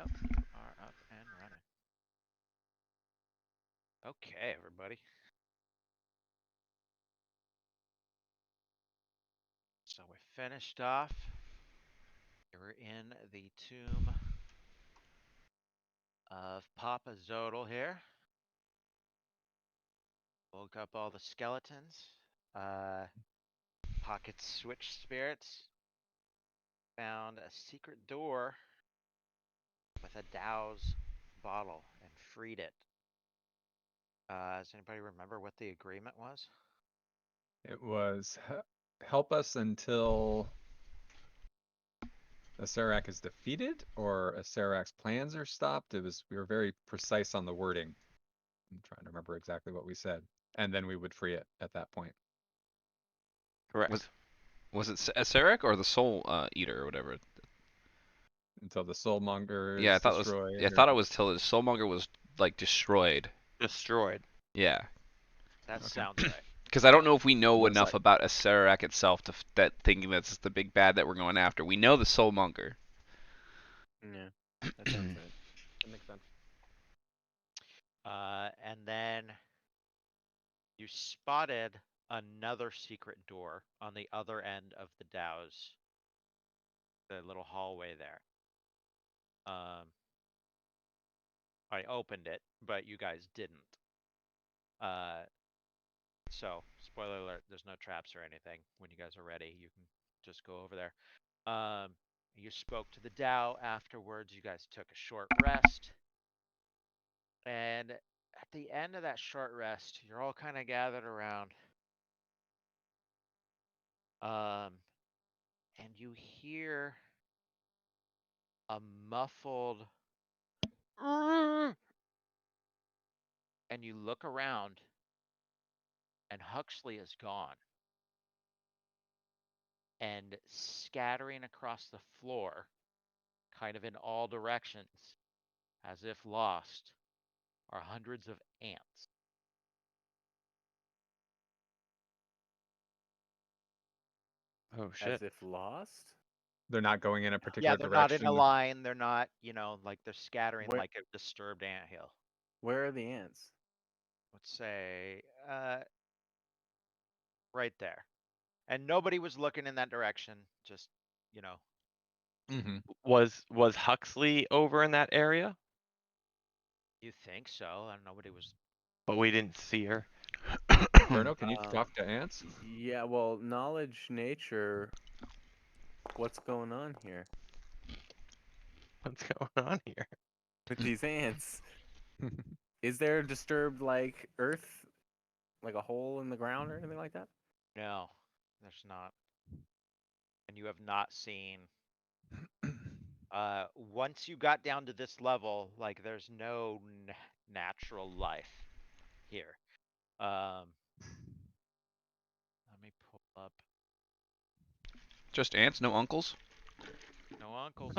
Yep, you are up and running. Okay, everybody. So we finished off. We're in the tomb of Papa Zodal here. Woke up all the skeletons. Pocket switch spirits. Found a secret door with a Dow's bottle and freed it. Does anybody remember what the agreement was? It was help us until a Serac is defeated or a Serac's plans are stopped. We were very precise on the wording. I'm trying to remember exactly what we said. And then we would free it at that point. Correct. Was it Serac or the Soul Eater or whatever? Until the Soulmonger Yeah, I is thought it was. destroyed. Yeah, I thought it was till the Soulmonger was like destroyed. Destroyed. Yeah, That Okay. sounds right. because I don't know if we know Looks enough like- about a Serac itself that thinking that's the big bad that we're going after. We know the Soulmonger. Yeah, that sounds right. That makes sense. And then you spotted another secret door on the other end of the Dow's, the little hallway there. I opened it, but you guys didn't. So spoiler alert: there's no traps or anything. When you guys are ready, you can just go over there. You spoke to the Dow afterwards. You guys took a short rest, and at the end of that short rest, you're all kind of gathered around. And you hear a muffled and you look around and Huxley is gone. And scattering across the floor, kind of in all directions, as if lost, are hundreds of ants. Oh As if lost? They're not going in a Yeah, particular they're not in direction. a line. They're not, like they're scattering Where- like a disturbed anthill. Where are the ants? Let's say, right there. And nobody was looking in that direction. Just, Mm-hmm. Was Huxley over in that area? you think so. And nobody was. But we didn't see her. Bruno, can you talk to ants? Yeah, well, knowledge, nature. What's going on here What's going on here? with these ants? Is there a disturbed like earth, like a hole in the ground or anything like that? No, there's not. And you have not seen. Once you got down to this level, like there's no natural life here. Let me pull up. Just ants, no uncles. No uncles.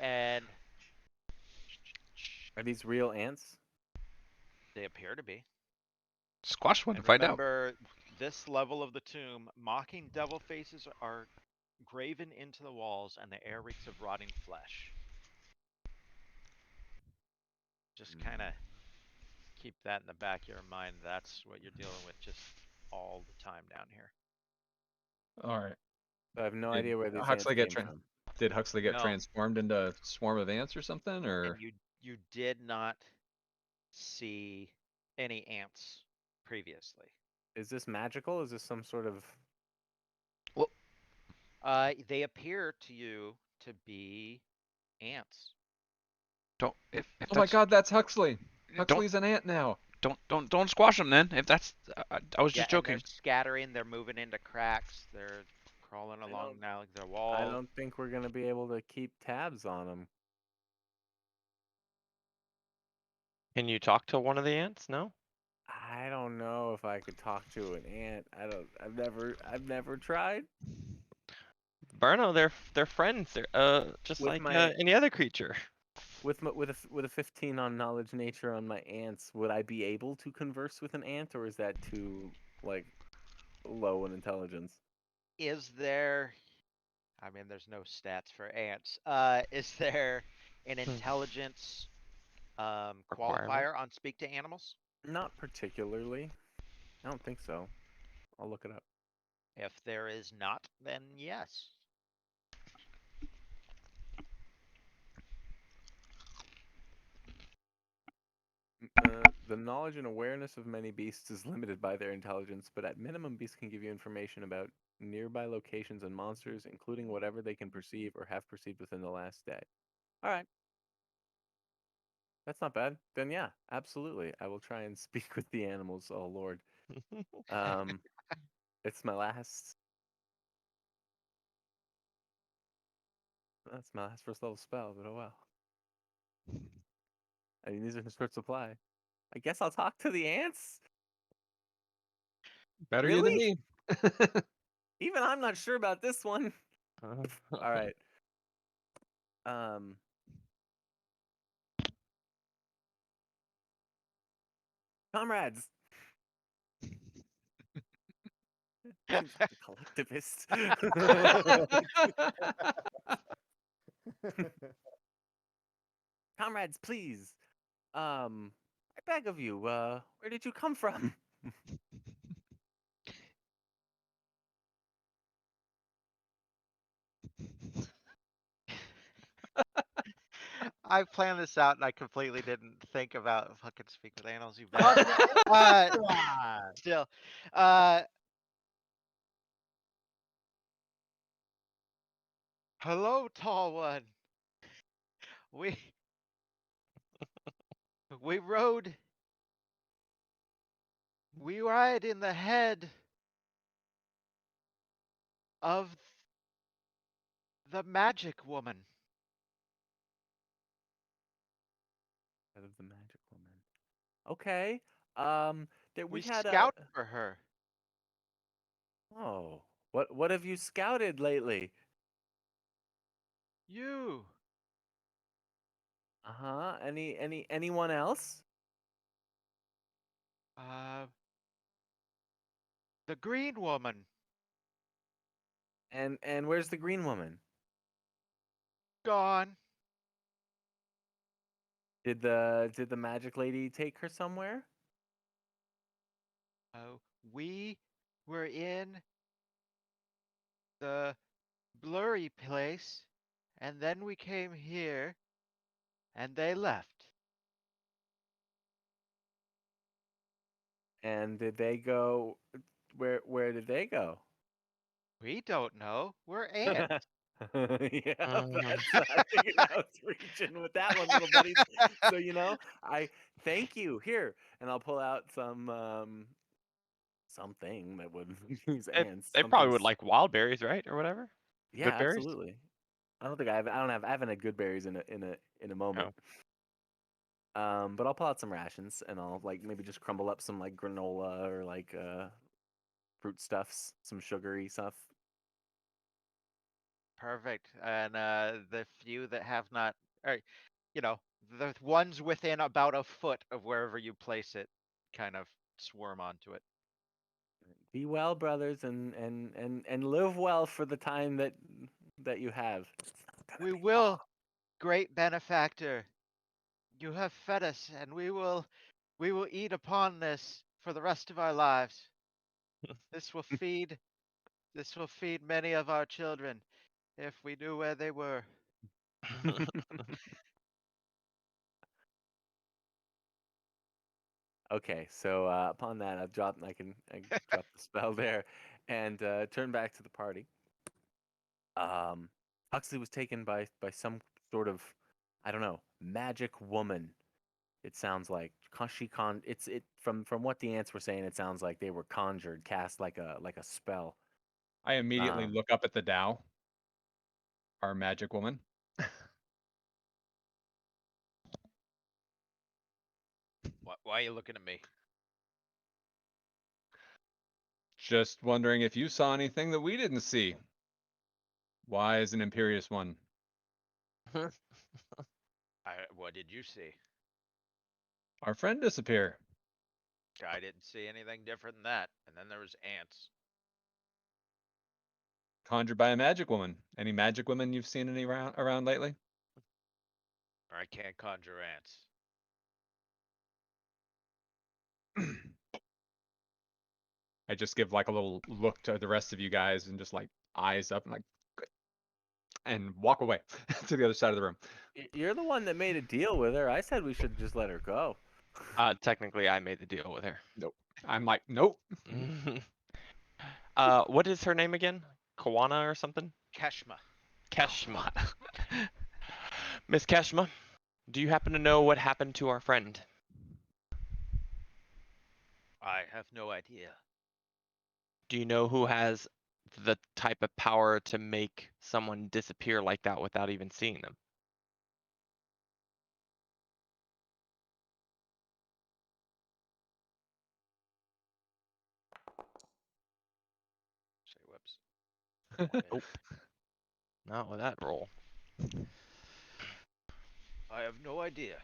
And Are these real ants? they appear to be. Squash one to And find out. remember, this level of the tomb, mocking devil faces are graven into the walls, and the air reeks of rotting flesh. Just kind of keep that in the back of your mind. That's what you're dealing with just all the time down here. All right. I have no Did idea where these Huxley ants get came from. Did Huxley get No. transformed into a swarm of ants or something? Or And you did not see any ants previously. Is this magical? Is this some sort of? They appear to you to be ants. Don't. If oh my that's- God, that's Huxley. Don't Huxley's an ant now. don't squash them then. If that's. I was Yeah, just and joking. they're scattering. They're moving into cracks. They're crawling along now like their walls. I don't think we're gonna be able to keep tabs on them. Can you talk to one of the ants? No. I don't know if I could talk to an ant. I've never tried. Burno, they're friends. They're just With like my- any other creature. With a 15 on knowledge nature on my ants, would I be able to converse with an ant, or is that too like low in intelligence? Is there? I mean, there's no stats for ants. Is there an intelligence Requirement. qualifier on speak to animals? Not particularly. I don't think so. I'll look it up. If there is not, then yes. The knowledge and awareness of many beasts is limited by their intelligence, but at minimum, beasts can give you information about nearby locations and monsters, including whatever they can perceive or have perceived within the last day. All right. That's not bad. Then yeah, absolutely. I will try and speak with the animals. Oh Lord. Um, it's my last. That's my last first level spell, but oh well. I mean, these are in short supply. I guess I'll talk to the ants. Better you than Really? me. Even I'm not sure about this one. Uh, All right. Um, comrades. Seems like a collectivist. Comrades, please. I beg of you, where did you come from? I planned this out and I completely didn't think about fucking speak with animals, you Talk to bastard. the Uh, ant. still, uh, hello, tall one. We we rode. We ride in the head of the magic woman. Head of the magic woman. Okay. There we We had a. scout for her. Oh, what have you scouted lately? You, Uh huh. Anyone else? uh, the green woman, And where's the green woman? gone. Did the magic lady take her somewhere? Uh, we were in the blurry place, and then we came here, and they left. And did they go? Where did they go? We don't know. We're ants. Yeah, Mhm. I figured I was reaching with that one, little buddies. So I thank you here, and I'll pull out something that would use They, ants. they Something. probably would like wild berries, right, or whatever. Yeah, Good berries. absolutely. I don't think I haven't had good berries in a moment. Oh, But I'll pull out some rations and I'll like maybe just crumble up some like granola or like fruit stuffs, some sugary stuff. Perfect. And the few that have not, or you know, the ones within about a foot of wherever you place it, kind of swarm onto it. Be well, brothers, and live well for the time that you have. It's not gonna We be long. will, great benefactor. You have fed us, and we will eat upon this for the rest of our lives. This will feed, this will feed many of our children, if we knew where they were. Okay, so upon that, I drop the spell there, and turn back to the party. Um, Huxley was taken by some sort of, I don't know, magic woman. It sounds like it's it from what the ants were saying. It sounds like they were conjured, cast like a spell. I immediately Um, look up at the Dow, our magic woman. Why are you looking at me? Just wondering if you saw anything that we didn't see. Wise and imperious one. What did you see? Our friend disappear. I didn't see anything different than that. And then there was ants. conjured by a magic woman. Any magic women you've seen any around lately? I can't conjure ants. I just give like a little look to the rest of you guys and just like eyes up and like, "Good," and walk away to the other side of the room. You're the one that made a deal with her. I said we should just let her go. Technically, I made the deal with her. Nope. I'm like, nope. What is her name again? Kawana or something? Keshma. Keshma. Miss Keshma, do you happen to know what happened to our friend? I have no idea. Do you know who has the type of power to make someone disappear like that without even seeing them? Say whoops. Nope. Not with that roll. I have no idea.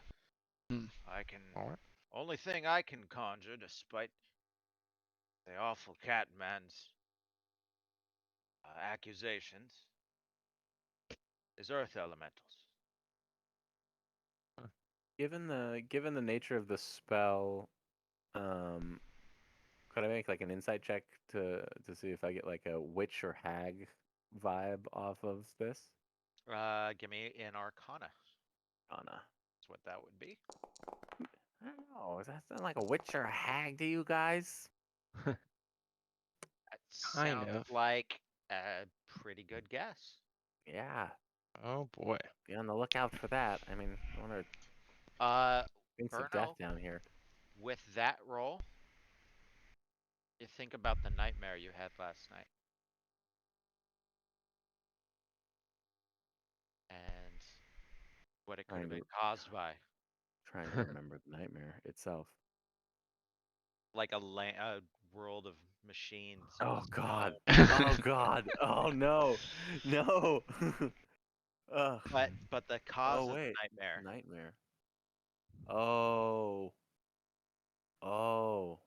Hmm. I can. Alright. Only thing I can conjure, despite the awful Catman's accusations, is earth elementals. Given the nature of the spell, could I make like an insight check to see if I get like a witch or hag vibe off of this? Give me an Arcana. Anna. That's what that would be. I don't know. Does that sound like a witch or a hag to you guys? That Kind sounds of. like a pretty good guess. Yeah. Oh boy. Be on the lookout for that. I mean, I want to Uh, think of death Burno, down here. with that roll, you think about the nightmare you had last night. And what it could have Trying been to caused by. trying to remember the nightmare itself. Like a world of machines Oh was God. born. Oh God. Oh no. No. Ugh. But the cause Oh of the wait. nightmare. Nightmare. Oh. Oh.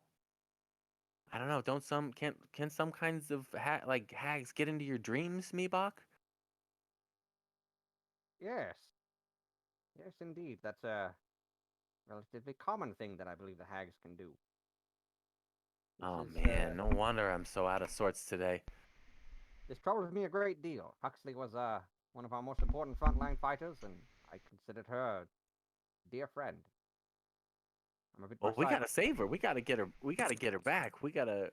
I don't know. Don't some can some kinds of like hags get into your dreams, Meebach? Yes. Yes, indeed. That's a relatively common thing that I believe the hags can do. Oh This is, man, no wonder I'm so out of sorts today. this troubles me a great deal. Huxley was one of our most important frontline fighters, and I considered her a dear friend. I'm a bit Well, we precise. gotta save her. We gotta get her. We gotta get her back. We gotta.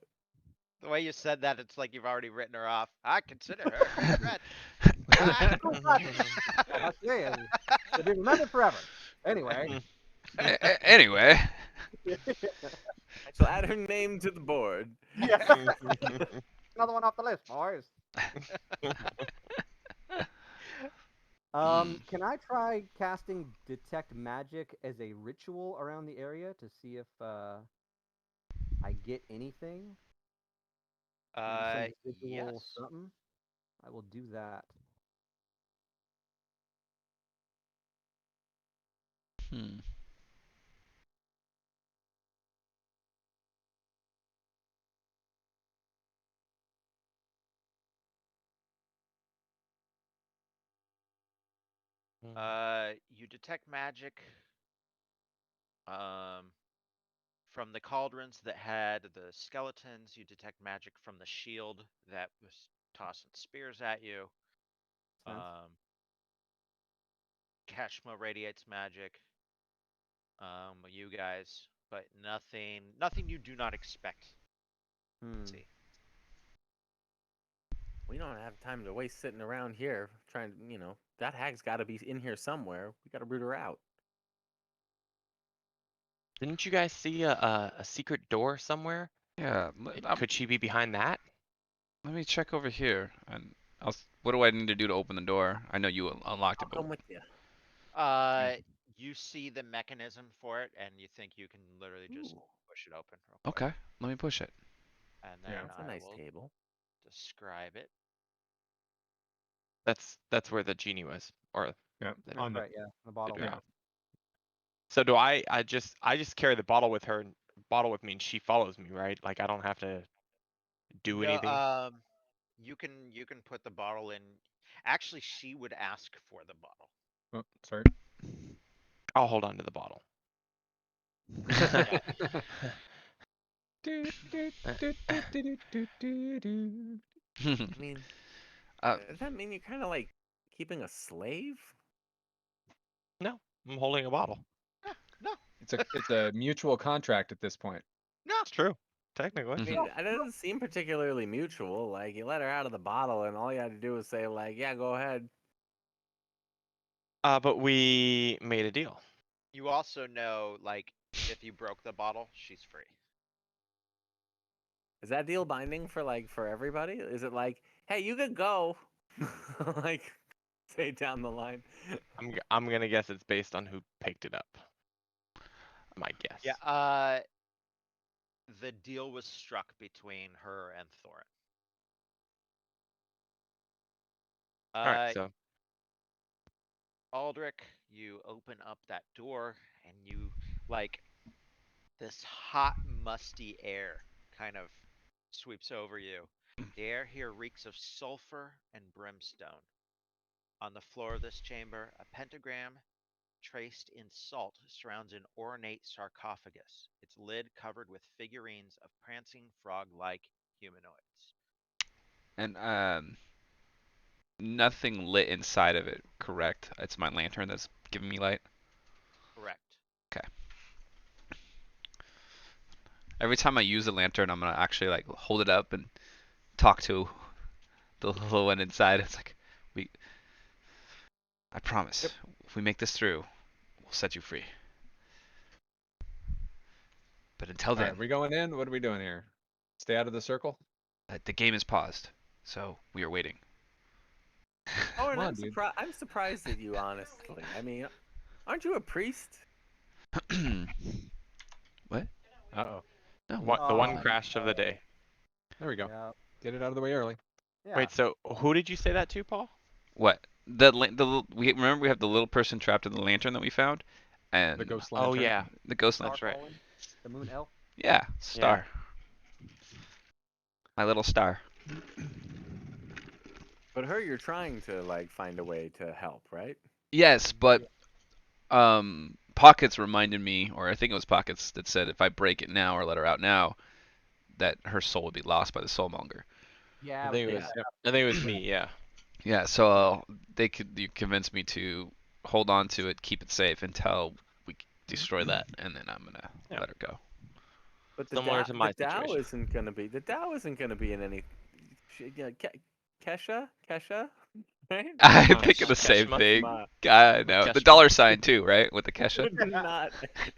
The way you said that, it's like you've already written her off. I consider her a dear friend. Oh, Huxley, and you'll be remembered forever. Anyway, Anyway, I shall add her name to the board. yeah, another one off the list, boys. Can I try casting detect magic as a ritual around the area to see if I get anything? Maybe some visual Yes. something. I will do that. hmm. You detect magic um, from the cauldrons that had the skeletons. You detect magic from the shield that was tossing spears at you. Sense. Keshma radiates magic. You guys, but nothing you do not expect to Hmm. see. We don't have time to waste sitting around here trying. That hag's got to be in here somewhere. We gotta root her out. Didn't you guys see a secret door somewhere? Yeah. Could she be behind that? Let me check over here. And what do I need to do to open the door? I know you unlocked I'll it, but come with you. Uh, you see the mechanism for it, and you think you can literally just Ooh, push it open real quick. okay. Let me push it. And Yeah. then that's a I nice will table. describe it. That's where the genie was, or Yeah, the, That's on the right. Yeah, the the bottle. drink. yeah. So do I just carry the bottle with her, and bottle with me, and she follows me, right? Like I don't have to do No, anything. You can put the bottle in. Actually, she would ask for the bottle. Oh, sorry. I'll hold on to the bottle. Yeah. I mean, Uh, does that mean you're kind of like keeping a slave? No, I'm holding a bottle. No, It's a mutual contract at this point. no. It's true, technically. I mean, it doesn't seem particularly mutual. Like, you let her out of the bottle, and all you had to do was say, like, yeah, go ahead. But we made a deal. You also know, like, if you broke the bottle, she's free. Is that deal binding for, like, for everybody? Is it like, hey, you could go? Like, say down the line. I'm gonna guess it's based on who picked it up. My guess. Yeah. The deal was struck between her and Thorin. All right. So Aldrich, you open up that door and you like this hot, musty air kind of sweeps over you. The air here reeks of sulfur and brimstone. On the floor of this chamber, a pentagram traced in salt surrounds an ornate sarcophagus, its lid covered with figurines of prancing frog-like humanoids. and nothing lit inside of it, correct? It's my lantern that's giving me light. Correct. Okay. Every time I use a lantern, I'm gonna actually like hold it up and talk to the little one inside. It's like, we, I promise, if we make this through, we'll set you free. But until All right, then, we going in? What are we doing here? Stay out of the circle? the game is paused, so we are waiting. Oh, and Come on, dude. I'm surprised at you, honestly. I mean, aren't you a priest? What? Uh-oh. No, what the one Oh, crash of the day. There we go. Yeah. Get it out of the way early. Yeah. Wait, so who did you say that to, Paul? What? We remember we have the little person trapped in the lantern that we found, and The ghost Oh lantern. yeah, the ghost Star lantern. that's right. Falling, the moon elf. Yeah, star. My little star. But her, you're trying to, like, find a way to help, right? Yes, but Pockets reminded me, or I think it was Pockets that said if I break it now or let her out now, that her soul would be lost by the soulmonger. Yeah. I think it was. Yeah. I think it was me. Yeah. Yeah, so you convinced me to hold on to it, keep it safe until we destroy that, and then I'm gonna Yeah. let her go. But Similar to my the Tao situation. isn't gonna be in any. Yeah, Kesha, right? I'm Keshma. thinking the same Keshma. thing. Ma. God, no. The Keshma. dollar sign too, right? With the Kesha. Not.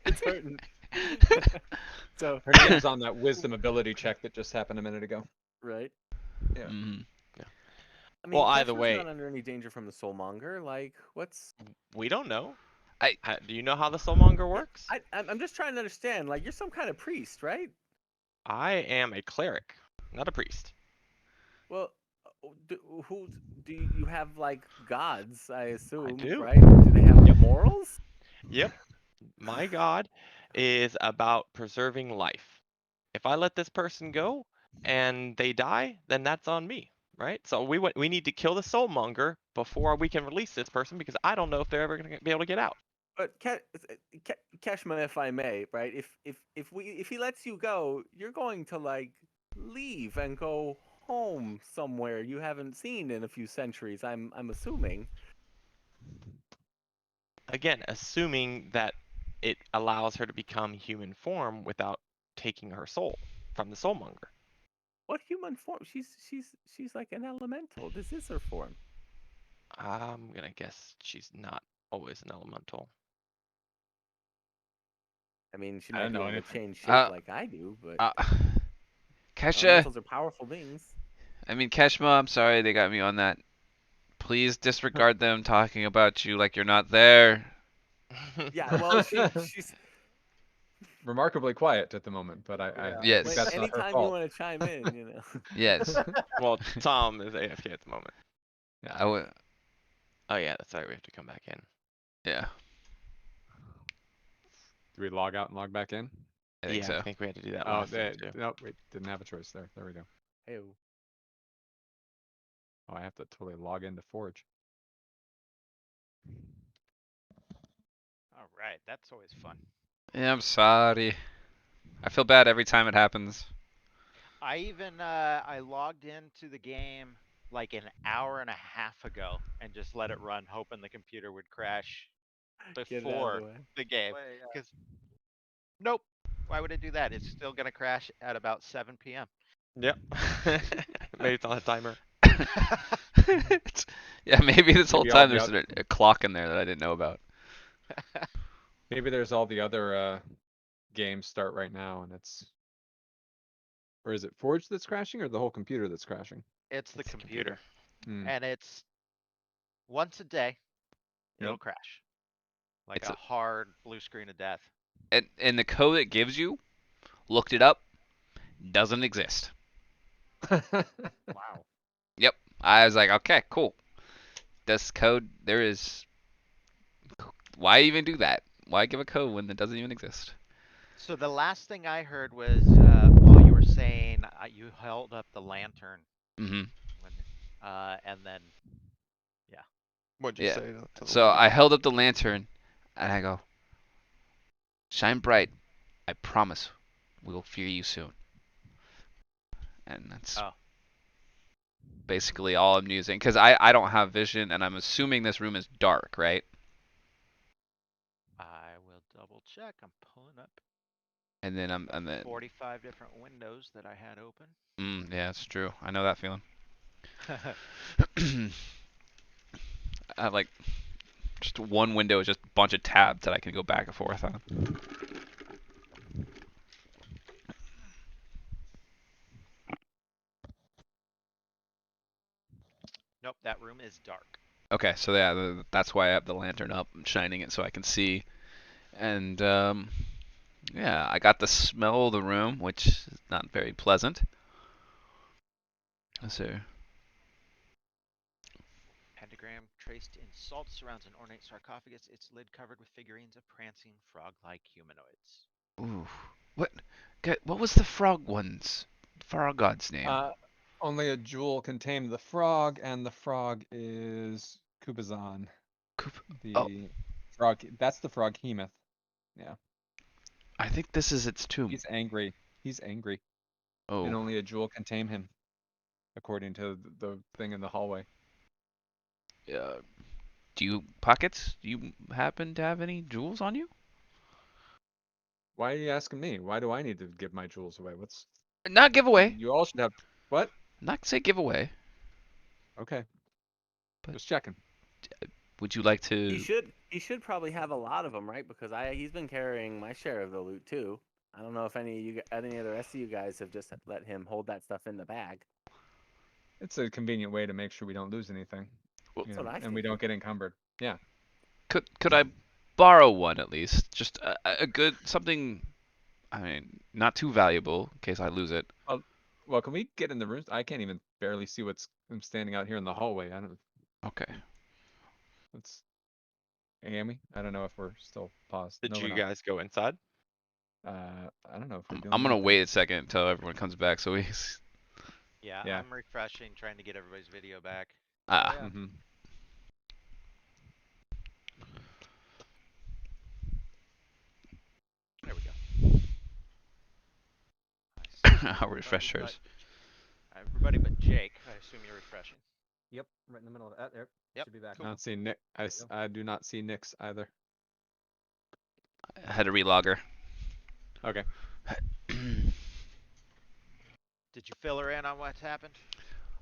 It's hurting. So Her name's on that wisdom ability check that just happened a minute ago. right. Yeah. Mhm. I mean, Well, either Kesha's way, not under any danger from the soulmonger. Like, what's? we don't know. I Do you know how the soulmonger Yeah, works? I'm just trying to understand. Like, you're some kind of priest, right? I am a cleric, not a priest. Well, who do you have, like, gods? I assume, do. right? Do they have Yep. morals? Yep. My God is about preserving life. If I let this person go and they die, then that's on me, right? So we need to kill the soulmonger before we can release this person because I don't know if they're ever going to be able to get out. But Keshma, if I may, right? If he lets you go, you're going to, like, leave and go home somewhere you haven't seen in a few centuries. I'm assuming. Again, assuming that it allows her to become human form without taking her soul from the soulmonger. What human form? She's like an elemental. This is her form. I'm gonna guess she's not always an elemental. I mean, she I might don't be know able to anything. change shape like I do, but Kesha. elementals are powerful beings. I mean, Keshma. I'm sorry they got me on that. Please disregard them talking about you like you're not there. Yeah, well, she's. Remarkably quiet at the moment, but I Yeah. think Yes. that's not her Anytime you fault. want to chime in, you know. Yes. Well, Tom is AFK at the moment. Yeah, I would. Oh yeah, that's right. We have to come back in. Yeah, Do we log out and log back in? I think Yeah, so. I think we had to do that Oh, last time too. no, wait, didn't have a choice there. There we go. Hey. Oh, I have to totally log into Forge. All right, that's always fun. Yeah, I'm sorry. I feel bad every time it happens. I even I logged into the game like an hour and a half ago and just let it run, hoping the computer would crash Get it out of the before way. the game. Way, Because nope, why would it do that? It's still gonna crash at about 7 p.m. Yep. Maybe it's on a timer. Yeah, maybe this whole Maybe all time the there's a clock in there that I didn't know about. maybe there's all the other games start right now, and it's, or is it Forge that's crashing, or the whole computer that's crashing? It's the It's the computer, Hmm. and it's once a day it'll Yep. crash like It's a a, hard blue screen of death. and the code it gives you, looked it up, doesn't exist. wow. Yep. I was like, okay, cool. This code, there is. Why even do that? Why give a code when it doesn't even exist? So the last thing I heard was while you were saying you held up the lantern Hmm. when, and then yeah. What'd you Yeah. say to the So lady? I held up the lantern, and I go, "Shine bright. I promise, we will fear you soon." And that's Oh, basically all I'm using because I don't have vision, and I'm assuming this room is dark, right? I will double check. I'm pulling up And then I'm the and then 45 different windows that I had open. yeah, it's true. I know that feeling. I have like just one window is just a bunch of tabs that I can go back and forth on. Nope, that room is dark. Okay, so yeah, that's why I have the lantern up. I'm shining it so I can see. And yeah, I got the smell of the room, which is not very pleasant. So Pentagram traced in salt surrounds an ornate sarcophagus, its lid covered with figurines of prancing frog-like humanoids. ooh, what? What was the frog one's frog god's name? Only a jewel can tame the frog, and the frog is Kubazan. Oh, The frog. That's the frog Hemoth. Yeah, I think this is its tomb. he's angry. He's angry, and Oh, only a jewel can tame him, according to the thing in the hallway. uh, do you pockets? Do you happen to have any jewels on you? Why are you asking me? Why do I need to give my jewels away? What's Not giveaway. you all should have? What? Not say giveaway, Okay, but just checking. would you like He to? should. He should probably have a lot of them, right? Because he's been carrying my share of the loot too. I don't know if any of the rest of you guys have just let him hold that stuff in the bag. It's a convenient way to make sure we don't lose anything, Well, That's what I and we figured. don't get encumbered. Yeah. could I borrow one at least? Just a good something. I mean, not too valuable in case I lose it. Well, can we get in the rooms? I can't even barely see what's I'm standing out here in the hallway. I don't. Okay. Let's. Amy, I don't know if we're still paused. Did No, we're you not. guys go inside? I don't know if we're doing I'm gonna anything. wait a second until everyone comes back so we. Yeah, Yeah. I'm refreshing, trying to get everybody's video back. Oh Ah. yeah. Mm-hmm. There we go. I see I'll refresh hers. everybody but Jake. I assume you're refreshing. Yep. Right in the middle of it. There. Yep. Should be back I Cool. now. don't see Nick. There you go. I do not see Nick's either. I had to relogger. Okay. Did you fill her in on what's happened?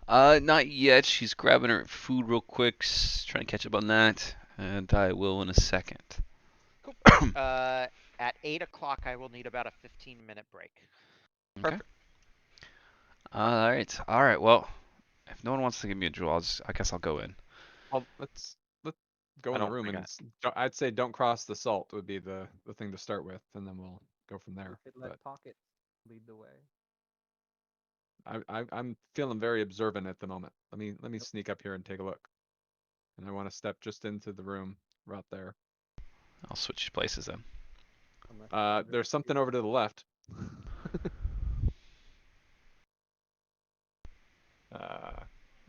Not yet. She's grabbing her food real quick, trying to catch up on that, and I will in a second. Cool. At 8 o'clock, I will need about a 15-minute break. Okay. Perfect. All right. Well, if no one wants to give me a jewel, I guess I'll go in. Well, let's go I in the don't room think and I'd say don't cross the salt would be the thing to start with, and then we'll go from We there. could let But pockets lead the way. I'm feeling very observant at the moment. Let me Yep. sneak up here and take a look. And I want to step just into the room right there. I'll switch places then. Unless you guys There's something over to the left.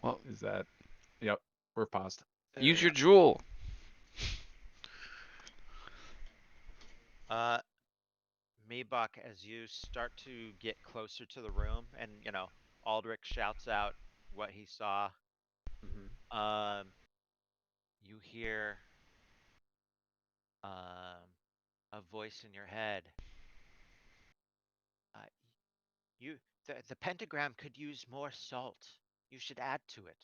Well, Is Is that? Yep, we're paused. Use your jewel. Uh, Meebok, as you start to get closer to the room, and Aldrich shouts out what he saw. Mm-hmm. You hear a voice in your head. Uh, you, the pentagram could use more salt. You should add to it.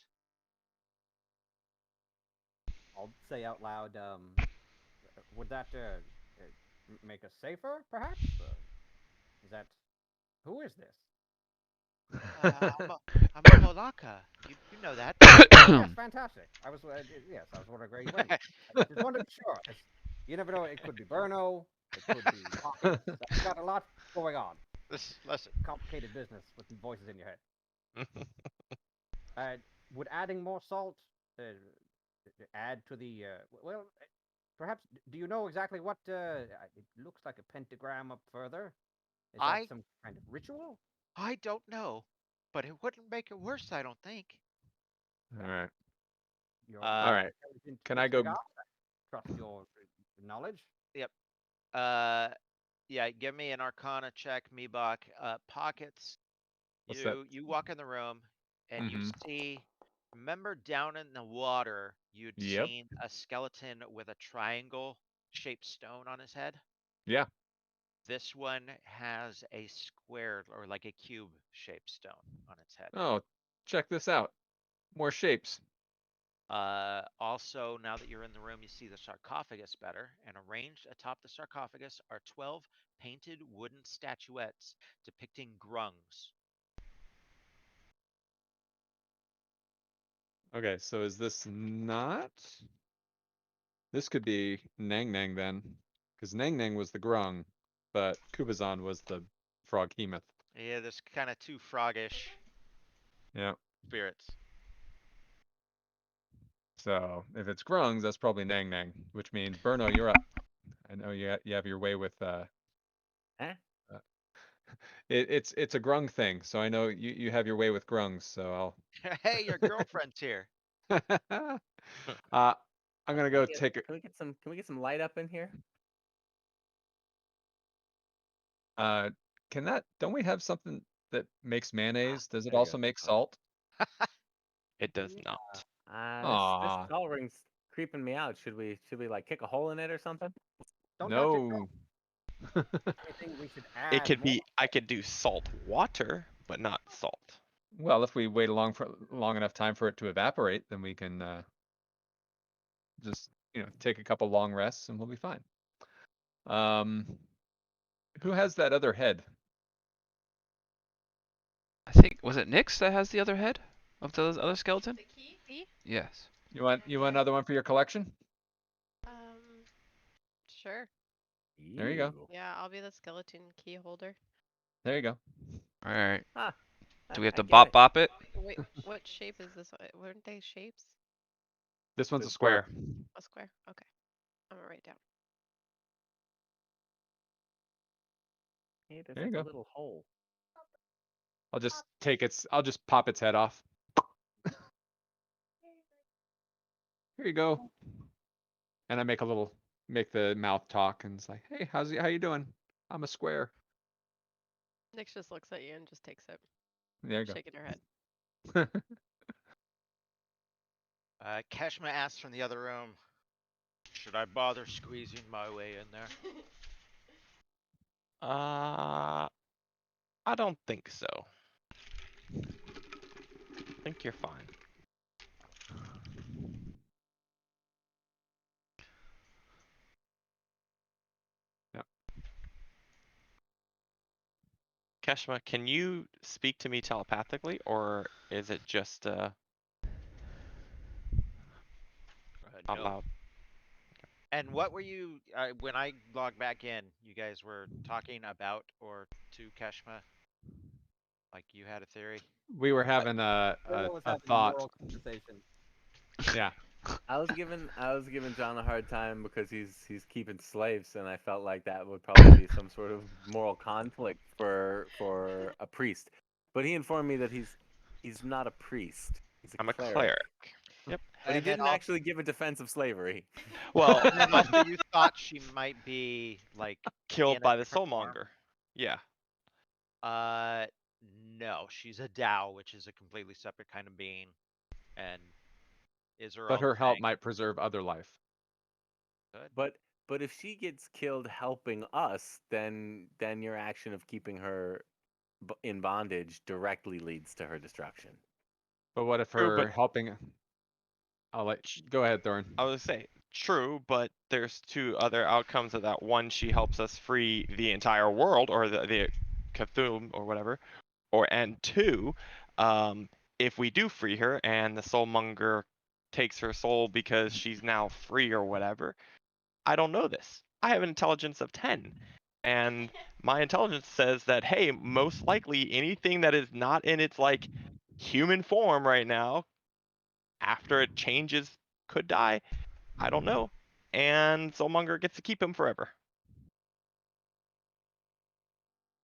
I'll say out loud. Would that make us safer, perhaps? Is that who is this? I'm a Molaka. You know that. Oh yes, fantastic. Yes, I was wondering where you went. I just wanted to be sure. You never know. It could be Burno. It could be Pockets. You got a lot going on. Listen. Complicated business with voices in your head. Uh, would adding more salt add to the well? Perhaps. Do you know exactly what? It looks like a pentagram up further. Is that I some kind of ritual? I don't know, but it wouldn't make it worse. I don't think. All right. You're All Uh, right. intelligent Can I Mr. go? God. Trust your knowledge. yep. Uh, yeah. Give me an Arcana check, Meebok. Pockets. What's that? You walk in the room and you Mm-hmm. see. Remember down in the water, you'd Yep. seen a skeleton with a triangle shaped stone on his head. Yeah. This one has a square or like a cube shaped stone on its head. Oh, check this out. More shapes. Also, now that you're in the room, you see the sarcophagus better, and arranged atop the sarcophagus are 12 painted wooden statuettes depicting grungs. Okay, so is this not? This could be Nang Nang then, because Nang Nang was the grung, but Kubazan was the frog hemoth. Yeah, there's kind of two froggish Yeah. spirits. So if it's grungs, that's probably Nang Nang, which means Burno, you're up. I know you have your way with Huh? uh it's a grung thing, so I know you have your way with grungs, so Hey, your girlfriend's here. I'll I'm gonna go take Can we get some? Can we get some light up in here? uh can that don't we have something that makes mayonnaise? Does it There you also go. make salt? It does Yeah. not. This Aw, bell ring's creeping me out. Should we like kick a hole in it or something? Don't touch it. no. Anything we should It add could more? be. I could do salt water, but not salt. Well, if we wait long enough time for it to evaporate, then we can just take a couple long rests and we'll be fine. Um, who has that other head? I think was it Nyx that has the other head of the other skeleton? The key? Yes. You want another one for your collection? Sure. There you go. Ew. Yeah, I'll be the skeleton key holder. There you go. All right. Ah, Do we have I to get bop it. bop it? Wait, what shape is this? Weren't they shapes? This one's The a square. A square. Okay. I'm gonna write down. Hey, there's There you like a go. little hole. I'll just pop its head off. Here you go. And I make the mouth talk and it's like, hey, how you doing? I'm a square. Nyx just looks at you and just takes it, There you shaking her head. go. Keshma asks from the other room, should I bother squeezing my way in there? I don't think so. I think you're fine. Yep. Keshma, can you speak to me telepathically, or is it just out No. loud? And what were you, when I logged back in, you guys were talking about or to Keshma? Like you had a theory? We were having Bruno was a having a thought. moral conversation. Yeah. I was giving John a hard time because he's keeping slaves, and I felt like that would probably be some sort of moral conflict for a priest. But he informed me that he's not a priest. He's I'm a cleric. But he And then didn't actually give a defense of slavery. Well, and then also you thought she might be like killed in a by the different form. soulmonger. Yeah. Uh, no, she's a Dao, which is a completely separate kind of being, and is her But own her help thing. might preserve other life. Good. But if she gets killed helping us, then your action of keeping her in bondage directly leads to her destruction. But what if True, but her helping? Go ahead, Thorin. I would say true, but there's two other outcomes of that. One, she helps us free the entire world, or the Cthulhu, or whatever. And two, if we do free her and the soulmonger takes her soul because she's now free or whatever, I don't know this. I have an intelligence of 10. And my intelligence says that, hey, most likely anything that is not in its like human form right now, after it changes, could die. I don't know. And Soulmonger gets to keep him forever.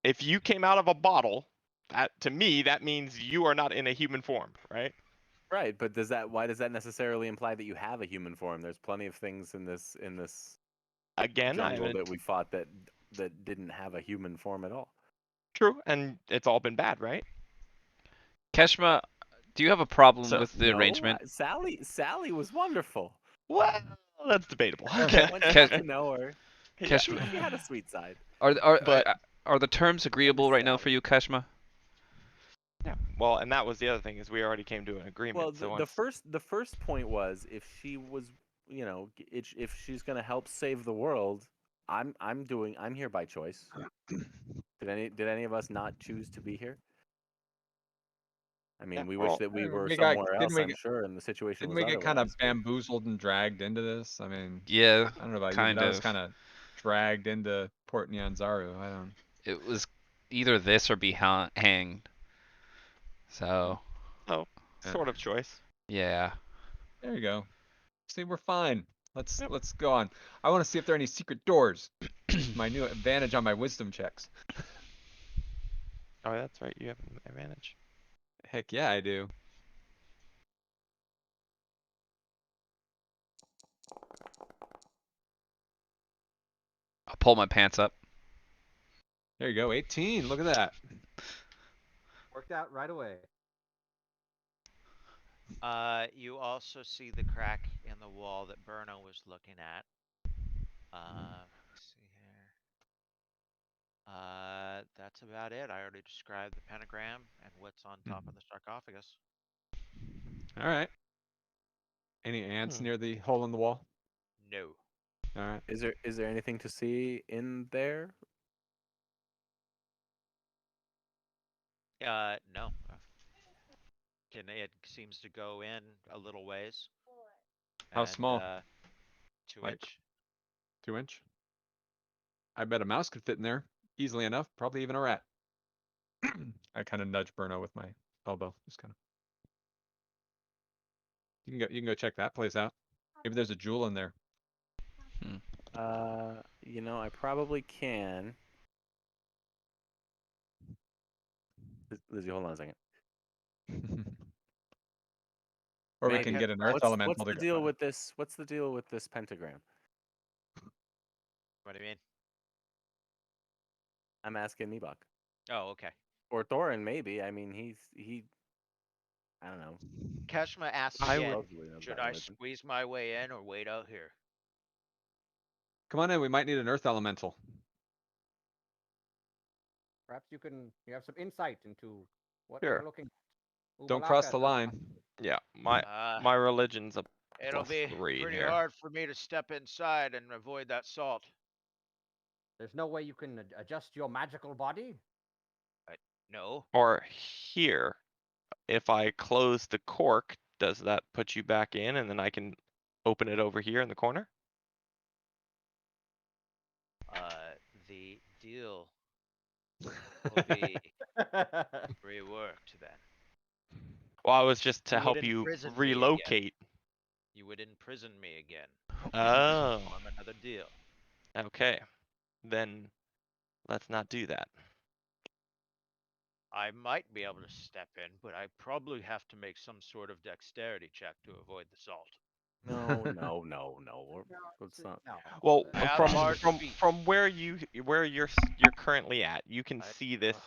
If you came out of a bottle, that to me that means you are not in a human form, right? Right, but why does that necessarily imply that you have a human form? There's plenty of things in this Again, I jungle haven't. that we fought that didn't have a human form at all. True, and it's all been bad, right? Keshma, do you have a problem So with the No, arrangement? Sally was wonderful. well, that's debatable. Once you got to know her, Yeah, Keshma, she had a sweet side. are but are the terms agreeable right now for Sally. you, Keshma? yeah, well, and that was the other thing is we already came to an Well, agreement. So the once, first point was if she was, if she's gonna help save the world, I'm here by choice. Did any of us not choose to be here? I yeah, mean, we wish well, that we were We got somewhere else, I'm sure, and the situation didn't was we get kind of otherwise. But bamboozled and dragged into this? I mean, Yeah, I don't know about you, but kind I was of. kind of dragged into Port Nyanzaru. I don't. It was either this or be hanged. So, oh, Yeah. sort of choice. yeah. There you go. See, we're fine. Yep. Let's go on. I want to see if there are any secret doors. My new advantage on my wisdom checks. Oh, that's right. You have an advantage. Heck yeah, I do. I'll pull my pants up. There you go. 18. Look at that. Worked out right away. You also see the crack in the wall that Berno was looking at. Let's see here. That's about it. I already described the pentagram and what's on top of the sarcophagus. All right. Any ants Hmm. near the hole in the wall? No. All right. is there anything to see in there? No. It seems to go in a little ways, How and small? two Like inch. 2 inch? I bet a mouse could fit in there easily enough. Probably even a rat. I kind of nudge Bruno with my elbow. Just kind of. You can go check that place out. Maybe there's a jewel in there. I probably can. Lizzie, hold on a second. Or we May, can Okay, get an earth Brett, elemental what's to the go. deal with this? What's the deal with this pentagram? what do you mean? I'm asking Nebok Oh, okay. or Thorin. Maybe. I mean, I don't know. Keshma asks I again, would. Supposedly knows should about I religion. squeeze my way in or wait out here? Come on in. We might need an earth elemental. Perhaps you have some insight into what Sure. we're looking at. Don't cross Ubalaka the does line. Yeah, my Uh, my religion's a it'll be +3 pretty here. hard for me to step inside and avoid that salt. There's no way you can adjust your magical body. No. Or here, if I close the cork, does that put you back in, and then I can open it over here in the corner? The deal will be reworked then. Well, I was just to You would help you imprison me again. relocate. You would imprison me again. Oh, Form another deal. okay. Then let's not do that. I might be able to step in, but I probably have to make some sort of dexterity check to avoid the salt. No, no, no, no. Let's not. No. Well, I have from hard from feet. from where you're currently at, you can I, see this uh,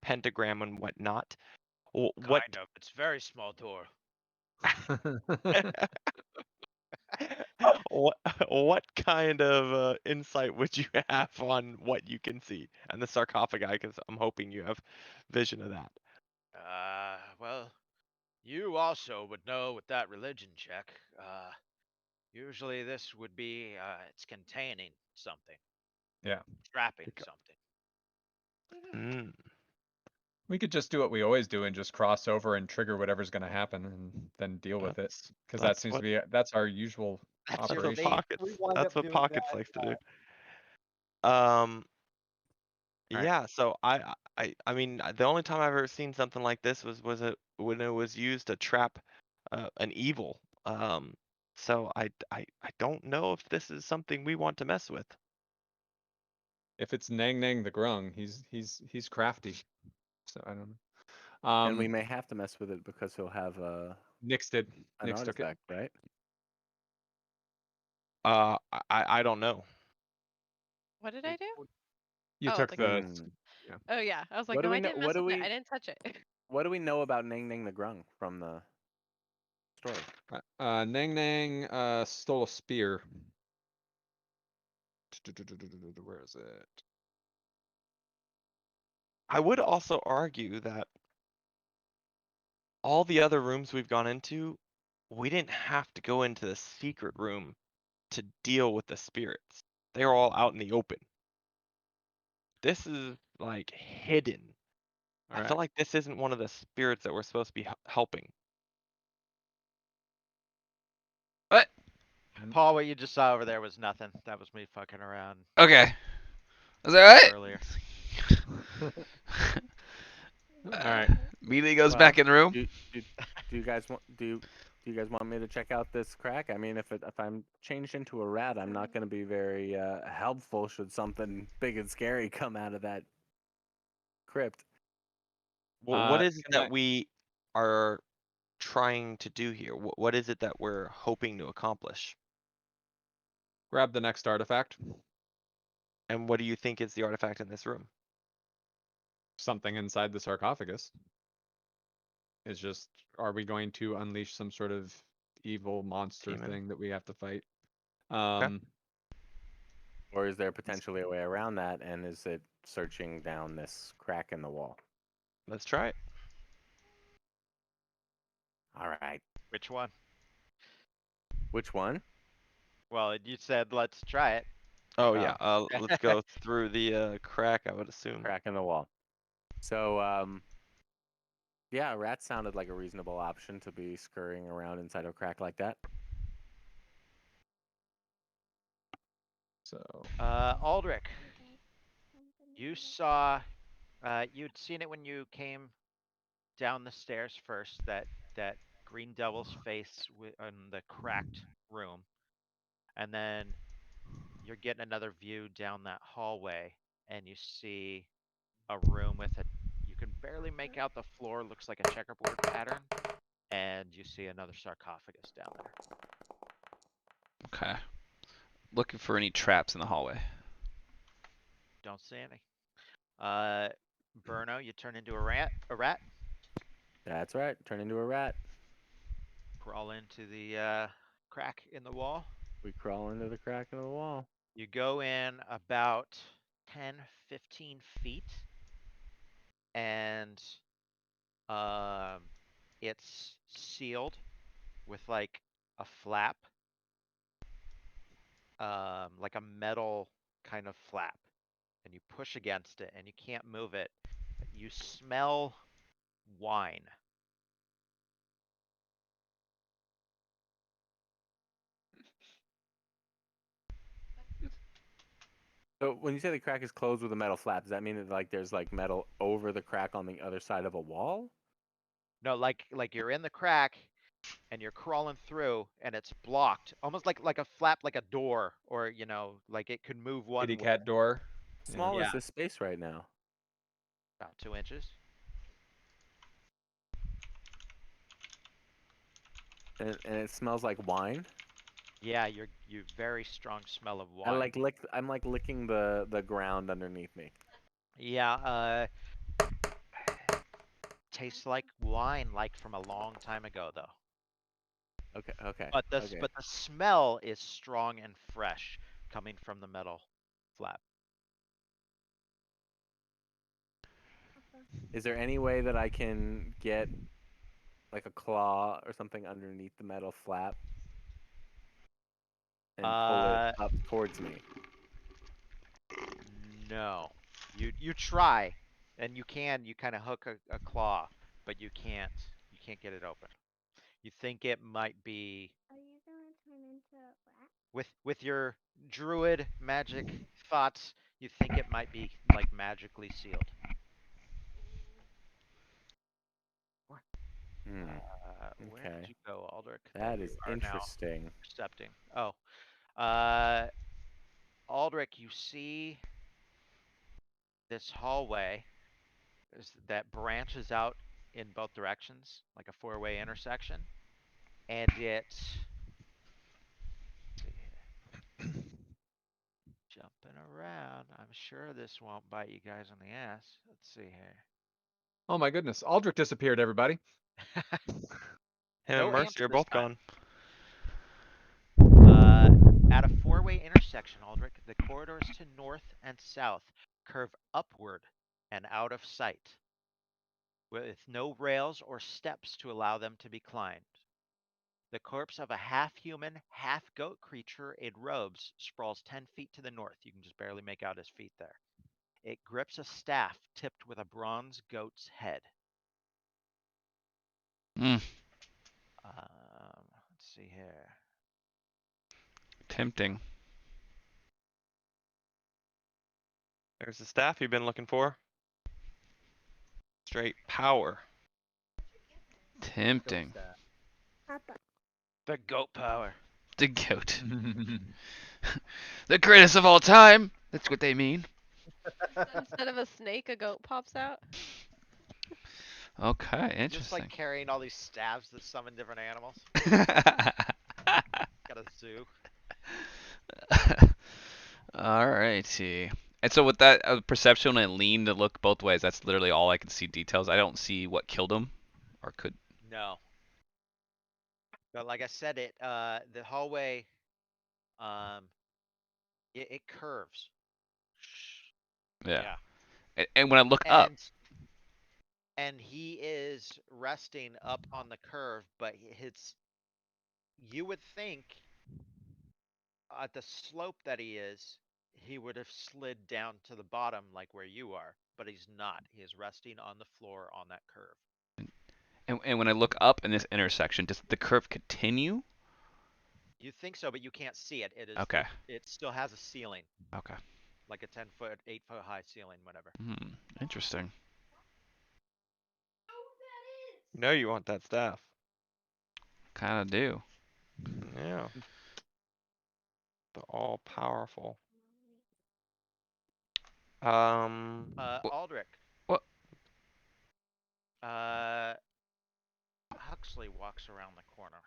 pentagram and whatnot. What kind of. It's very small door. what what kind of insight would you have on what you can see and the sarcophagi? Because I'm hoping you have vision of that. Well, you also would know with that religion check. Usually this would be, it's containing something, Yeah. trapping Beca- something. Mm, We could just do what we always do and just cross over and trigger whatever's going to happen and then deal with it. that's Because that that's seems to what be that's our usual That's your that's what operation. theme. pockets We wind that's up what doing pockets that. likes to do. All Um, right. yeah. So I mean, the only time I've ever seen something like this was it when it was used to trap an evil. So I don't know if this is something we want to mess with. If it's Nang Nang the Grung, he's crafty. So I don't know. And we may have to mess with it because he'll have Nix did. an Nix took it. artifact, right? I don't know. What did I do? You Oh, took the the crap. Hmm. yeah. Oh yeah, I was like, What do no, we I know? didn't What mess do with it. I we? didn't touch it. What do we know about Ning Ning the Grung from the story? Nang Nang stole a spear. Where is it? I would also argue that all the other rooms we've gone into, we didn't have to go into the secret room to deal with the spirits. They are all out in the open. This is like hidden. All I right. feel like this isn't one of the spirits that we're supposed to be helping. What? Paul, what you just saw over there was nothing. That was me fucking around Okay. Is that right? earlier. All right. Immediately goes Well, back in the room. do you guys want do you guys want me to check out this crack? I mean, if I'm changed into a rat, I'm not going to be very helpful should something big and scary come out of that crypt. What is it Can I that we are trying to do here? What is it that we're hoping to accomplish? grab the next artifact? And what do you think is the artifact in this room? Something inside the sarcophagus. It's just, are we going to unleash some sort of evil monster Demon. thing that we have to fight? Okay. Or is there potentially a way around that? And is it searching down this crack in the wall? Let's try it. All right. Which one? Which one? Well, you said let's try it. Oh Oh. yeah. Let's go through the crack, I would assume. Crack in the wall. So, yeah, a rat sounded like a reasonable option to be scurrying around inside a crack like that. So Aldrich, you saw, you'd seen it when you came down the stairs first. That green devil's face in the cracked room, and then you're getting another view down that hallway, and you see a room with a. You can barely make out the floor. Looks like a checkerboard pattern, and you see another sarcophagus down there. Okay. Looking for any traps in the hallway. Don't see any. Uh, Burno, you turn into a rat. A rat. That's right. Turn into a rat. Crawl into the crack in the wall. We crawl into the crack in the wall. You go in about 10, 15 feet, and um, it's sealed with like a flap, like a metal kind of flap, and you push against it, and you can't move it. But you smell wine. So when you say the crack is closed with a metal flap, does that mean that like there's like metal over the crack on the other side of a wall? No, like you're in the crack, and you're crawling through, and it's blocked, almost like a flap, like a door, or like it could move one kitty way. cat door. How small Yeah. is this space right now? About 2 inches. and it smells like wine. Yeah, you very strong smell of I wine. like lick. I'm like licking the ground underneath me. Yeah, tastes like wine, like from a long time ago, though. Okay. Okay. Okay. But the smell is strong and fresh coming from the metal flap. Is there any way that I can get like a claw or something underneath the metal flap and pull it Uh, up towards me? no. You try, and you kind of hook a claw, but you can't get it open. You think it might be with your druid magic thoughts, you think it might be like magically sealed. Hmm. Where did Okay. you go, Aldrich, that That you is are now interesting. percepting? Oh, uh, Aldrich, you see this hallway that branches out in both directions, like a four-way intersection, and it's let's see here, jumping around. I'm sure this won't bite you guys on the ass. Let's see here. Oh my goodness. Aldrich disappeared, everybody. Him and No Mercy ants are this both time. gone. Uh, at a four-way intersection, Aldrich, the corridors to north and south curve upward and out of sight, with no rails or steps to allow them to be climbed. The corpse of a half-human, half-goat creature in robes sprawls 10 feet to the north. You can just barely make out his feet there. It grips a staff tipped with a bronze goat's head. Mm, Let's see here. tempting. There's the staff you've been looking for. Straight power. Tempting. The goat power. The goat. The greatest of all time. That's what they mean. Instead of a snake, a goat pops out. Okay, Just like interesting. carrying all these staves that summon different animals. Got a zoo. Alrighty. And so with that perception, when I lean to look both ways, that's literally all I can see details. I don't see what killed him, or could. No. But like I said, the hallway um it curves. Yeah. Yeah. And when I look up, And and he is resting up on the curve, but his you would think at the slope that he would have slid down to the bottom like where you are, but he's not. He is resting on the floor on that curve. and when I look up in this intersection, does the curve continue? You think so, but you can't see it. Okay. It still has a ceiling, Okay. like a 10-foot, 8-foot high ceiling, whatever. Interesting. You know you want that staff. Kind of do. Yeah. The all powerful. What? Aldrich. What? Huxley walks around the corner.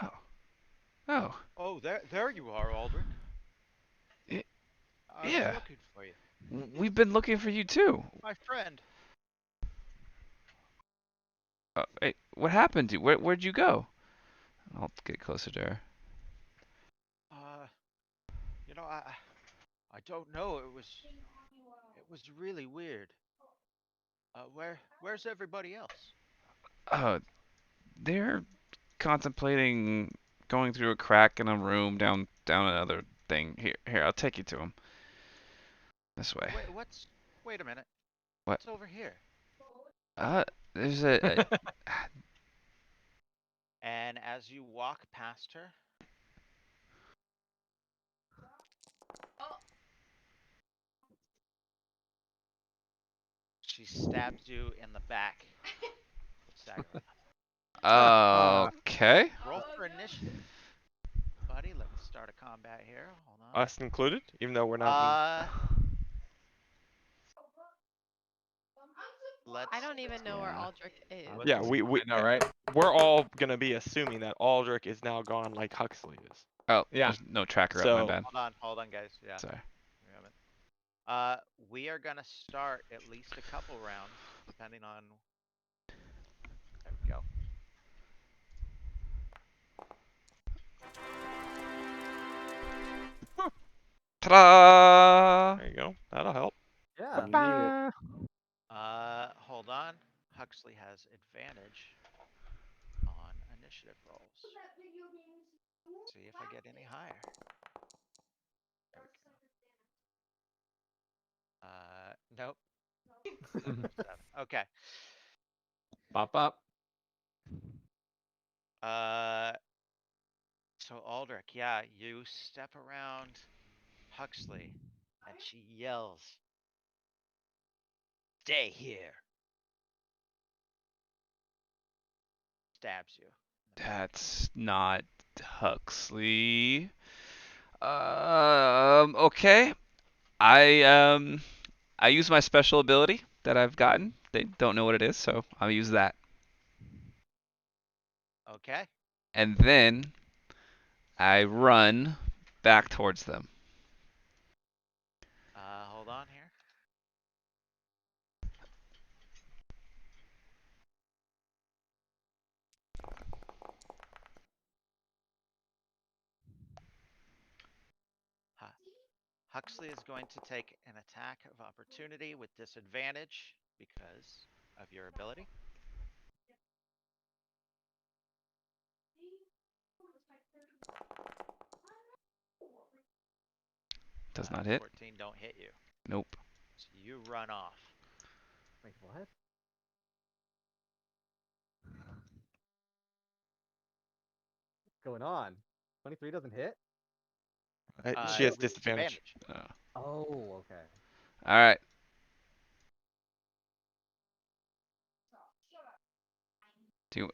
Oh. Oh. Oh, there you are, Aldrich. Y- I was yeah. looking for you. We've been looking for you too. My friend. Hey, what happened to you? Where'd you go? I'll get closer to her. Uh, you know, I don't know. It was really weird. Where's everybody else? Oh, they're contemplating going through a crack in a room down another thing. Here, I'll take you to them. This way. Wait a minute. What? What's over here? Uh, there's a And as you walk past her, she stabs you in the back hexagonally. okay. Roll for initiative, buddy. Let me start a combat here. Hold Us included, even though we're not. on. let's. I don't even know where Yeah. Aldrich is. Let's- Yeah, I know, right? we're all gonna be assuming that Aldrich is now gone like Huxley is. Oh, Yeah. there's no tracker up. My So bad. Hold on, guys. Yeah. Sorry. We haven't. We are gonna start at least a couple rounds, depending on. There we go. Ta-da! there you go. That'll help. Yeah. You need it. Hold on. Huxley has advantage on initiative rolls. See if I get any higher. There we go. Nope. 7. Okay. Pop up. So Aldrich, yeah, you step around Huxley, and she yells, "Stay here!" Stabs you. That's not Huxley. Okay. I use my special ability that I've gotten. They don't know what it is, so I'll use that. Okay. And then I run back towards them. Hold on here. Huh. Huxley is going to take an attack of opportunity with disadvantage because of your ability. Does not hit. 14 don't hit you. Nope. So you run off. Wait, what? What's going on? 23 doesn't hit? She has With disadvantage. Oh, okay. All right.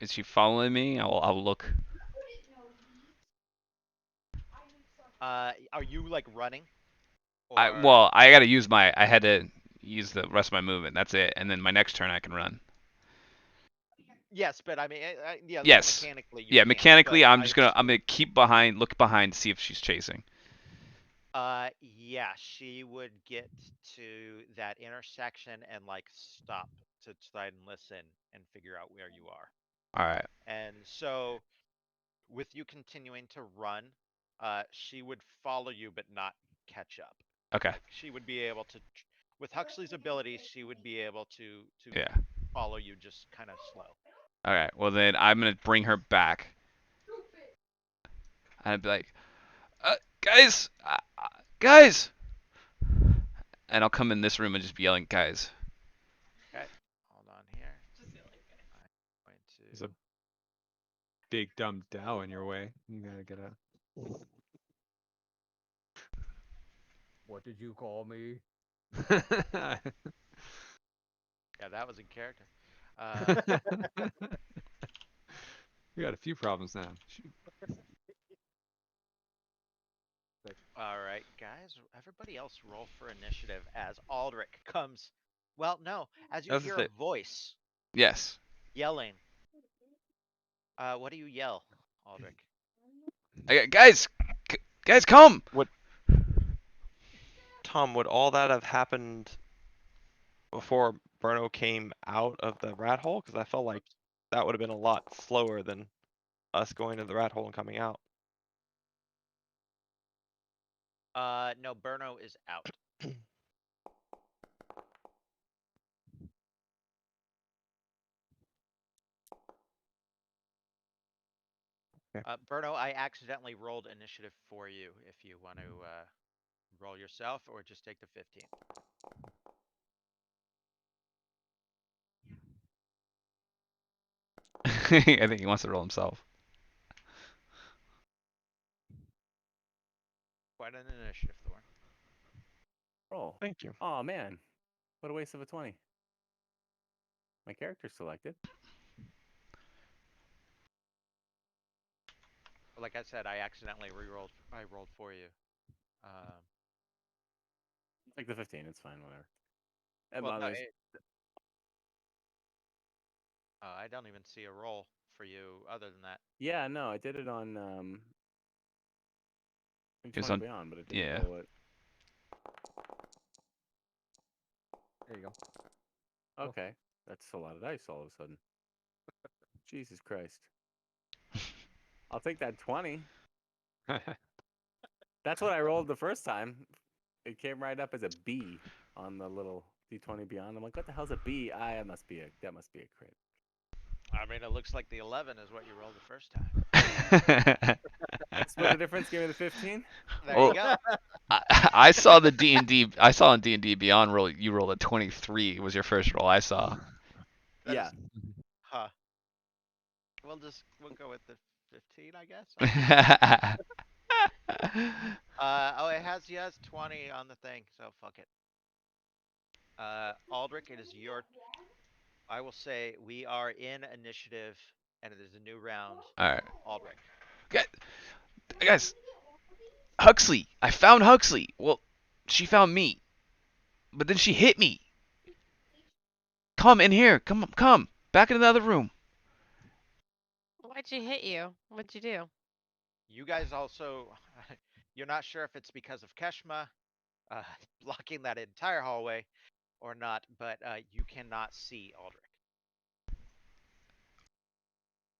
Is she following me? I'll look. Are you like running? Well, I gotta use my. I had to use the rest of my movement. That's it. And then my next turn I can run. Yes, but I mean, yeah, like Yes. mechanically you Yeah, can, mechanically, but I'm I just gonna. just- I'm gonna keep behind, look behind, see if she's chasing. Yeah, she would get to that intersection and like stop to try and listen and figure out where you are. All right. And so, with you continuing to run, she would follow you but not catch up. Okay. Like she would be able to, with Huxley's ability, she would be able to Yeah. follow you just kind of slow. All right. Well, then I'm gonna bring her back. And I'd be like, guys, guys, and I'll come in this room and just be yelling, guys. Okay, hold on here. I'm going There's to. a big dumb Dow in your way. You gotta get a. What did you call me? Yeah, that was in character. We got a few problems now. Shoot. All right, guys. Everybody else roll for initiative as Aldrich comes. Well, no, as you That's hear it. a voice Yes. yelling. What do you yell, Aldrich? Guys, guys, come. Tom, would all that have happened before Bruno came out of the rat hole? Because I felt like that would have been a lot slower than us going to the rat hole and coming out. No, Burno is out. Okay. Burno, I accidentally rolled initiative for you. If you want to roll yourself or just take the 15. I think he wants to roll himself. Quite an initiative, Thorn. Roll. Thank you. Oh man, what a waste of a 20. My character's selected. Like I said, I accidentally re-rolled. I rolled for you. Like the 15, it's fine, whatever. It Well, no, bothers. I don't even see a roll for you other than that. Yeah, no, I did it on It was 20 on. Beyond, but it didn't Yeah. roll it. There you go. Okay, that's a lot of dice all of a sudden. Jesus Christ. I'll take that 20. That's what I rolled the first time. It came right up as a B on the little D20 Beyond. I'm like, what the hell's a B? That must be a crit. I mean, it looks like the 11 is what you rolled the first time. Split the difference. Give me the 15. There Well, you go. I saw the D&D. I saw in D&D Beyond roll. You rolled a 23. Was your first roll I saw. That Yeah. is, huh. We'll go with the 15, I guess. Oh, it has 20 on the thing, so fuck it. Aldrich, it is your. I will say we are in initiative, and it is a new round. All right, Aldrich. guys. Huxley. I found Huxley. Well, she found me, but then she hit me. Come in here. Come. Back into the other room. Why'd she hit you? What'd you do? You guys also. You're not sure if it's because of Keshma uh, blocking that entire hallway or not, but you cannot see Aldrich.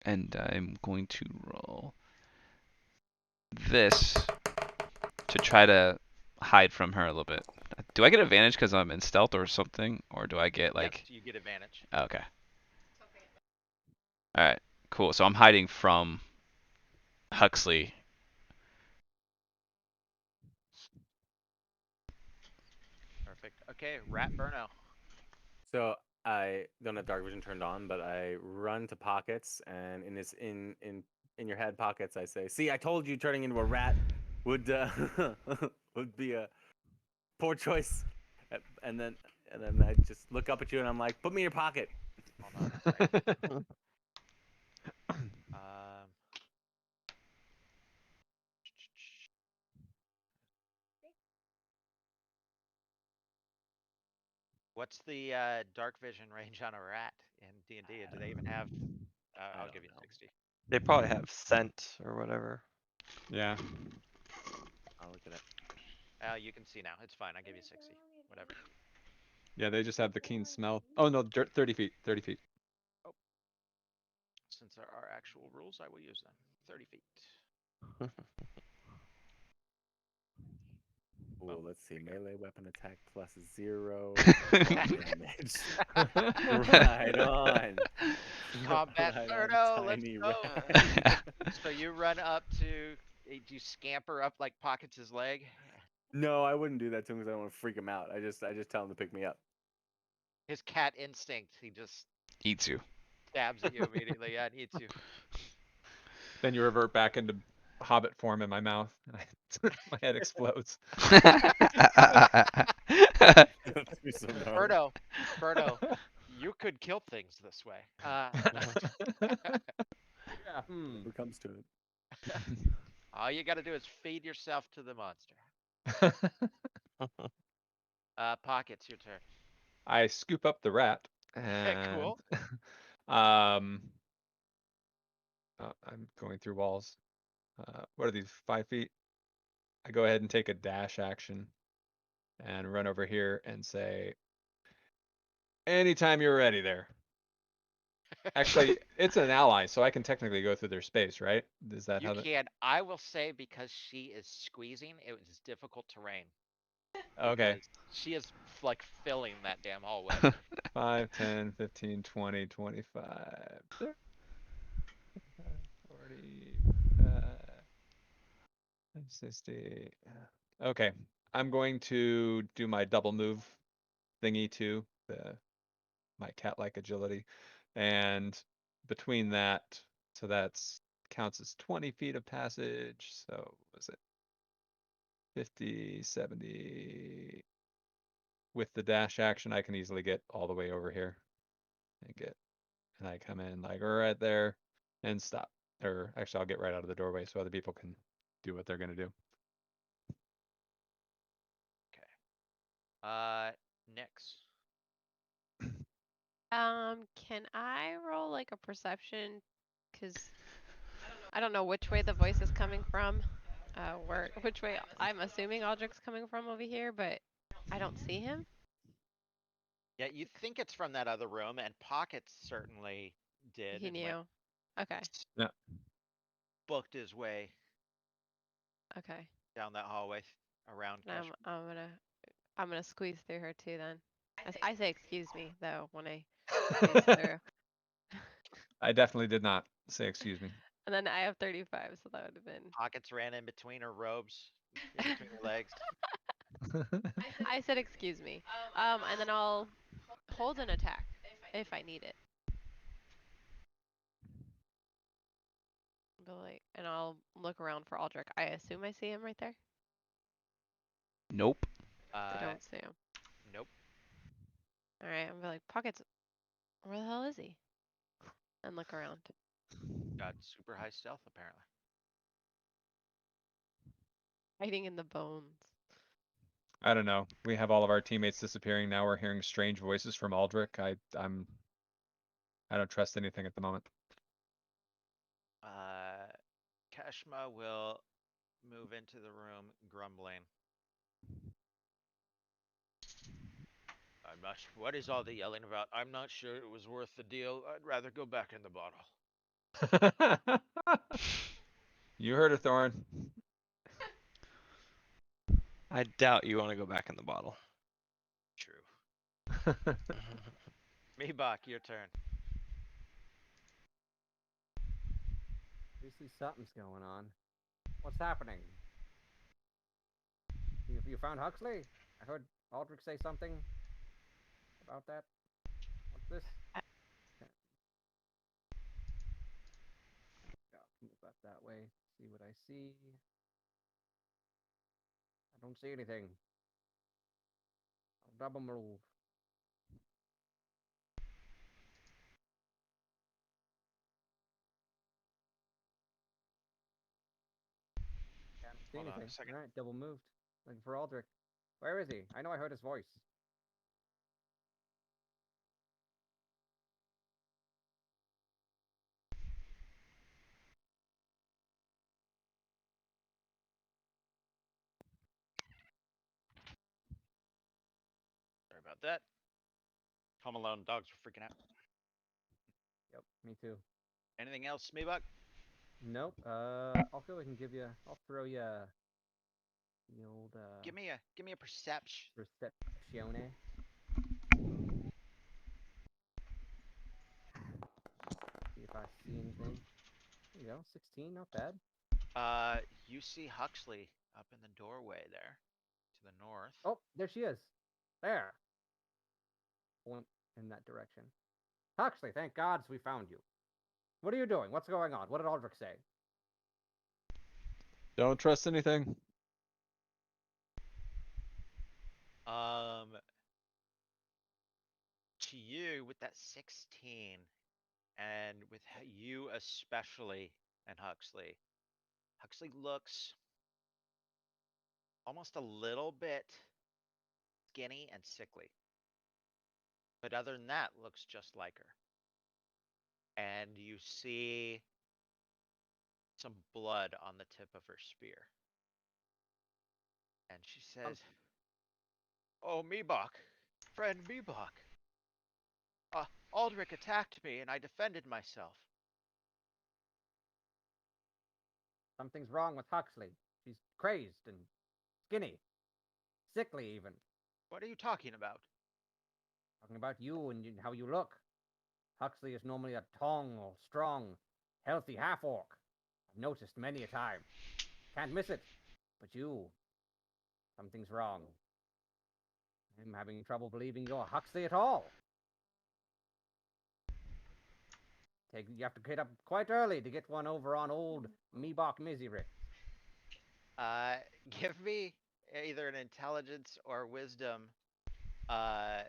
And I'm going to roll this to try to hide from her a little bit. Do I get advantage because I'm in stealth or something, or do I get like? Yes, you get advantage. Okay. All right. Cool. So I'm hiding from Huxley. Perfect. Okay, Rat Burno. So I don't have dark vision turned on, but I run to pockets, and in your head pockets, I say, "See, I told you, turning into a rat would would be a poor choice." And then I just look up at you, and I'm like, "Put me in your pocket." Hold on a second. Um, what's the dark vision range on a rat in D&D? Do they even have? I I'll don't give you know. 60. They probably have scent or whatever. Yeah. I'll look it up. You can see now. It's fine. I'll give you 60. Whatever. Yeah, they just have the keen smell. Oh no, 30 feet. 30 feet. Oh, since there are actual rules, I will use them. 30 feet. Ooh, let's see. there you go. Melee weapon attack plus 0. Damage. Right on. Combat Right on, Birdo, let's tiny go. rat. So you run up to. Do you scamper up like Pockets' leg? No, I wouldn't do that to him because I don't want to freak him out. I just tell him to pick me up. His cat instinct. He just Eats you. stabs at you immediately. Yeah, and eats you. Then you revert back into hobbit form in my mouth, and my head explodes. That'd be so gnarly. Birdo, you could kill things this way. Yeah. Whatever comes to it. All you got to do is feed yourself to the monster. Pockets, your turn. I scoop up the rat and Cool. I'm going through walls. What are these? 5 feet? I go ahead and take a dash action and run over here and say, anytime you're ready there. Actually, it's an ally, so I can technically go through their space, right? Is that You how that? can. I will say because she is squeezing, it was difficult terrain Okay. because she is like filling that damn hallway. 5, 10, 15, 20, 25, 30, 40, 60. Okay. I'm going to do my double move thingy too, my cat-like agility. And between that, so that's counts as 20 feet of passage. So was it 50, 70? With the dash action, I can easily get all the way over here and I come in like right there and stop. Or actually, I'll get right out of the doorway so other people can do what they're gonna do. Okay. Nyx. Can I roll like a perception? Cause I don't know which way the voice is coming from. Which way I'm assuming Aldrich's coming from over here, but I don't see him. Yeah, you think it's from that other room, and Pockets certainly did, He and went knew. Okay. Yeah. booked his way Okay. down that hallway around And Kesh. I'm gonna squeeze through her too then. I say excuse me though when I squeeze through. I definitely did not say excuse me. And then I have 35, so that would have been. Pockets ran in between her robes, in between her legs. I said excuse me. And then I'll hold an attack if I need it. But like, and I'll look around for Aldrich. I assume I see him right there. Nope. I Uh, don't see him. nope. All right, I'm gonna be like, Pockets, where the hell is he? And look around. Got super high stealth apparently. Hiding in the bones. I don't know. We have all of our teammates disappearing now. We're hearing strange voices from Aldrich. I don't trust anything at the moment. Keshma will move into the room grumbling. I'm not sure. What is all the yelling about? I'm not sure it was worth the deal. I'd rather go back in the bottle. You heard it, Thorin. I doubt you want to go back in the bottle. True. Meebach, your turn. Obviously, something's going on. What's happening? You found Huxley? I heard Aldrich say something about that. What's this? I- Okay. Yeah, move that way. See what I see. I don't see anything. I'll double move. Can't see Hold on a anything. second. All right, double moved. Looking for Aldrich. Where is he? I know I heard his voice. Sorry about that. Home Alone dogs were freaking out. Yep, me too. Anything else, Meebach? Nope. I'll go ahead and give you. I'll throw you the old Give me a perception. Perceptione. See if I see anything. There you go. 16, not bad. You see Huxley up in the doorway there, to the north. Oh, there she is. There. Point in that direction. Huxley, thank gods we found you. What are you doing? What's going on? What did Aldrich say? Don't trust anything. Um, to you with that 16, and with you especially, and Huxley. Huxley looks almost a little bit skinny and sickly, but other than that, looks just like her. And you see some blood on the tip of her spear. And she says, "Oh, Meebach, friend Meebach. Aldrich attacked me, and I defended myself." Something's wrong with Huxley. She's crazed and skinny. Sickly, even. What are you talking about? Talking about you and how you look. Huxley is normally a tall, strong, healthy half orc. I've noticed many a time. Can't miss it. But you, something's wrong. I'm having trouble believing you're Huxley at all. You have to get up quite early to get one over on old Meebach Mizyrick. Uh, give me either an intelligence or wisdom, uh,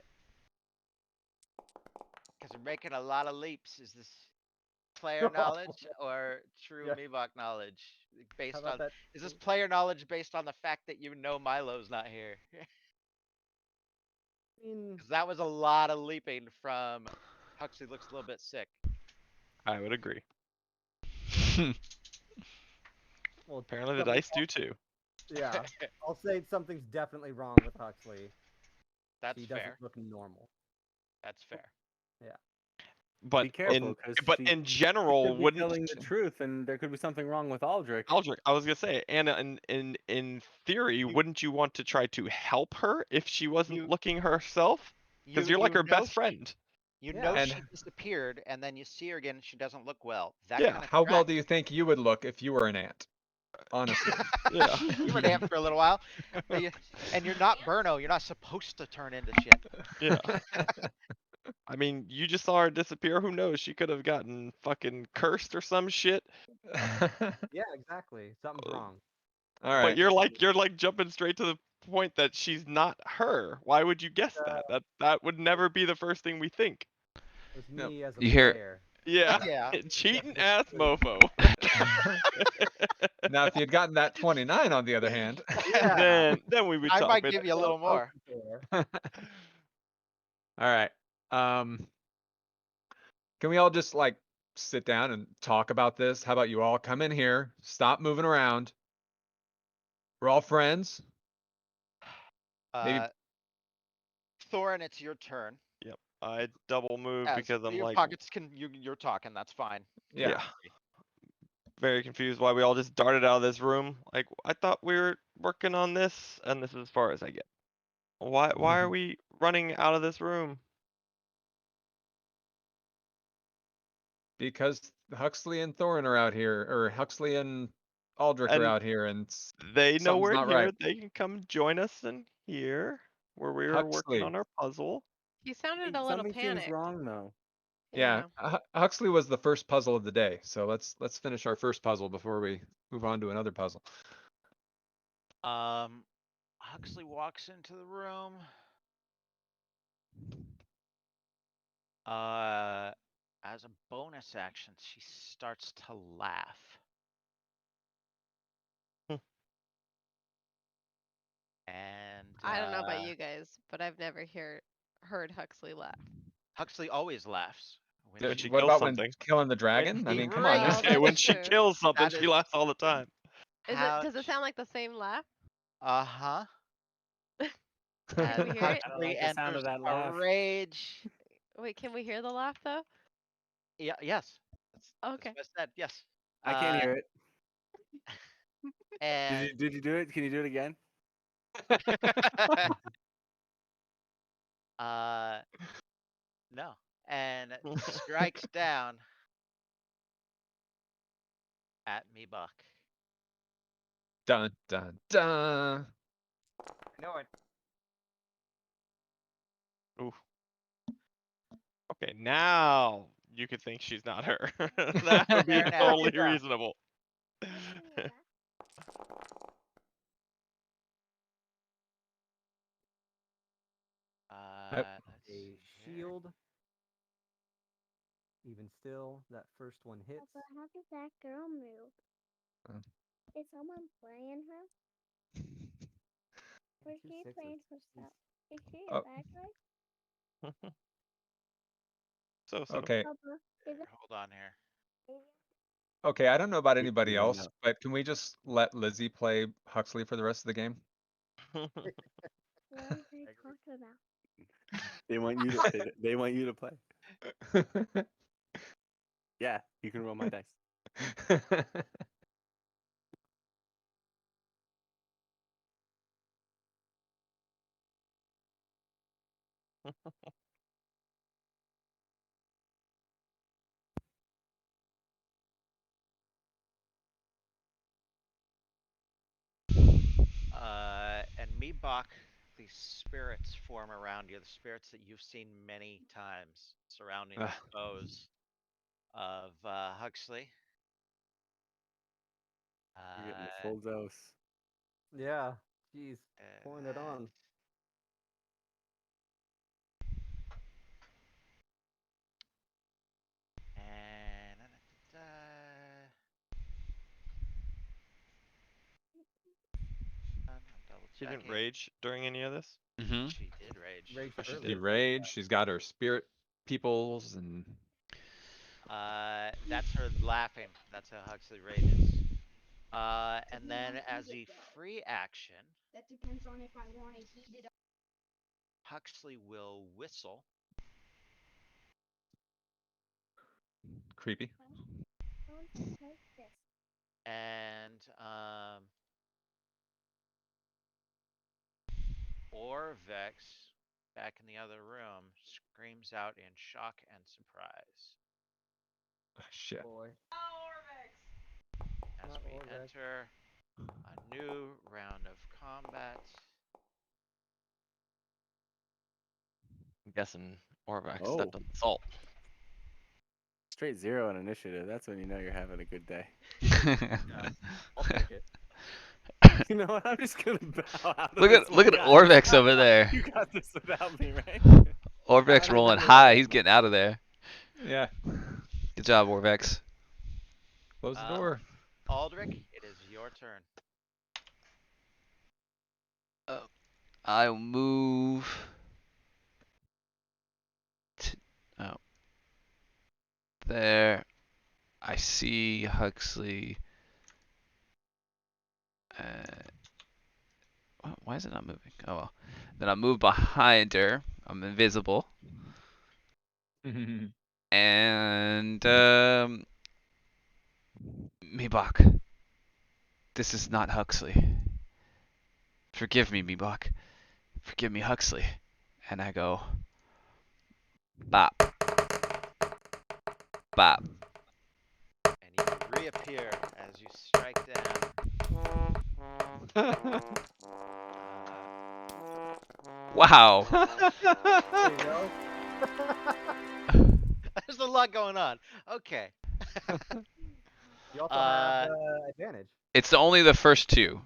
because we're making a lot of leaps. Is this player knowledge or true Yeah. Meebach knowledge? How Based about on that? Is this player knowledge based on the fact that you know Milo's not here? mean, Because that was a lot of leaping from Huxley looks a little bit sick. I would agree. well, Apparently the something- dice do too. Yeah, I'll say something's definitely wrong with Huxley. That's She doesn't fair. look normal. That's fair. But Be careful, because in general, could be wouldn't telling the truth, and there could be something wrong with Aldrich. Aldrich, I was gonna say, and in theory, wouldn't you want to try to help her if she wasn't You- looking herself? Because you're like her best friend. You Yeah. know And- she disappeared, and then you see her again, and she doesn't look well. That Yeah, kind of How well do you think you would look if you were an ant? Honestly. Yeah. You were an ant for a little while, and you're not Burno. You're not supposed to turn into shit. Yeah. I mean, you just saw her disappear. Who knows? She could have gotten fucking cursed or some shit. Yeah, exactly. Something's wrong. All But right. you're like jumping straight to the point that she's not her. Why would you guess that? That would never be the first thing we think. It's No. me as a You hear- player. Yeah. Yeah. Cheating ass mofo. Now, if you'd gotten that 29, on the other hand. Yeah. Then we would I talk. might but give you a little more. All right. Can we all just like sit down and talk about this? How about you all come in here, stop moving around. We're all friends. Maybe- Thorin, it's your turn. Yep. I double move Yes, because I'm your like, pockets can. You're talking. That's fine. Yeah. very confused why we all just darted out of this room. Like, I thought we were working on this, and this is as far as I get. Why are we running out of this room? Because Huxley and Thorin are out here, or Huxley and Aldrich are And out here, and They know something's we're not here. right. They can come join us in here where we were working Huxley. on our puzzle. He sounded a little Something panicked. seems wrong, though. Yeah, Huxley was the first puzzle of the day, so let's finish our first puzzle before we move on to another puzzle. Huxley walks into the room. As a bonus action, she starts to laugh. Hmm. And I don't know about you guys, but I've never heard Huxley laugh. Huxley always laughs. When she What kills about something. when killing the dragon? I he mean, come on. Well, This, Hey, when that's she true. kills something, That she is- laughs all the time. Does it sound like the same laugh? Uh-huh. Can we hear it? I don't like the sound of that a laugh. rage. Wait, can we hear the laugh though? Yeah, yes. Okay. That's what I said, yes. I can't hear it. And Did you do it? Can you do it again? no. And strikes down at me, Buck. dun dun dun. I know it. Okay, now you could think she's not her. That would be Fair enough. totally Yeah. reasonable. Let's A see here. shield. Even still, that first one hits. Papa, how does that girl move? Oh. Is someone playing her? Or is Two she sixes. playing herself? Is she a Oh. bad guy? So Okay. Papa, is it Hold on here. Okay, I don't know about We anybody don't else, know. but can we just let Lizzie play Huxley for the rest of the game? what are they talking about? They want you to. They want you to play. Yeah, you can roll my dice. And me, Buck, these spirits form around you, the spirits that you've seen many times surrounding the Ugh. foes of Huxley. You're getting the full dose. Yeah. Jeez. Pouring it on. And I'm double She didn't checking. rage during any of this? Mm-hmm. She did rage. Rage She earlier. raged. She's got her spirit peoples and That's her laughing. That's how Huxley rages. And then as a free action, That depends on if I want to heat it up. Huxley will whistle, creepy. Don't take this. and Orvex, back in the other room, screams out in shock and surprise Ah, shit. Boy. as Not we Orvex. enter a new round of combat. I'm guessing Orvax Oh. stepped on the salt. Straight 0 on initiative. That's when you know you're having a good day. I'll take it. You know what? I'm just gonna bow out of Look this at one, look at guys. Orvex over there. You got this without me, right? Orvex I rolling remember high. that. He's getting out of there. Yeah. Good job, Orvex. Close the door. Aldrich, it is your turn. I'll move. Oh, there. I see Huxley. Why is it not moving? Oh well. Then I move behind her. I'm invisible. And Mibok, this is not Huxley. Forgive me, Mibok. Forgive me, Huxley. And I go, bop, bop. And you reappear as you strike down. Wow. There you go. There's a lot going on. Okay. You also have Uh, advantage. It's only the first two.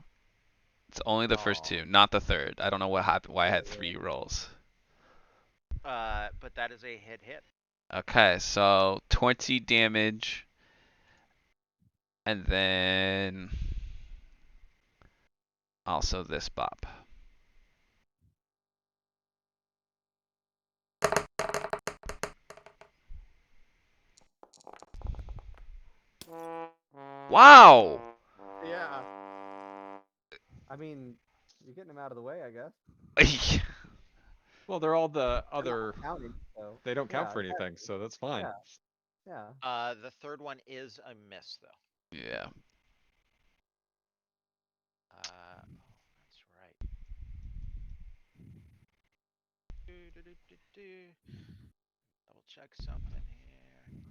It's only the first Oh. two, not the third. I don't know what happened. Why I had Yeah. 3 rolls. but that is a hit. Okay, so 20 damage, and then also this bop. Wow. Yeah. I mean, you're getting him out of the way, I guess. Well, they're all the They're not other. counting, so They don't count yeah, for anything, so that's fine. yeah. The third one is a miss, though. Yeah. That's right. Double check something here.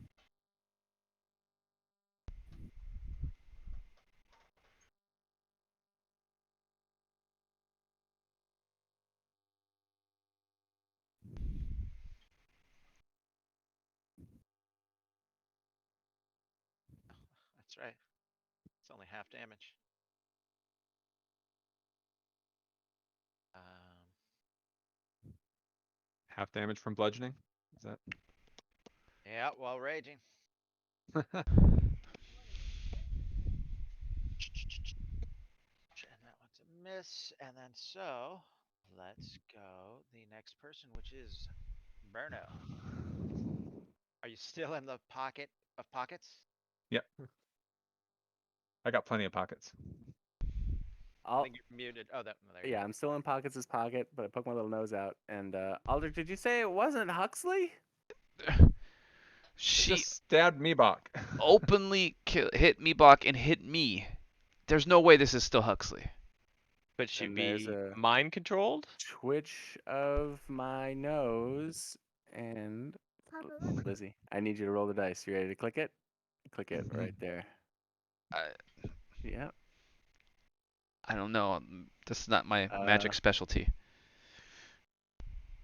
That's right. It's only half damage. Um, Half damage from bludgeoning. Is that? yeah, while raging. And that one's a miss. And then so, let's go the next person, which is Berno. Are you still in the pocket of pockets? Yep. I got plenty of pockets. I I'll, think you're muted. Oh, there you yeah, go. I'm still in Pockets' pocket, but I poke my little nose out. And Aldrich, did you say it wasn't Huxley? She She just stabbed me back. openly hit Mibok and hit me. There's no way this is still Huxley. Could she And there's be a mind controlled? twitch of my nose. And Papa, look. Lizzie, I need you to roll the dice. You ready to click it? Click it right there. I, Yeah. I don't know. This is not my Uh, magic specialty.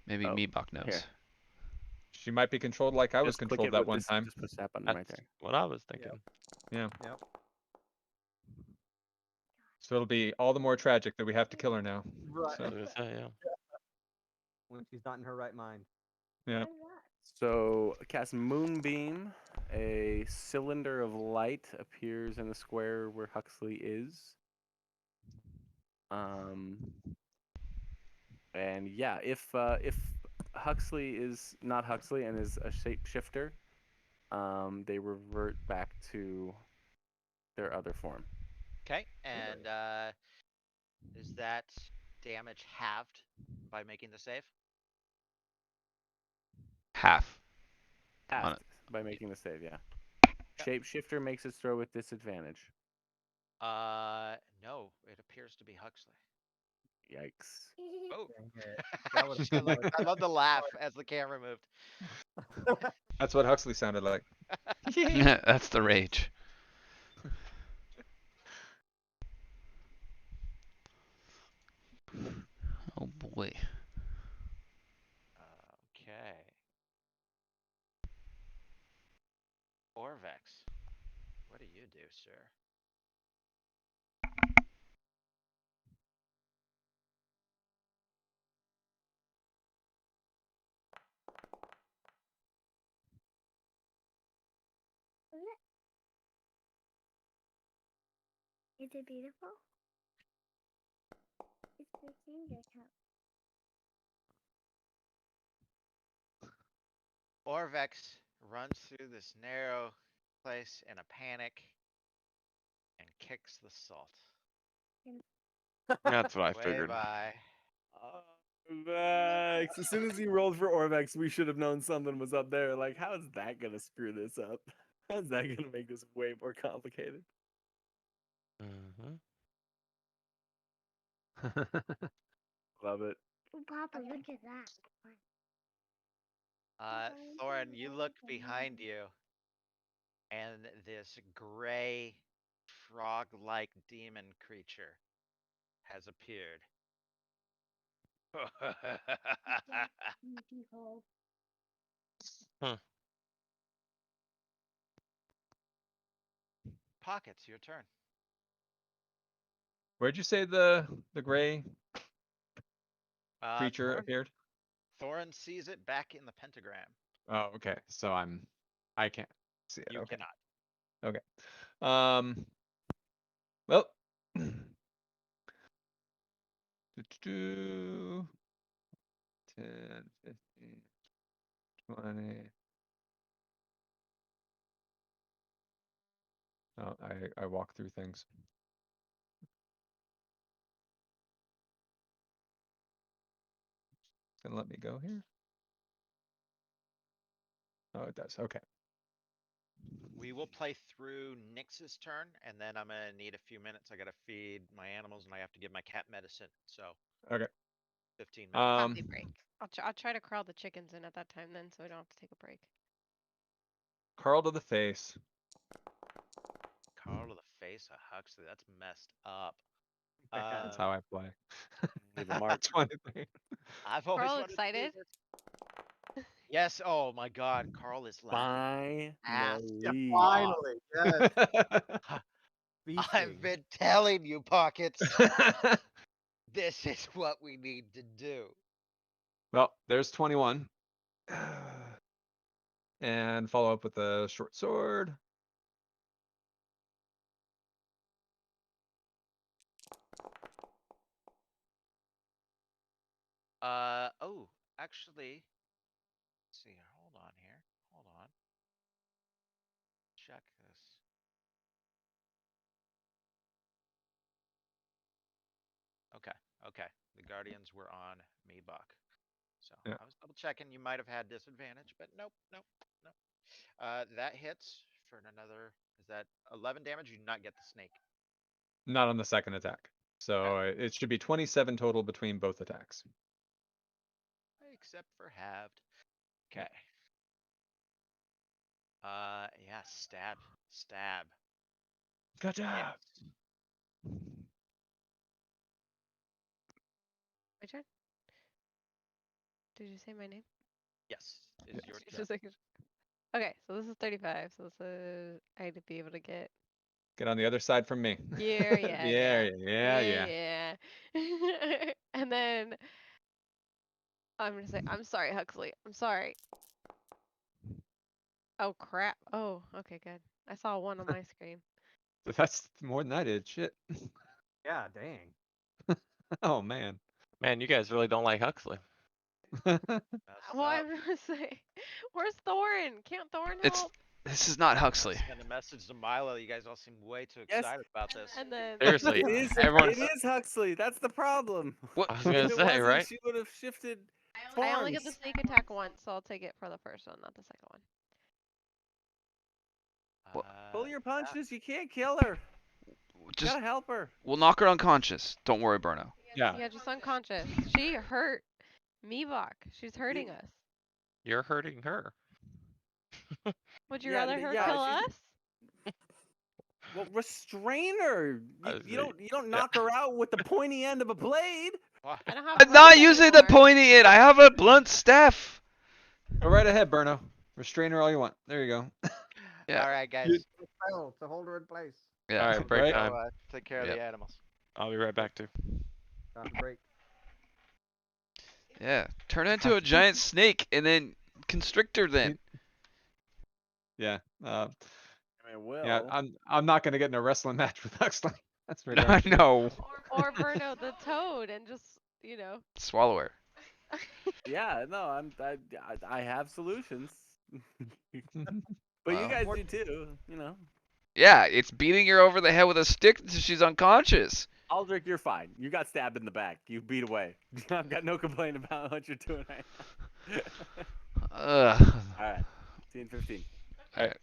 Maybe oh, Mibok knows. here. She might be controlled like I was Just click controlled it that with one this. time. Just push that button That's right there. what I was thinking. Yeah. Yep. So it'll be all the more tragic that we have to kill her now. Right. So, I was gonna say, yeah. When she's not in her right mind. yeah. What is that? So cast Moonbeam. A cylinder of light appears in the square where Huxley is. And yeah, if Huxley is not Huxley and is a shapeshifter, they revert back to their other form. Okay, and is that damage halved by making the save? Half on Halved it. by making the save, yeah. Yep. Shapeshifter makes its throw with disadvantage. No, it appears to be Huxley. Yikes. Oh, Dang it. That would I love, I love the laugh as the camera moved. That's what Huxley sounded like. That's the rage. Oh boy. Okay. Orvex, what do you do, sir? Is it beautiful? It's the finger cup. Orvex runs through this narrow place in a panic and kicks the salt. That's what I Way figured. by. Orvex. As soon as he rolled for Orvex, we should have known something was up there. Like, how is that gonna screw this up? How's that gonna make this way more complicated? Mm-hmm. Love it. Oh, Papa, look at that. Thorin, you look behind you, and this gray, frog-like demon creature has appeared. Hmm. Pockets, your turn. Where'd you say the gray Uh, creature Thorin, appeared? Thorin sees it back in the pentagram. Oh, okay. So I can't see it. You Okay. cannot. Okay. Well. 10, 15, 20. Oh, I walk through things. It's gonna let me go here. Oh, it does. Okay. We will play through Nyx's turn, and then I'm gonna need a few minutes. I gotta feed my animals, and I have to give my cat medicine. So Okay. 15 minutes. Healthy break. I'll try to crawl the chickens in at that time then, so we don't have to take a break. Carl to the face. Carl to the face of Huxley. That's messed up. That's how I play. Leave a mark. 23. I've always Carl wanted to do excited? this. Yes. Oh my God. Carl is laughing. Yeah, Finally. finally. Yes. I've Feasting. been telling you, Pockets. This is what we need to do. Well, there's 21. And follow up with a short sword. Oh, actually, let's see here. Hold on here. Hold on. Check this. Okay. Okay. The Guardians were on me, Buck. So Yeah. I was double checking. You might have had disadvantage, but nope, nope, nope. That hits for another. Is that 11 damage? You do not get the snake. Not on the second attack. So it should be 27 total between both attacks. Except for halved. Okay. Yeah, stab. Stab. Gotcha. Hits. My turn? Did you say my name? Yes, is your turn. Just like, okay, so this is 35. So this is I need to be able to get Get on the other side from me. here. Yeah, yeah, yeah. yeah. And then I'm gonna say, I'm sorry, Huxley. I'm sorry. Oh crap. Oh, okay, good. I saw one on my screen. That's more than I did. Shit. Yeah, dang. Oh man. Man, you guys really don't like Huxley. Messed Well, up. I'm gonna say, where's Thorin? Can't Thorin It's help? this is not Huxley. Send a message to Milo. You guys all seem way too Yes. excited about this. And then Seriously, It is. everyone's. It is Huxley. That's the problem. What? I was If gonna it say, wasn't, right? she would have shifted I only get the forms. sneak attack once, so I'll take it for the first one, not the second one. What? Pull your punches. You can't kill her. You Just gotta help her. we'll knock her unconscious. Don't worry, Bruno. Yeah. Yeah, just unconscious. She hurt Mevok. She's hurting us. You're hurting her. Would you Yeah, rather her yeah, kill she's- us? Well, restrain her. I You see. don't Yeah. knock her out with the pointy end of a blade. I don't have I'm not blades using the anymore. pointy end. I have a blunt staff. Go right ahead, Burno. Restrain her all you want. There you go. Yeah. All right, guys. You- Spell to hold her in place. Yeah. All right, break Right? time. Go, take care of Yep. the animals. I'll be right back too. Time to break. Yeah. Turn into a giant snake and then constrict her then. Yeah. I mean, well. Yeah. I'm not gonna get in a wrestling match with Huxley. That's for I darn sure. know. Or Bruno the toad and just, Swallow her. Yeah, no, I have solutions. But you Wow. guys do too, you know. Yeah, it's beating her over the head with a stick until she's unconscious. Aldrich, you're fine. You got stabbed in the back. You beat away. I've got no complaint about what you're doing right now. Ugh. All right. See you in 15. Alright.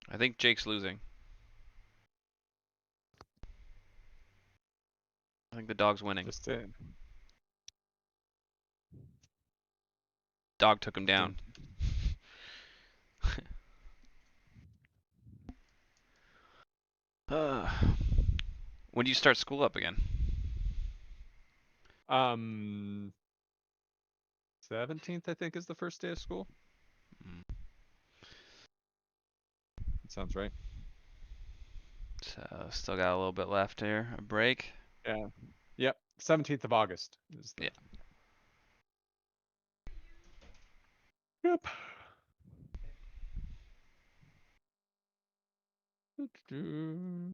I think Jake's losing. I think the dog's winning. Just in. Dog took him Just in. down. Uh, when do you start school up again? 17th, I think, is the first day of school. Mm, That sounds right. So still got a little bit left here. A break. Yeah. Yep. 17th of August is the. Yeah. Yep. Hmm.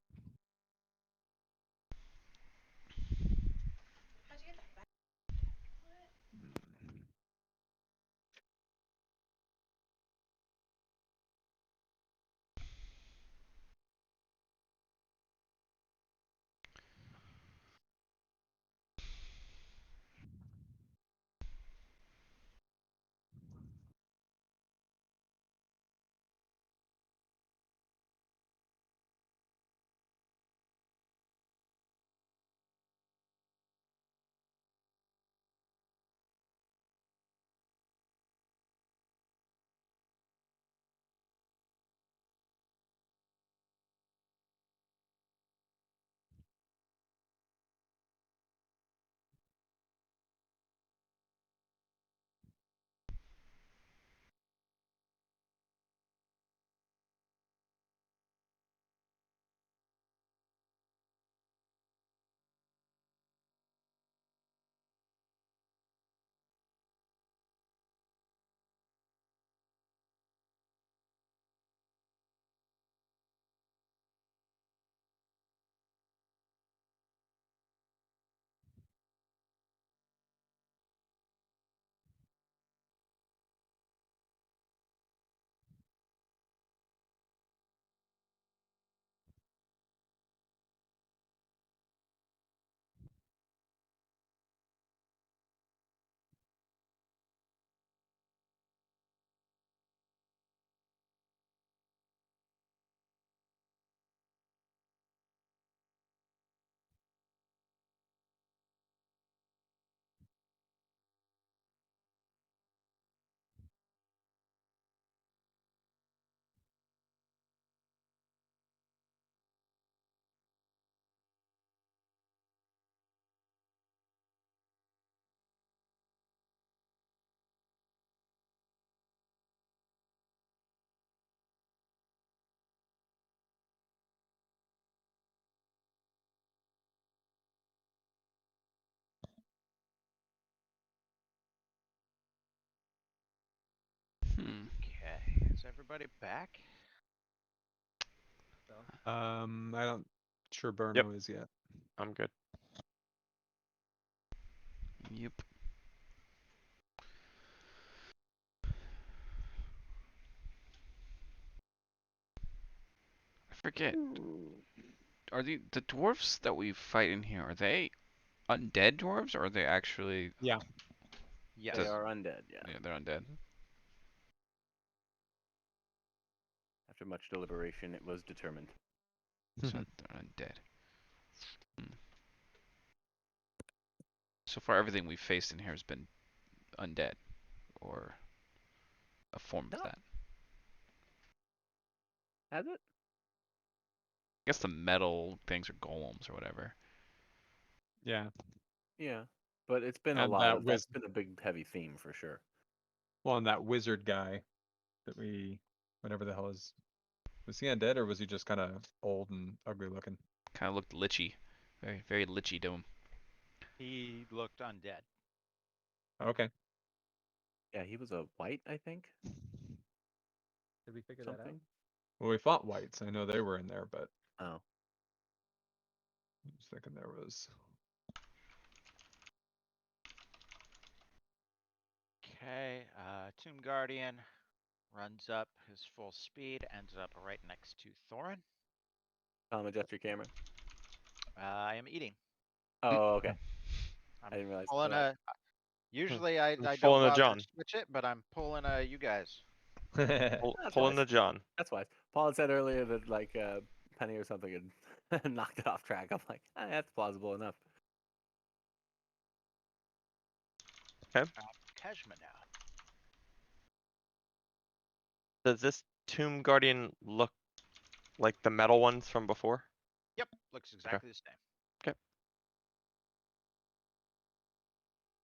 Okay, is everybody back? So, I don't. Sure, Yep. Burno is yet. I'm good. Yep. I forget. Are the dwarves that we fight in here? Are they undead dwarves, or are they actually? Yeah. Yes. They Does- are undead, yeah. Yeah, they're undead. After much deliberation, it was determined. So they're undead. Hmm. So far, everything we've faced in here has been undead, or a form of No. that. Has it? I guess the metal things are golems or whatever. Yeah. Yeah. But it's been a And lot that of that's been a big heavy theme for sure. well, and that wizard guy that we, whatever the hell is, was he undead or was he just kind of old and ugly looking? Kind of looked lichy, very lichy to him. He looked undead. Okay. Yeah, he was a white, I think. did we figure that out? Something. Well, we fought whites. I know they were in there, but Oh. I was thinking there was. Okay, Tomb Guardian runs up his full speed, ends up right next to Thorin. Tom, adjust your camera. I am eating. Oh, okay. I'm I didn't realize. pulling Okay. a. Usually I don't Pulling a bother to John. switch it, but I'm pulling a you guys. That's Pulling wise. the John. That's wise. Paul had said earlier that like Penny or something had knocked it off track. I'm like, that's plausible enough. Keshma now. Does this Tomb Guardian look like the metal ones from before? Yep, looks exactly the same. 'Kay.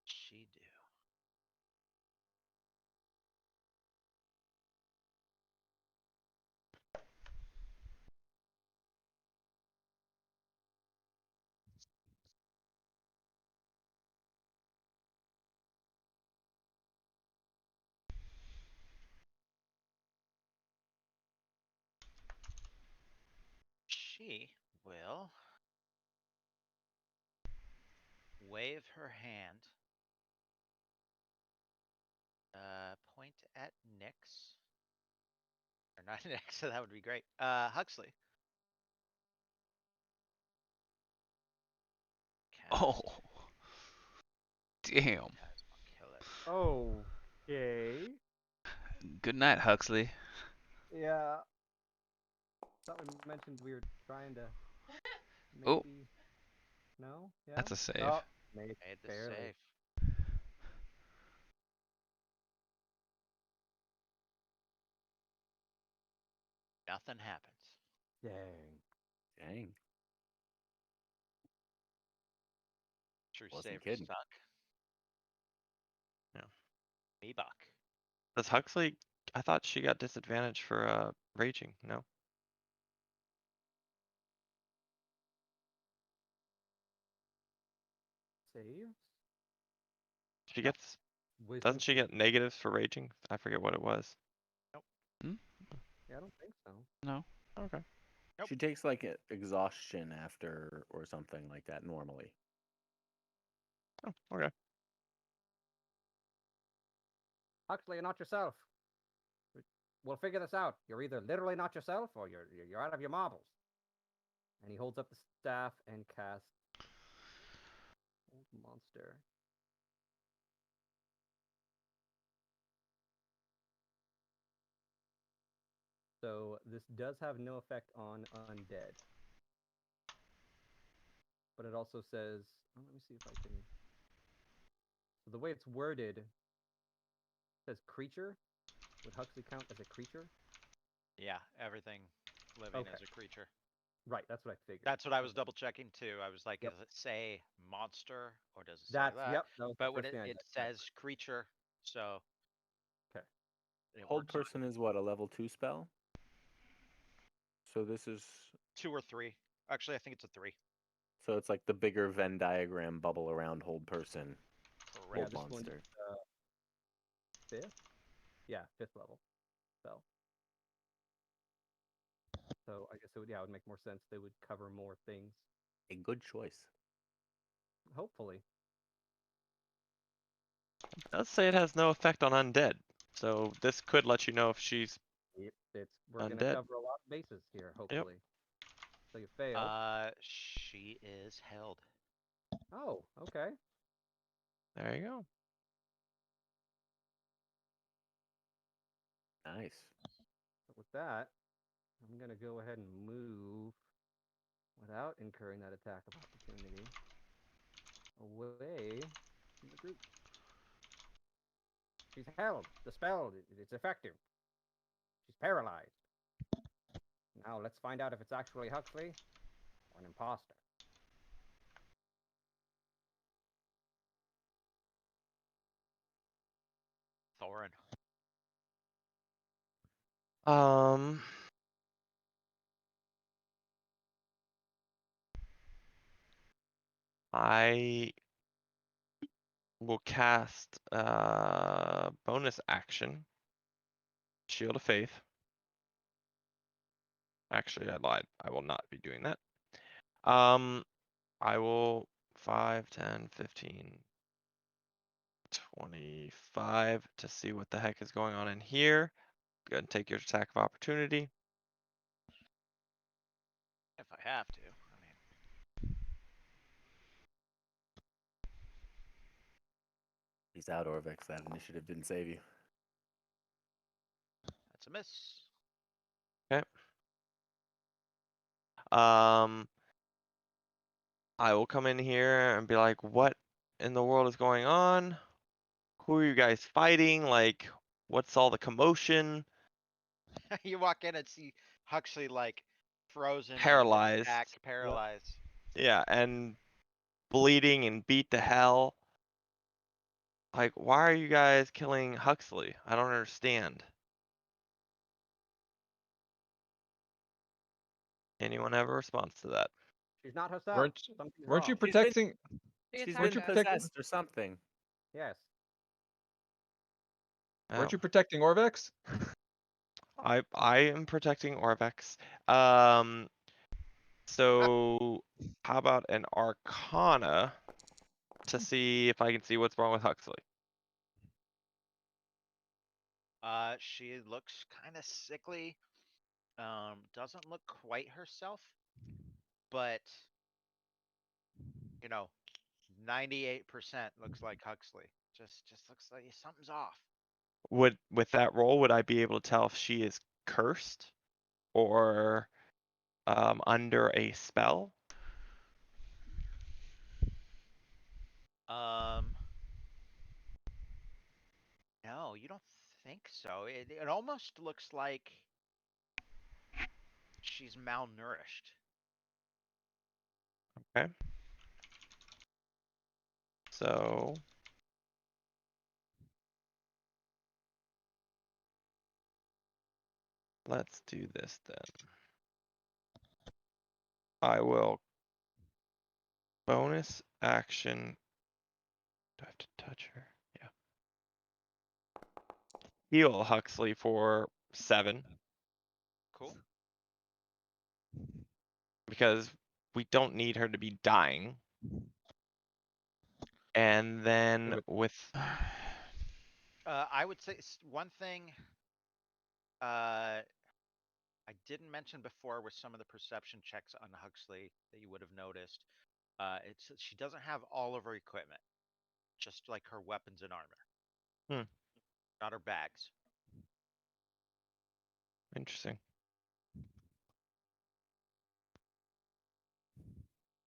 She do. She will wave her hand, point at Nyx. Or not Nyx, so that would be great. Huxley. Oh, Cast damn. Phantasma Killer. Okay. Good night, Huxley. Yeah. Thought we mentioned we were trying to Oh. maybe. No. Yeah. That's a save. Oh, made Made the barely. save. Nothing happens. Dang. Dang. True Wasn't save kidding. stuck. Yeah. Me buck. Does Huxley? I thought she got disadvantage for raging. No. Saves. She No. gets. Wisdom. Doesn't she get negatives for raging? I forget what it was. Yeah, I don't think so. No. Okay. Nope. She takes like exhaustion after or something like that normally. Oh, okay. Huxley, you're not yourself. We'll figure this out. You're either literally not yourself or you're out of your marbles. And he holds up the staff and casts Old Monster. So this does have no effect on undead. But it also says, oh, let me see if I can. So the way it's worded, it says creature. Would Huxley count as a creature? Yeah, everything living Okay. is a creature. Right, that's what I figured. That's what I was double checking too. I was like, Yep. does it say monster or does it say That's that? yep. That was the But when first thing I it checked. says creature, so Okay. it Hold works on person is what, a level 2 spell? So this is 2 or 3. Actually, I think it's a 3. so it's like the bigger Venn diagram bubble around hold person, Yeah, Correct. hold this one monster. fifth. Yeah, fifth level spell. So I guess it would, yeah, it would make more sense. They would cover more things. A good choice. Hopefully. It does say it has no effect on undead. So this could let you know if she's We're gonna Undead. cover a lot of bases here, hopefully. So you failed. She is held. Oh, okay. there you go. Nice. So with that, I'm gonna go ahead and move without incurring that attack of opportunity away from the group. She's held. The spell, it's effective. She's paralyzed. Now let's find out if it's actually Huxley or an imposter. Thorin. Um. I will cast bonus action. Shield of Faith. Actually, I lied. I will not be doing that. I will 5, 10, 15, 25 to see what the heck is going on in here. Go ahead and take your attack of opportunity. If I have to. I mean, He's out, Orvex. That initiative didn't save you. a miss. Um, I will come in here and be like, what in the world is going on? Who are you guys fighting? Like, what's all the commotion? You walk in and see Huxley like frozen on his Paralyzed. back, paralyzed. Yeah, and bleeding and beat to hell. Like, why are you guys killing Huxley? I don't understand. Anyone have a response to that? She's not herself. Weren't Something's weren't you wrong. protecting? She She's Weren't been you attacked us. protecting? possessed or something. Yes. Weren't Oh. you protecting Orvex? I am protecting Orvex. Um, so how about an Arcana to see if I can see what's wrong with Huxley? She looks kind of sickly. Doesn't look quite herself, but you know, 98% looks like Huxley. Just looks like something's off. With that roll, would I be able to tell if she is cursed or under a spell? Um, no, you don't think so. It almost looks like she's malnourished. Okay. So let's do this then. I will bonus action. Do I have to touch her? Yeah. Heal Huxley for 7 Cool. because we don't need her to be dying. And then would- with I would say one thing. Uh, I didn't mention before with some of the perception checks on Huxley that you would have noticed. It's she doesn't have all of her equipment, just like her weapons and armor, Hmm. not her bags. Interesting.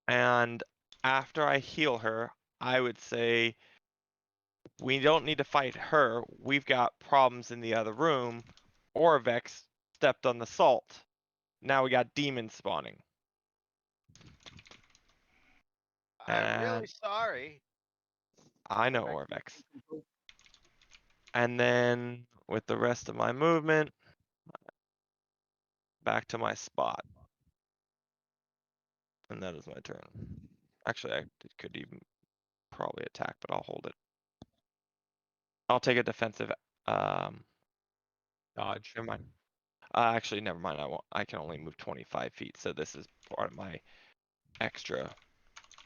And after I heal her, I would say we don't need to fight her. We've got problems in the other room. Orvex stepped on the salt. Now we got demons spawning. I'm really And sorry. I know Orvex. And then with the rest of my movement, back to my spot. And that is my turn. Actually, I could even probably attack, but I'll hold it. I'll take a defensive. Dodge. Never mind. Actually, never mind. I won't. I can only move 25 feet, so this is part of my extra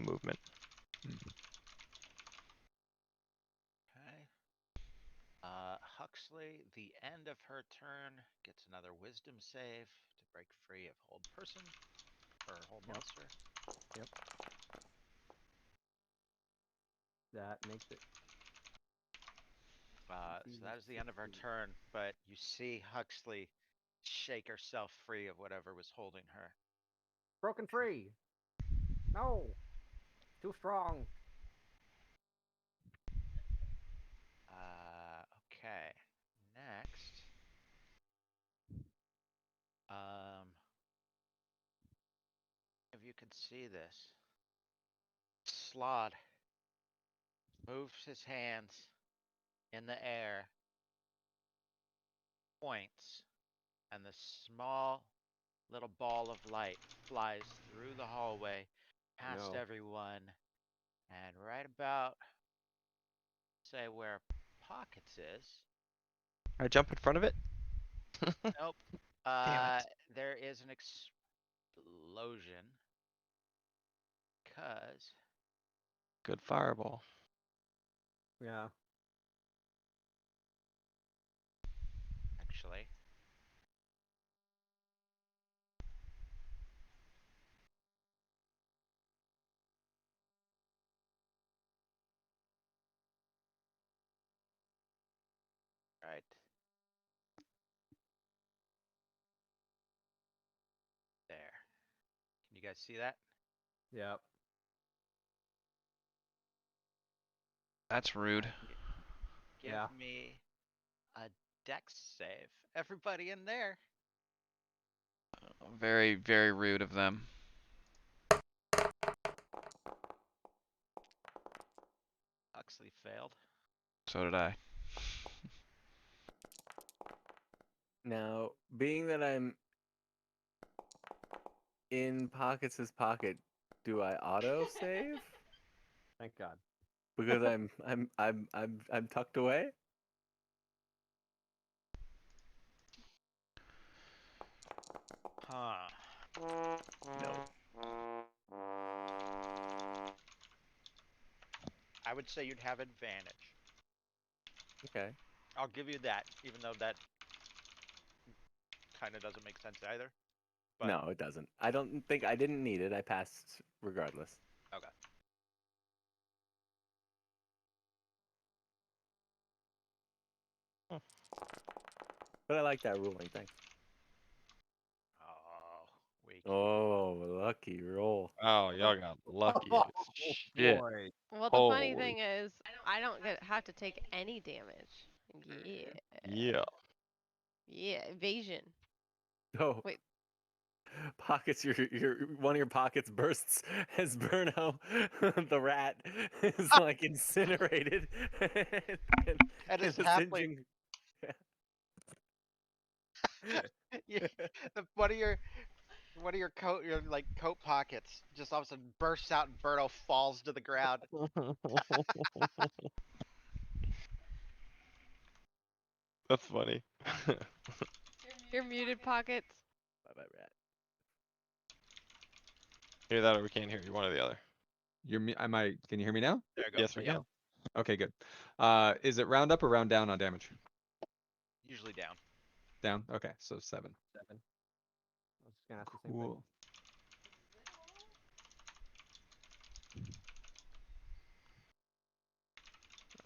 movement. Okay. Huxley, the end of her turn, gets another wisdom save to break free of hold person or hold Yep. monster. That makes it. So that is the end of her turn, but you see Huxley shake herself free of whatever was holding her. Broken free. No. Too strong. Okay. Next. If you can see this, Slod moves his hands in the air, points, and the small little ball of light flies through the hallway, past No. everyone, and right about, say, where Pockets is. I jump in front of it. Nope. Damn it. There is an explosion. Cause Good fireball. Yeah. actually, right. guys see that? Yep. That's rude. Give Yeah. me a dex save. Everybody in there. Very, very rude of them. Huxley failed. So did I. Now, being that I'm in Pockets' pocket, do I auto save? Thank God. Because I'm tucked away? Huh. No. I would say you'd have advantage. Okay. I'll give you that, even though that kind of doesn't make sense either. But No, it doesn't. I didn't need it. I passed regardless. okay. But I like that ruling. Thanks. Oh, we Oh, lucky roll. Oh, y'all got lucky Oh, as shit. boy. Well, the funny Holy. thing is, I don't have to take any damage. Yeah. Yeah. Yeah, evasion. So Wait. Pockets, your one of your pockets bursts as Burno, the rat, is like incinerated and, And and his the halfling. singeing. Yeah, one of your coat pockets just all of a sudden bursts out and Birdo falls to the ground. That's funny. You're muted, Pockets. Bye bye rat. Hear that or we can't hear you. One or the other. You're me. Can you hear me now? There you go. Yes, we Yeah, can. Okay, good. Is it round up or round down on damage? usually down. Down. Okay, so 7. 7. I was just gonna ask the same thing. Cool.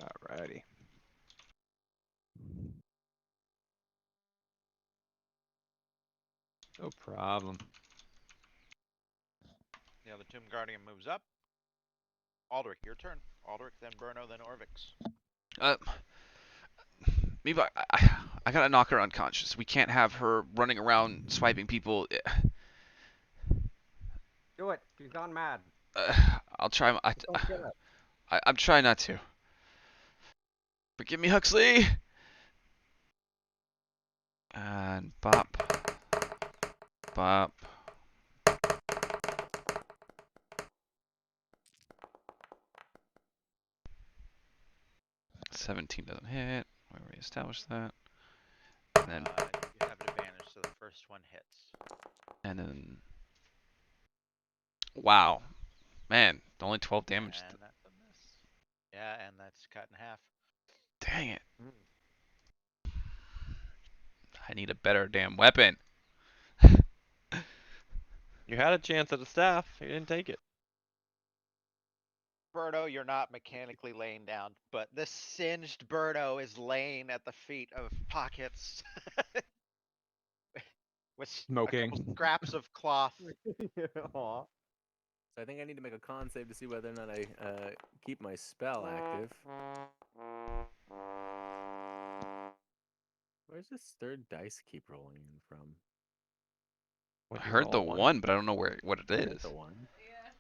Alrighty. No problem. Yeah, the Tomb Guardian moves up. Aldrich, your turn. Aldrich, then Burno, then Orvix. Uh, Maybe I gotta knock her unconscious. We can't have her running around swiping people. Do it. She's gone mad. I'll try. Don't kill her. I'm trying not to. Forgive me, Huxley. And bop, bop. 17 doesn't hit. We already established that. And then, You have an advantage, so the first one hits. wow, man, only 12 damage. And that's a miss. Yeah, and that's cut in half. Dang it! Mm. I need a better damn weapon. You had a chance at a staff. You didn't take it. Birdo, you're not mechanically laying down, but this singed Birdo is laying at the feet of Pockets with a couple Smoking. scraps of cloth. Aw. So I think I need to make a con save to see whether or not I keep my spell active. Where's this third dice keep rolling in from? I What, you heard the roll one? one, but I don't know what it I got is. the one.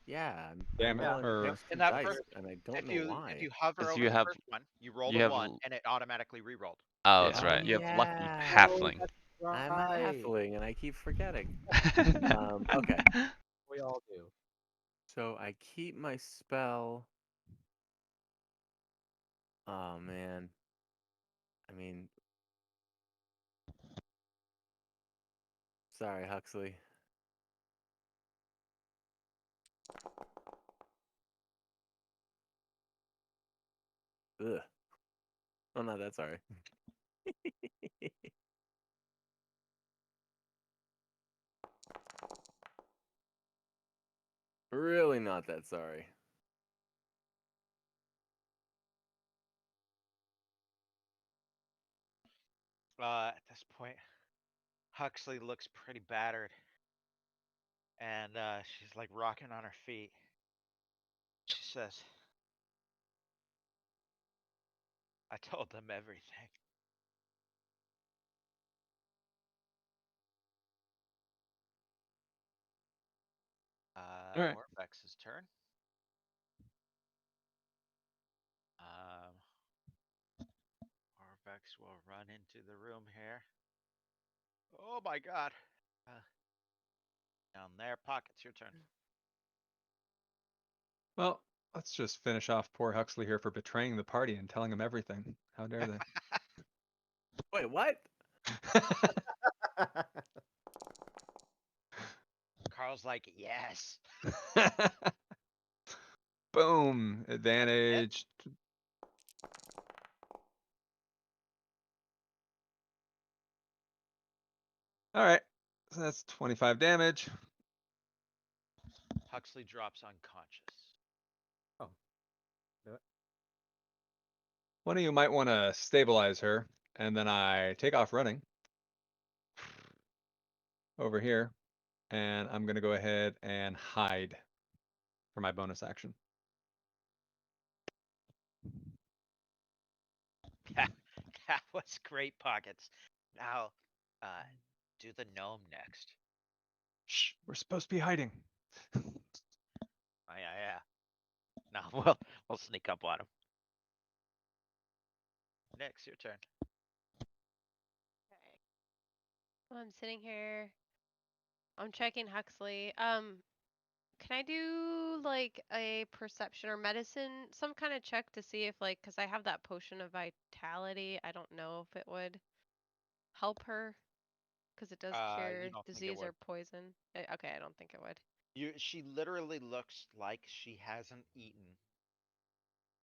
Yeah, I'm Damn it. rolling Or next In two that dice, first, and I don't if know you why. if you hover Is over you the have- first one, you roll you a have one, l- and it automatically re-rolled. Oh, Yeah. that's right. You have lucky. Halfling. That's I'm a right. halfling, and I keep forgetting. Okay, We all do. so I keep my spell. Oh man. I mean, sorry, Huxley. Ugh. Oh, not that sorry. Really not that sorry. At this point, Huxley looks pretty battered, and she's like rocking on her feet. She says, "I told them everything." All right. Orvex's turn. Um, Orvex will run into the room here. Oh my God! Uh, Down there, Pockets, your turn. Well, let's just finish off poor Huxley here for betraying the party and telling him everything. How dare they? Wait, what? Carl's like, yes. Boom! Advantage. All right. So that's 25 damage. Huxley drops unconscious. Do it. One of you might want to stabilize her, and then I take off running over here, and I'm going to go ahead and hide for my bonus action. That was great, Pockets. Now, do the gnome next. Shh, we're supposed to be hiding. Oh, yeah. No, we'll sneak up on him. Next, your turn. Okay. Well, I'm sitting here. I'm checking Huxley. Can I do like a perception or medicine, some kind of check to see if like, cause I have that potion of vitality. I don't know if it would help her, cause it does You cure don't think it disease would? or poison. Okay, I don't think it would. She literally looks like she hasn't eaten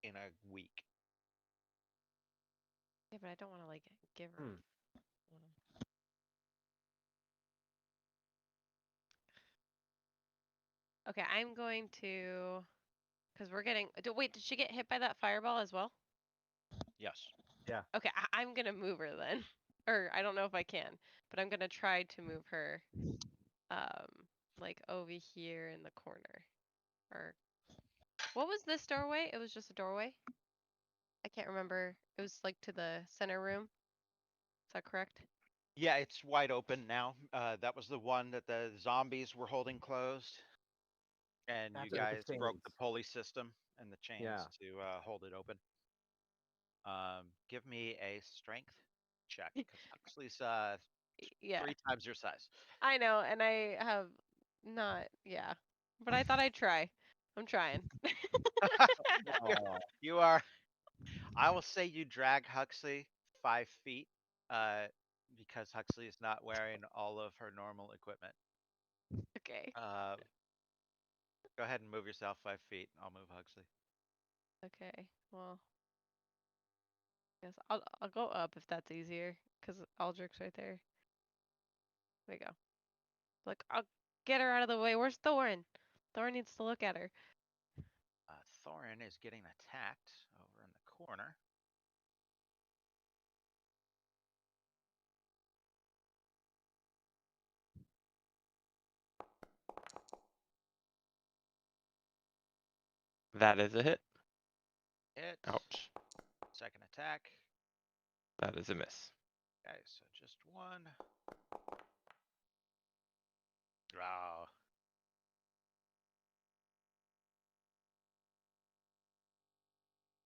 in a week. Yeah, but I don't want to like give her. Hmm. Okay, I'm going to, cause we're getting. Wait, did she get hit by that fireball as well? Yes. Yeah. Okay, I'm gonna move her then. Or I don't know if I can, but I'm gonna try to move her, like over here in the corner. Or what was this doorway? It was just a doorway. I can't remember. It was like to the center room. Is that correct? Yeah, it's wide open now. That was the one that the zombies were holding closed, and you That's it, with guys the broke the chains. pulley system and the chains Yeah. to hold it open. Give me a strength check because Huxley's Yeah, 3 times your size. I know, and I have not. Yeah, but I thought I'd try. I'm trying. You're- Oh, you are. I will say you drag Huxley 5 feet, uh, because Huxley is not wearing all of her normal equipment. Okay. Go ahead and move yourself 5 feet. I'll move Huxley. Okay. Well, I guess I'll go up if that's easier, cause Aldrich's right there. There we go. Like I'll get her out of the way. Where's Thorin? Thorin needs to look at her. Thorin is getting attacked over in the corner. That is a hit. Hit. Ouch. Second attack. That is a miss. Okay, so just one. Draw.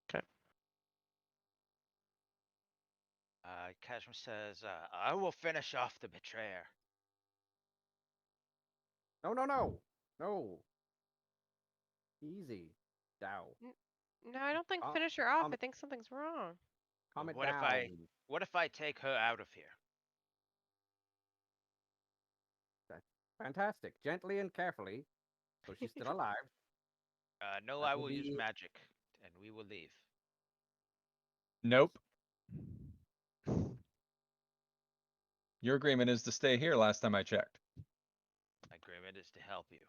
Okay. Kashmir says, I will finish off the betrayer. no, no, no, no. Easy. Dow. No, I don't think Calm, finish her off. calm, I think something's wrong. calm it What if down. I take her out of here? Fantastic. Gently and carefully, so she's still alive. No, That I will will use be magic, and we will leave. Nope. Your agreement is to stay here last time I checked. My agreement is to help you.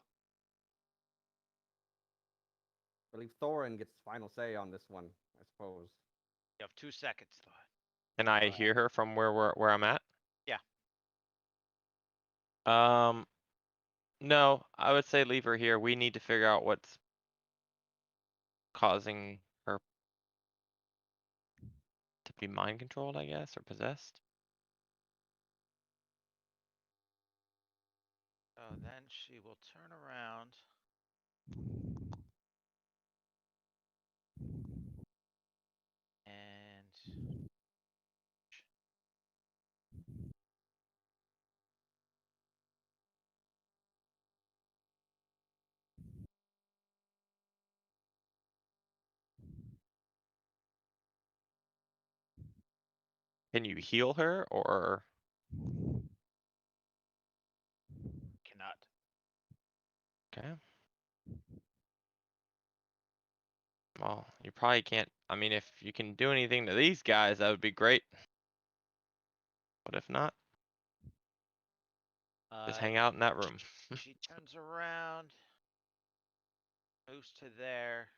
I believe Thorin gets final say on this one, I suppose. You have 2 seconds, Thorin. Can I hear her from where I'm at? Yeah. No, I would say leave her here. We need to figure out what's causing her to be mind controlled, I guess, or possessed. So then she will turn around. And Can you heal her or? cannot. Okay. Well, you probably can't. I mean, if you can do anything to these guys, that would be great. But if not, just hang out in that room. She turns around, moves to there,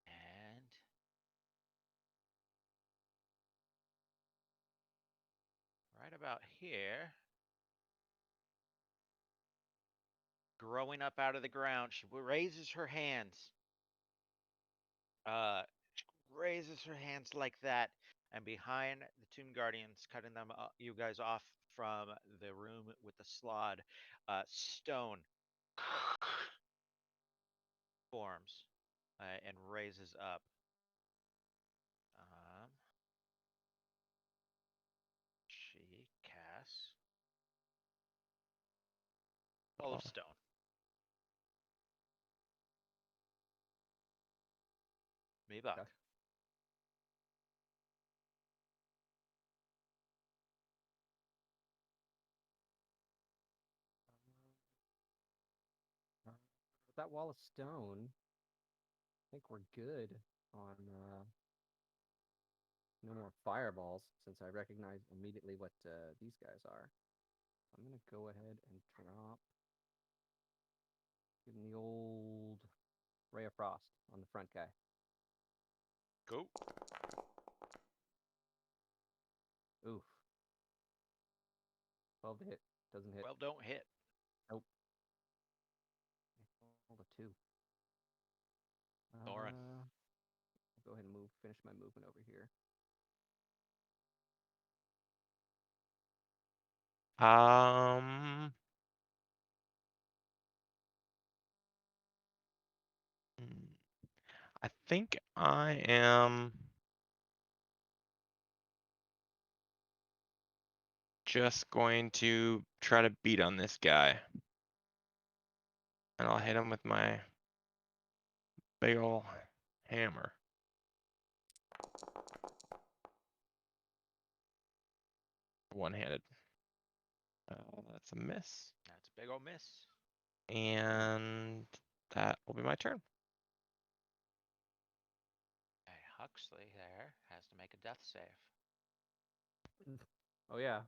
and right about here, growing up out of the ground, she raises her hands. Raises her hands like that, and behind the Tomb Guardians, cutting them you guys off from the room with the slod, stone forms and raises up. She casts Ball of Oh. Stone. Me buck. Okay. With that wall of stone, I think we're good on no more fireballs, since I recognize immediately what these guys are. I'm gonna go ahead and drop. Give him the old Ray of Frost on the front guy. Go. Oof. 12 to hit. Doesn't hit. 12 don't hit. Nope. Rolled a 2. Thorin. I'll go ahead and finish my movement over here. Um. I think I am just going to try to beat on this guy. And I'll hit him with my big ol' hammer. One-handed. That's a miss. That's a big old miss. And that will be my turn. Okay, Huxley there has to make a death save. Oh yeah.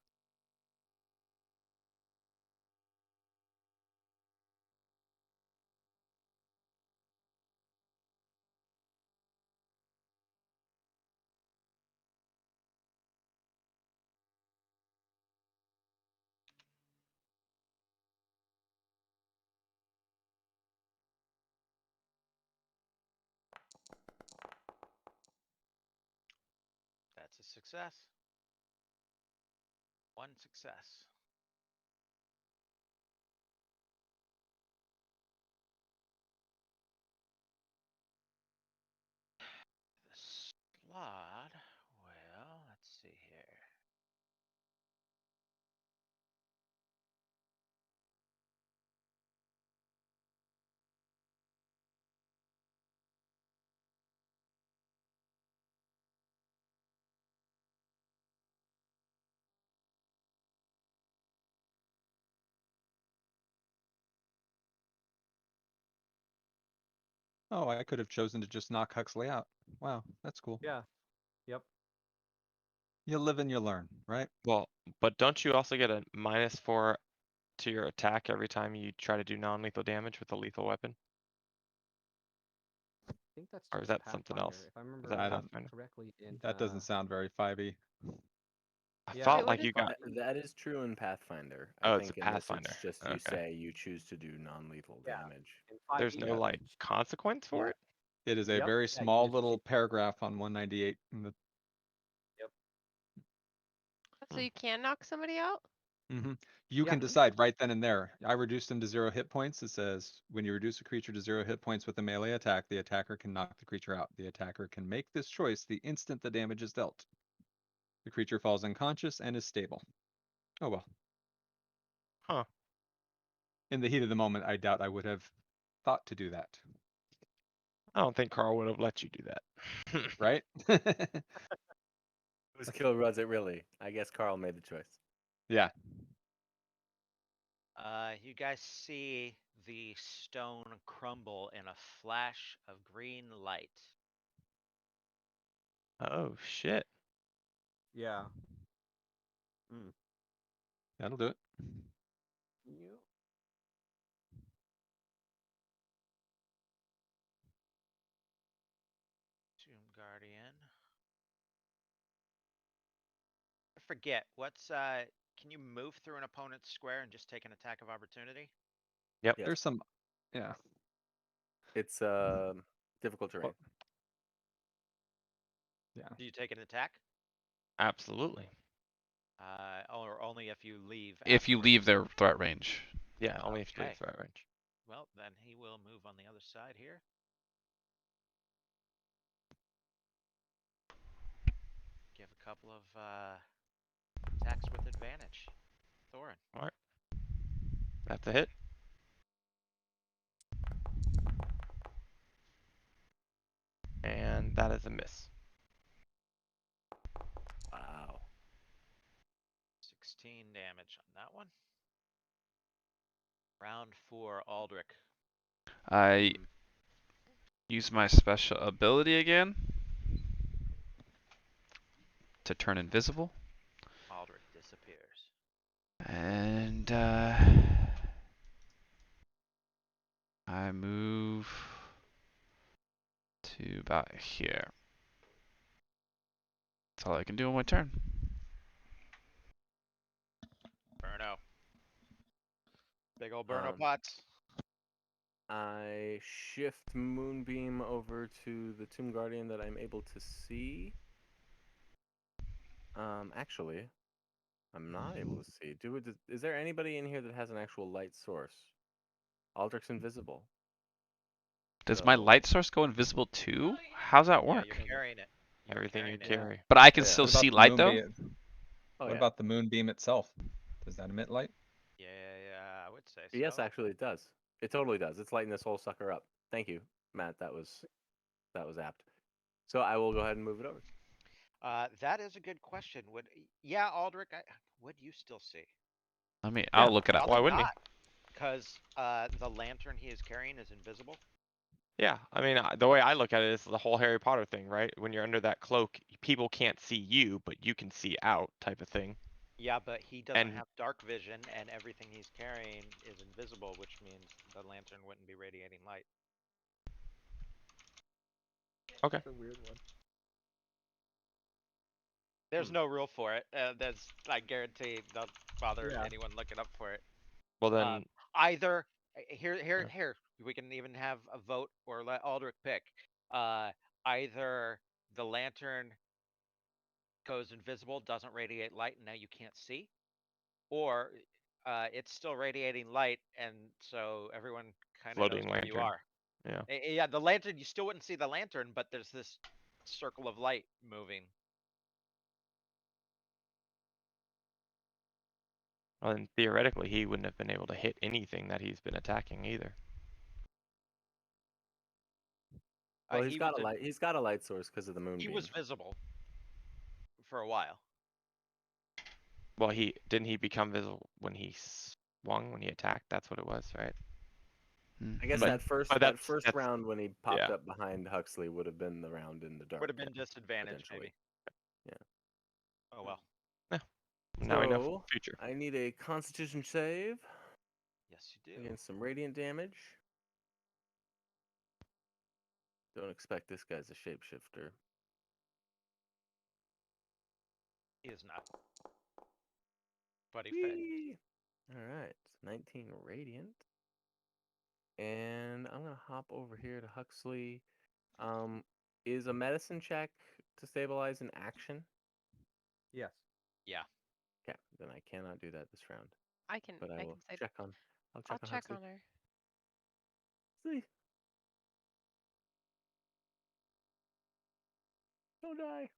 That's a success. One success. The slot. Well, let's see here. Oh, I could have chosen to just knock Huxley out. Wow, that's cool. Yeah. Yep. You live and you learn, right? Well, but don't you also get a -4 to your attack every time you try to do non-lethal damage with a lethal weapon? I think that's Or is just that something Pathfinder. else? If I Is remember that I don't. Pathfinder? correctly in That doesn't sound very 5e. I Yeah. felt Wait, what like is you got. That is true in Pathfinder. Oh, I it's a think in this Pathfinder. it's just you Okay. say you choose to do non-lethal Yeah. damage. In There's 5e, no Yeah. like consequence for Yeah. it. It is a Yep. very Yeah, you small just little proceed. paragraph on 198. In the, Yep. So you can knock somebody out? You Yeah. can decide right then and there. I reduced them to 0 hit points. It says when you reduce a creature to 0 hit points with a melee attack, the attacker can knock the creature out. The attacker can make this choice the instant the damage is dealt. The creature falls unconscious and is stable. Oh well. Huh. In the heat of the moment, I doubt I would have thought to do that. I don't think Carl would have let you do that. Right? Whose kill was it really? I guess Carl made the choice. Yeah. You guys see the stone crumble in a flash of green light. Oh shit. Yeah. That'll do it. Yep. Tomb Guardian. I forget what's can you move through an opponent's square and just take an attack of opportunity? Yes. There's some yeah. It's difficult terrain. Yeah. Do you take an attack? Absolutely. Or only if you leave If you afterwards? leave their threat range. Yeah, only if you leave Okay. threat range. Well, then he will move on the other side here. Give a couple of attacks with advantage. Thorin. All right. That's a hit. And that is a miss. Wow. 16 damage on that one. Round 4, Aldrich. I use my special ability again to turn invisible. Aldrich disappears. And I move to about here. That's all I can do on my turn. Burno. Big old Burno Um, pots. I shift Moonbeam over to the Tomb Guardian that I'm able to see. Actually, I'm not able to see. Is there anybody in here that has an actual light source? Aldrich's invisible. Does my So- light source go invisible too? How's that Yeah, work? you're carrying it. You're Everything you carrying it. carry. But I can Yeah. still What about see the light though? moonbeam? Oh, What yeah. about the moonbeam itself? Does that emit light? Yeah, I would say so. Yes, actually, it does. It totally does. It's lighting this whole sucker up. Thank you, Matt. That was apt. So I will go ahead and move it over. That is a good question. Yeah, Aldrich, would you still see? I'll look it up. Why wouldn't he? Because the lantern he is carrying is invisible. Yeah, I mean, the way I look at it is the whole Harry Potter thing, right? When you're under that cloak, people can't see you, but you can see out, type of thing. Yeah, but he doesn't And- have dark vision, and everything he's carrying is invisible, which means the lantern wouldn't be radiating light. Okay. That's a weird one. There's no rule for it. I guarantee, don't bother Yeah. anyone looking up for it. Well then, Either here we can even have a vote or let Aldrich pick. Either the lantern goes invisible, doesn't radiate light, and now you can't see, or it's still radiating light, and so everyone kind of knows floating where you lantern. are. Yeah. Yeah, the lantern, you still wouldn't see the lantern, but there's this circle of light moving. Well, then theoretically, he wouldn't have been able to hit anything that he's been attacking either. Well, he's He got was a light. He's got a light source because of the he moonbeam. was visible for a while. Well, didn't he become visible when he swung, when he attacked? That's what it was, right? I guess But- that first but that's- round when he popped yeah. up behind Huxley would have been the round in the dark. Would have been disadvantage, potentially. maybe. Yeah. Oh well. Now we know for So, the future. I need a Constitution save Yes, you do. against some radiant damage. Don't expect this guy's a shapeshifter. He is not. funny fit. All right, 19 radiant, and I'm gonna hop over here to Huxley. Is a medicine check to stabilize an action? Yes. Yeah. Okay, then I cannot do that this round. I can But I I will can say check on. I'll I'll check on check Huxley. on her. Don't die.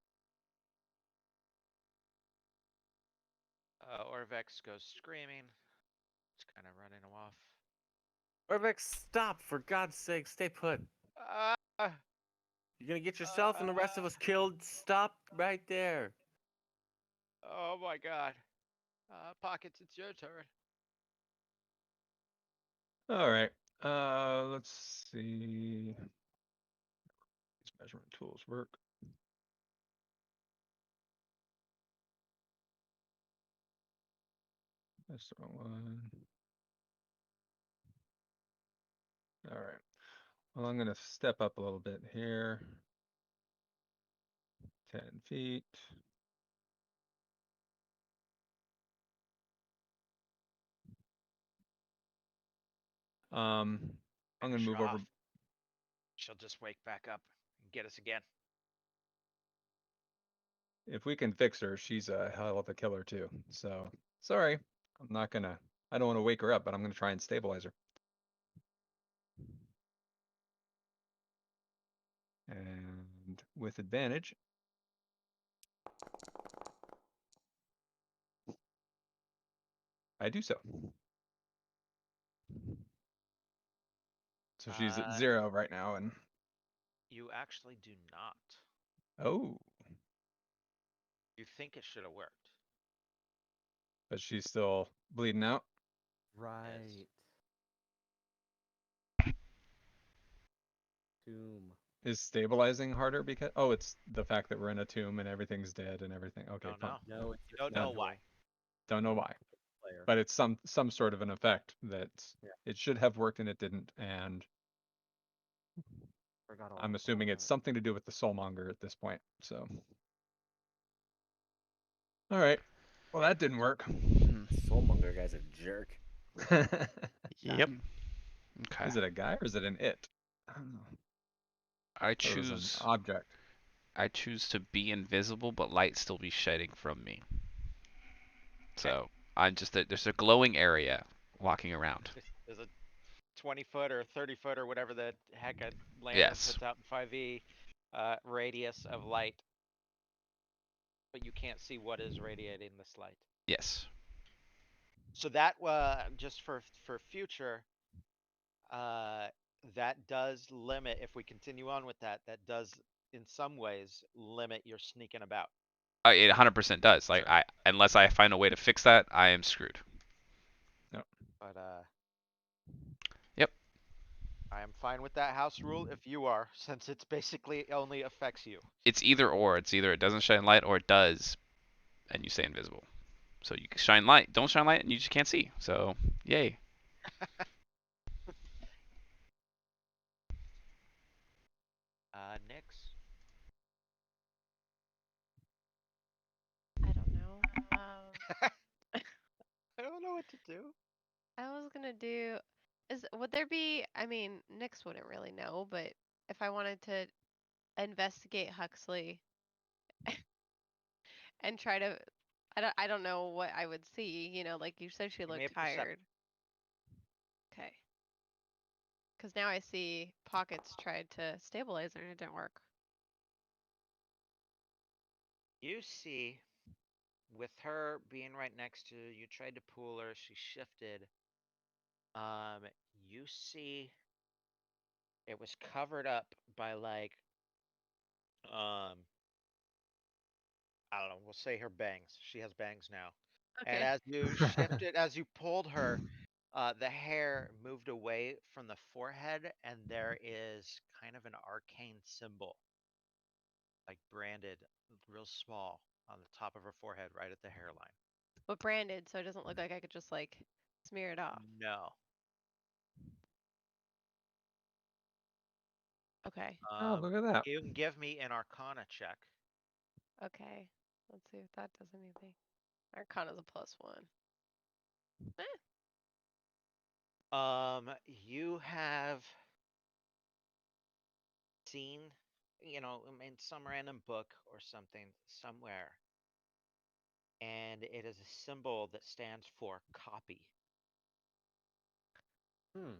Orvex goes screaming. It's kind of running off. Orvex, stop! For God's sake, stay put. Uh, You're gonna get yourself and the rest of us killed. Stop right there. oh my god. Pockets, it's your turn. All right. Let's see. These measurement tools work. That's the wrong one. All right. Well, I'm gonna step up a little bit here. 10 feet. I'm gonna Finish her move over. off. She'll just wake back up and get us again. If we can fix her, she's a hell of a killer too. So sorry, I'm not gonna. I don't want to wake her up, but I'm gonna try and stabilize her. And with advantage. I do so. So she's at 0 right now, and You actually do not. oh, You think it should have worked. but she's still bleeding out. Right. Tomb. Is stabilizing harder because it's the fact that we're in a tomb and everything's dead and everything. Okay, Don't fine. know. No, it's You just don't know schedule why. Don't know why, player. but it's some sort of an effect that Yeah. it should have worked and it didn't, and Forgot all I'm about assuming it's that. something to do with the soulmonger at this point. So, all right. Well, that didn't work. Soulmonger guy's a jerk. Yep. Okay. Is it a guy or is it an it? I don't know. I Thought it was an choose object. I choose to be invisible, but light still be shedding from me. So I'm just there's a glowing area walking around. There's a 20 foot or 30 foot or whatever the heck a lantern Yes. puts out in 5e radius of light, but you can't see what is radiating this light. Yes. So that just for future, uh, that does limit. If we continue on with that, that does in some ways limit your sneaking about. It 100% does. Like Sure. unless I find a way to fix that, I am screwed. But Yep. I am fine with that house rule if you are, since it's basically only affects you. It's either or. It's either it doesn't shine light or it does, and you stay invisible. So you can shine light, don't shine light, and you just can't see. So yay. Nyx. I don't know. I don't know what to do. I was gonna do would there be, I mean, Nyx wouldn't really know, but if I wanted to investigate Huxley and try to I don't know what I would see, like you said she Give me looked a perception. tired. Okay. Cuz now I see Pockets tried to stabilize her and it didn't work. You see, with her being right next to you, you tried to pull her, she shifted. Um, you see it was covered up by like I don't know, we'll say her bangs. She has bangs now. And Okay. as you shifted, as you pulled her, the hair moved away from the forehead, and there is kind of an arcane symbol, like branded real small on the top of her forehead, right at the hairline. But branded so it doesn't look like I could just like smear it off. No. Okay. Oh, look at that. You can give me an Arcana check. Okay. Let's see if that does anything. Arcana's a +1. You have seen, in some random book or something somewhere, and it is a symbol that stands for copy. Hmm.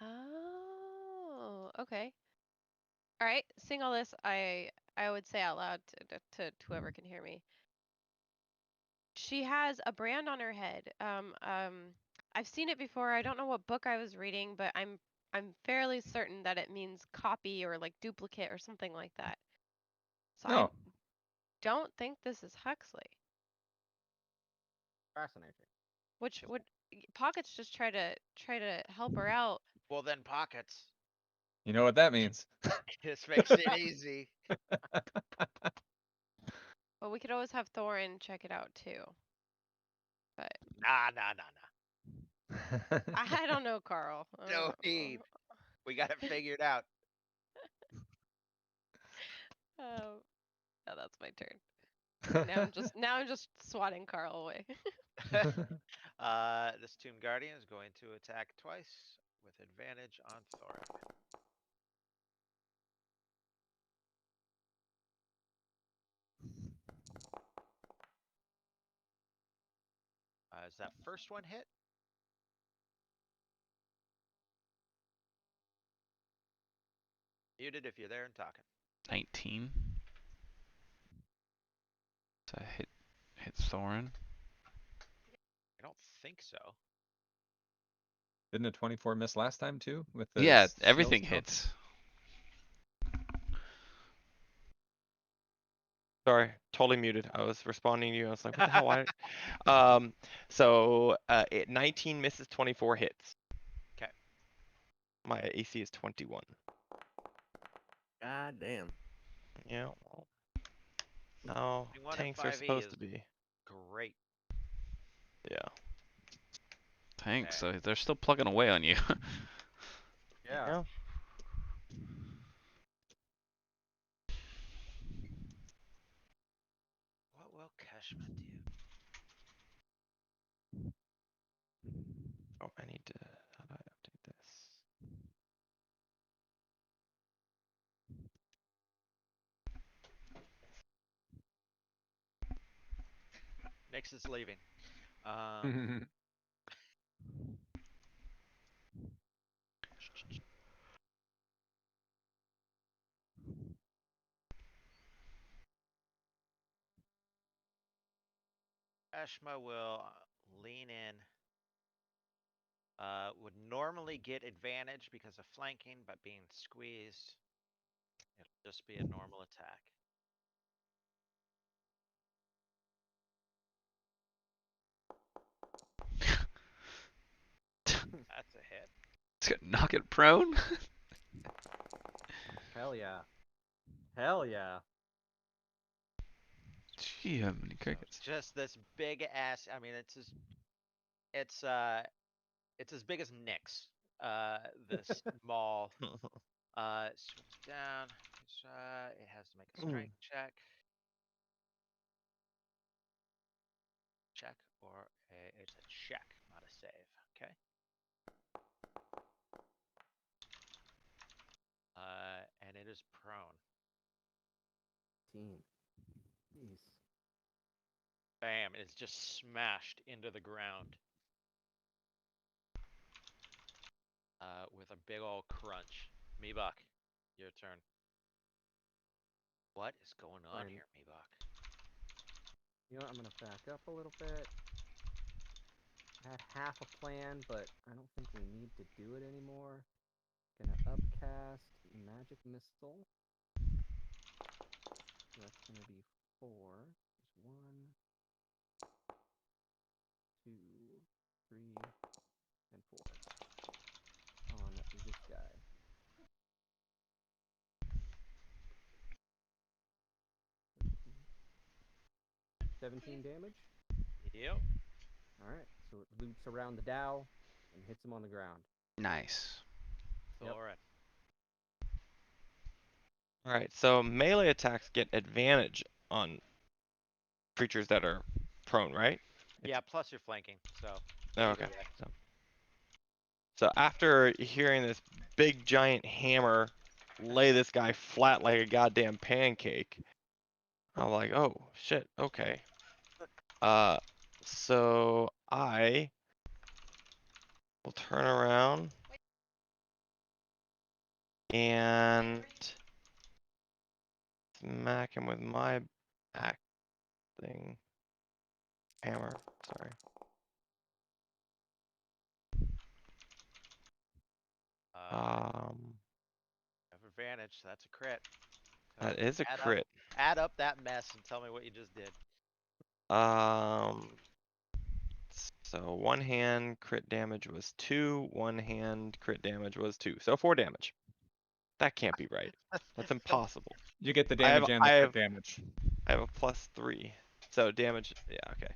Oh, okay. All right, seeing all this, I would say out loud to whoever can hear me. She has a brand on her head. I've seen it before. I don't know what book I was reading, but I'm fairly certain that it means copy or like duplicate or something like that. So I No. don't think this is Huxley. Fascinating. Which would Pockets just try to help her out. Well, then pockets. You know what that means. This makes it easy. But we could always have Thorin check it out too. But Nah, nah, nah, nah. I don't know, Carl. No need. We got it figured out. Oh, yeah, that's my turn. Now I'm just swatting Carl away. This Tomb Guardian is going to attack twice with advantage on Thorin. Is that first one hit? Muted if you're there and talking. 19. So I hit Thorin. I don't think so. Didn't a 24 miss last time too? With the Yeah, shield everything stuff? hits. Sorry, totally muted. I was responding to you. I was like, what the hell? Why? So 19 misses, 24 hits. 'Kay. My AC is 21. God damn. Yeah. Well, no, 21 at tanks are 5e supposed is to be. great. Yeah. Thanks. Okay. So they're still plugging away on you. Yeah. Yeah. What will Keshma do? Oh, I need to. How do I update this? Nyx is leaving. Um, Keshma will lean in. Would normally get advantage because of flanking, but being squeezed, it'll just be a normal attack. That's a hit. It's gonna knock it prone. Hell yeah. Hell yeah. Gee, how many crickets? Just this big ass. I mean, it's as big as Nyx. This maul. Swims down. It has to make a strength check. Check or it's a check, not a save. Okay. And it is prone. 15. Jeez. Bam! It's just smashed into the ground. With a big old crunch. Meebok, your turn. What is going on Fine. here, Meebok? You know what? I'm gonna back up a little bit. I had half a plan, but I don't think we need to do it anymore. Gonna upcast magic missile. So that's gonna be 4. There's 1, 2, 3, and 4 on this guy. 17 damage. Yep. Alright, so it loops around the Dow and hits him on the ground. Nice. Yep. Thorin. All right. So melee attacks get advantage on creatures that are prone, right? Yeah, plus you're flanking, so. Oh, either okay. way. So after hearing this big giant hammer lay this guy flat like a goddamn pancake, I'm like, oh shit, okay. So I will turn around and smack him with my axe thing. Hammer, sorry. Have advantage, so that's a crit. So That is a add crit. add up that mess and tell me what you just did. So one hand crit damage was 2, one hand crit damage was 2. So 4 damage. That can't be right. That's impossible. You get the I have damage and the I crit have damage. I have a +3. So damage, yeah, okay.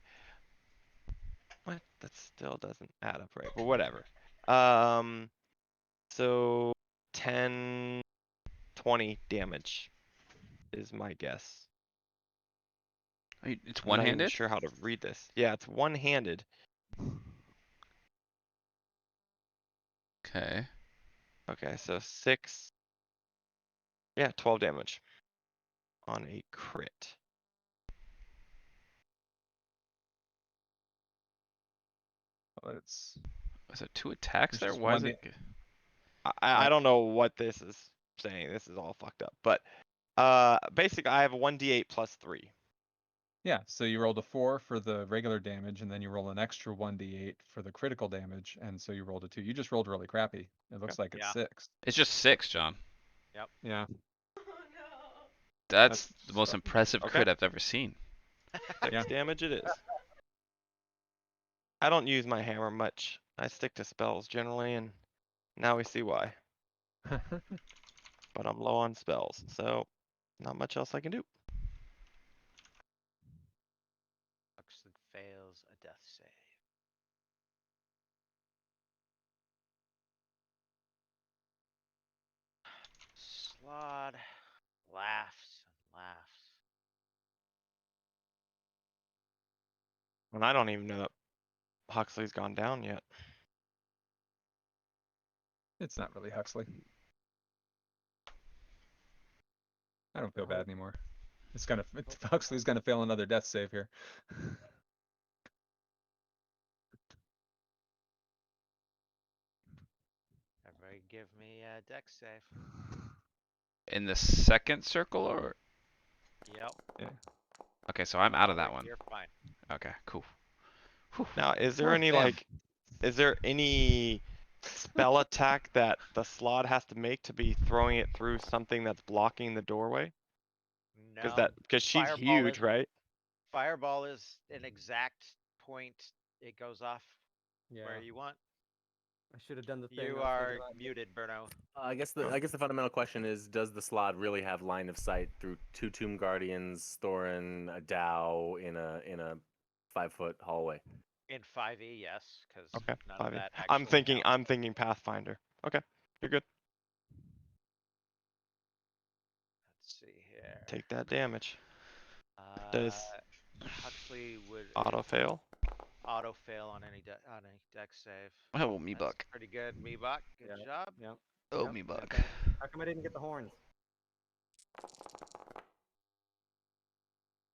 What? That still doesn't add up right, but whatever. So 10, 20 damage is my guess. It's I'm not even one-handed? sure how to read this. Yeah, it's one-handed. Okay. Okay, so 6. Yeah, 12 damage on a crit. It's Is it 2 attacks It's there? just Why is one it? I don't know what this is saying. This is all fucked up. But basically I have a 1d8 plus 3. yeah. So you rolled a 4 for the regular damage, and then you roll an extra 1d8 for the critical damage, and so you rolled a 2. You just rolled really crappy. It looks like it's Yeah. 6. It's just 6, John. Yeah. That's the most so- impressive Okay. crit I've ever seen. 6 Yeah. damage it is. I don't use my hammer much. I stick to spells generally, and now we see why. But I'm low on spells, so not much else I can do. Huxley fails a death save. Slod laughs and laughs. And I don't even know that Huxley's gone down yet. It's not really Huxley. I don't feel bad anymore. Huxley's gonna fail another death save here. Everybody give me a dex save. In the second circle, or? Yep. Yeah. Okay, so I'm out of that one. You're fine. Okay, cool. Now, is there Oh, any damn. is there any spell attack that the slot has to make to be throwing it through something that's blocking the doorway? No. Because she's Fireball huge, is right? Fireball is an exact point. It goes off Yeah. where you want. I should have done the thing. You I was are thinking about. muted, Bruno. I guess the fundamental question is: does the slot really have line of sight through 2 Tomb Guardians, Thorin, a Dow in a 5-foot hallway? In 5e, yes, because Okay, none of 5e. that actually counts. I'm thinking Pathfinder. Okay, you're good. Let's see here. Take that damage. Does Huxley would auto fail? auto fail on any dex save. Oh, me That's buck. pretty good, Meebok. Good Yeah. job. Yeah. Oh, Yep, me yeah, buck. thanks. How come I didn't get the horns?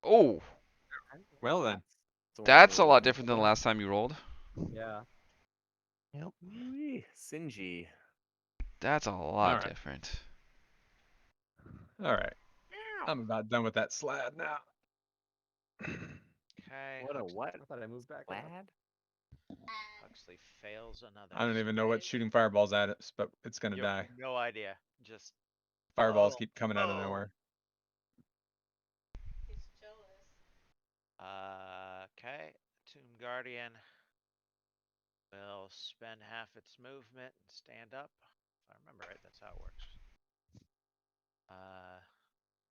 Oh, Well then. that's a lot different than the last time you rolled. Yeah. Yep. Sinji. That's a lot different. All right. I'm about done with that slab now. Okay. What a what? I thought I moved back. Lad? Huxley fails another. I don't even know what shooting fireballs at us, but it's gonna You have die. no idea. Just Fireballs keep coming out of nowhere. Okay. Tomb Guardian will spend half its movement and stand up. If I remember right, that's how it works.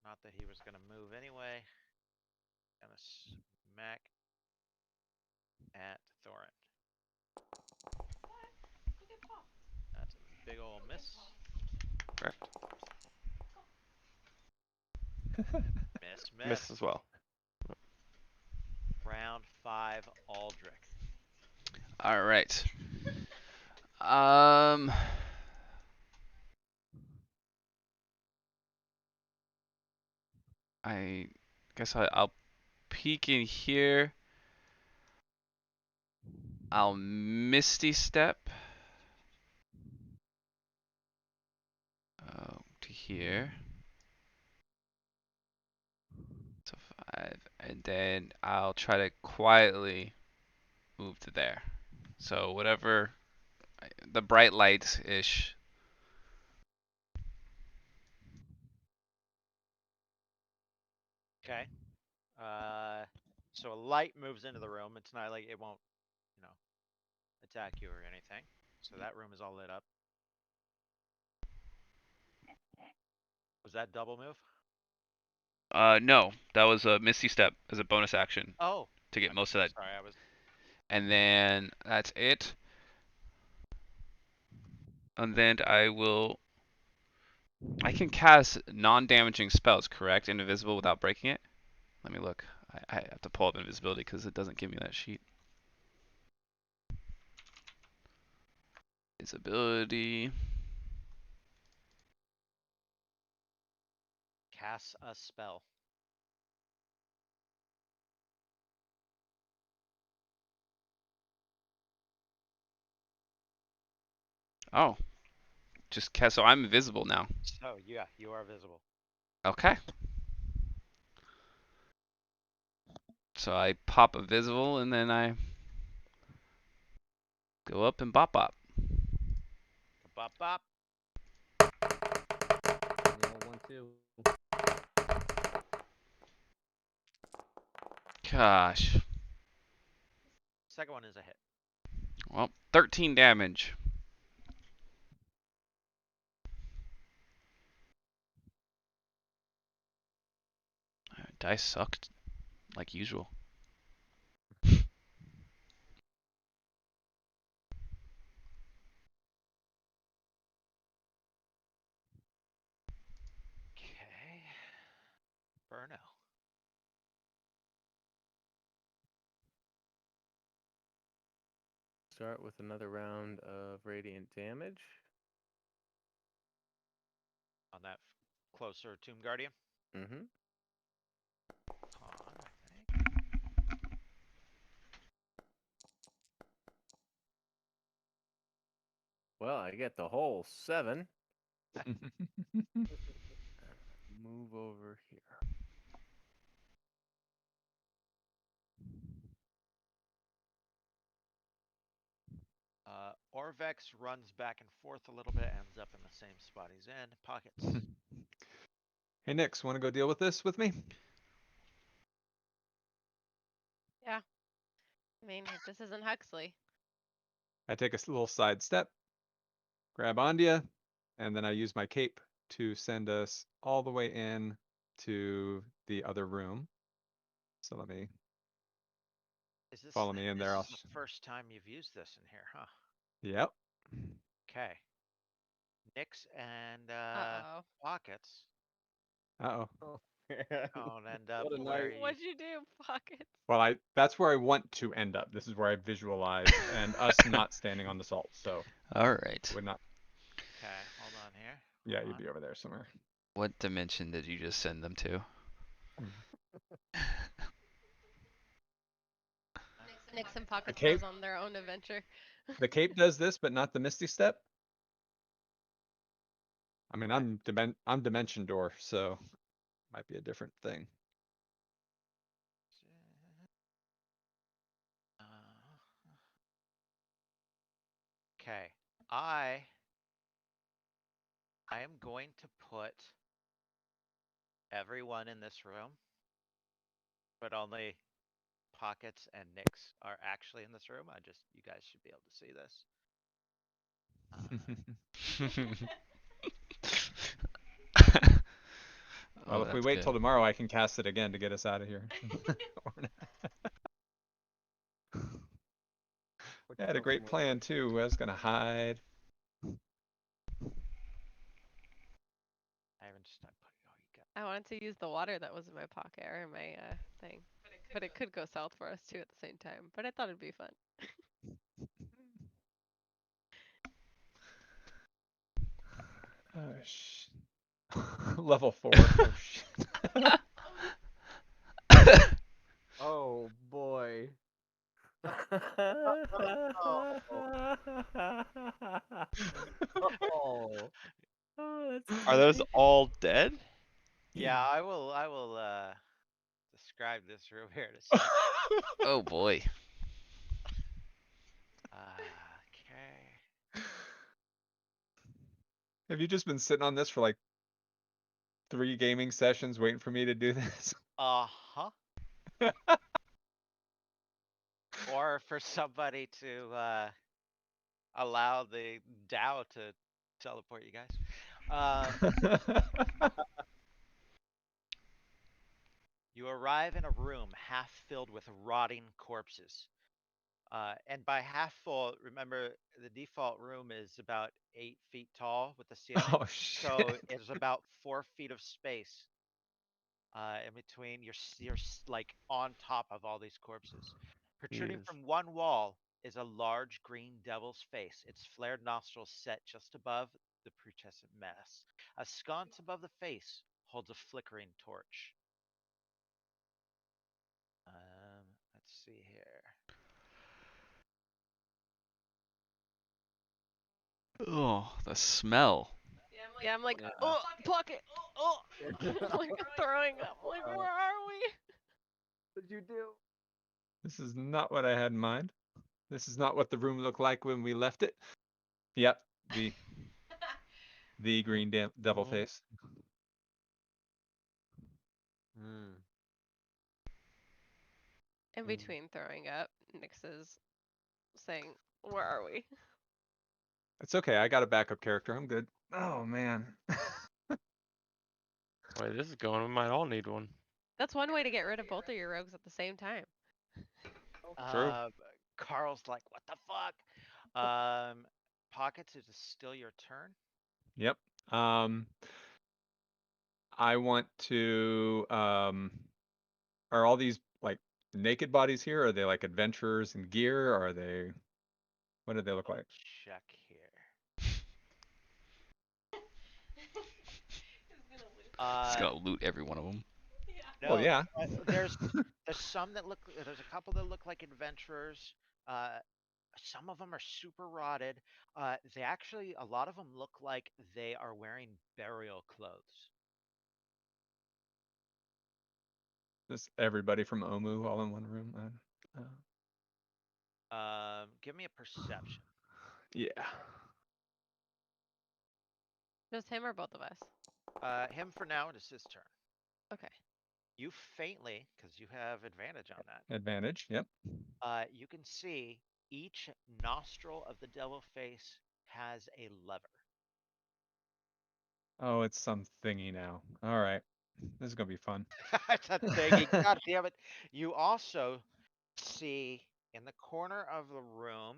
Not that he was gonna move anyway. Gonna smack at Thorin. That's a big ol' miss. Correct. Miss. Miss as well. Round 5, Aldrich. All right. Um, I guess I'll peek in here. I'll Misty Step to here. So 5, and then I'll try to quietly move to there. So whatever the bright light ish. Okay. So a light moves into the room. It's not like it won't, you know, attack you or anything. So that room is all lit up. Was that double move? No, that was a Misty Step as a bonus action Oh, to get I'm most of that. sorry. I was. And then that's it. And then I can cast non-damaging spells, correct? Invisible without breaking it? Let me look. I have to pull up invisibility because it doesn't give me that sheet. Invisibility. Cast a spell. Oh, just cast. So I'm invisible now. So yeah, you are visible. Okay. So I pop a visible and then I go up and bop bop. Bop bop. Roll 1, 2. Gosh. Second one is a hit. Well, 13 damage. Dice sucked, like usual. Okay. Burno. Start with another round of radiant damage. On that closer Tomb Guardian. Mm-hmm. Con, I think. Well, I get the whole 7. Move over here. Orvex runs back and forth a little bit, ends up in the same spot he's in. Pockets. Hey, Nix, want to go deal with this with me? Yeah. I mean, this isn't Huxley. I take a little side step, grab onto you, and then I use my cape to send us all the way in to the other room. So let me Is this follow me in this there. is the first time you've used this in here, huh? Yep. Okay. Nix and Uh-oh. Pockets Uh-oh. Oh. don't end up What a where night. you. What'd you do, Pockets? Well, that's where I want to end up. This is where I visualize, and us not standing on the salt. So All right. would not. Okay, hold on here. Yeah, Hold you'd on. be over there somewhere. What dimension did you just send them to? Nix and Pockets cape? goes on their own adventure. The cape does this, but not the Misty Step. I mean, I'm Dimension Door, so might be a different thing. Uh, Okay, I am going to put everyone in this room, but only Pockets and Nix are actually in this room. You guys should be able to see this. Well, Oh, if we that's wait till good. tomorrow, I can cast it again to get us out of here. I had a great plan too. I was gonna hide. I haven't just I put oh you got I wanted to use the water that was in my pocket or in my thing. but it could go south for us too at the same time. But I thought it'd be fun. Oh, Level 4. Oh, shit. Oh boy. Oh. Oh, that's Are those funny. all dead? Yeah, I will describe this room here in a sec. Oh boy. Okay. Have you just been sitting on this for like 3 gaming sessions waiting for me to do this? Uh-huh. Or for somebody to allow the Dow to teleport you guys. You arrive in a room half filled with rotting corpses. And by half full, remember the default room is about 8 feet tall with the ceiling. Oh, So shit. it's about 4 feet of space in between. You're like on top of all these corpses. Protruding Jeez. from one wall is a large green devil's face, its flared nostrils set just above the putrescent mess. A sconce above the face holds a flickering torch. Let's see here. Oh, the smell. Yeah, I'm like, Yeah. oh, pocket, oh, I'm like throwing up. I'm like, where are we? What did you do? This is not what I had in mind. This is not what the room looked like when we left it. Yep, the green devil Mhm. face. Hmm. In between throwing up, Nyx is saying, where are we? It's okay. I got a backup character. I'm good. Oh man. Wait, this is going. We might all need one. That's one way to get rid of both of your rogues at the same time. True. Uh, Carl's like, what the fuck? Pockets, is it still your turn? Yep. I want to are all these like naked bodies here? Are they like adventurers in gear? Are they what do they look like? Check here. Just Uh, gonna loot every one of them. Well, no, yeah. there's some that look. There's a couple that look like adventurers. Uh, some of them are super rotted. They actually, a lot of them look like they are wearing burial clothes. Just everybody from Omu all in one room. Give me a perception. Yeah. Just him or both of us? Him for now, it is his turn. Okay. You faintly, because you have advantage on that. Advantage. Yep. You can see each nostril of the devil face has a lever. Oh, it's some thingy now. All right. This is gonna be fun. It's a thingy. God damn it. You also see in the corner of the room,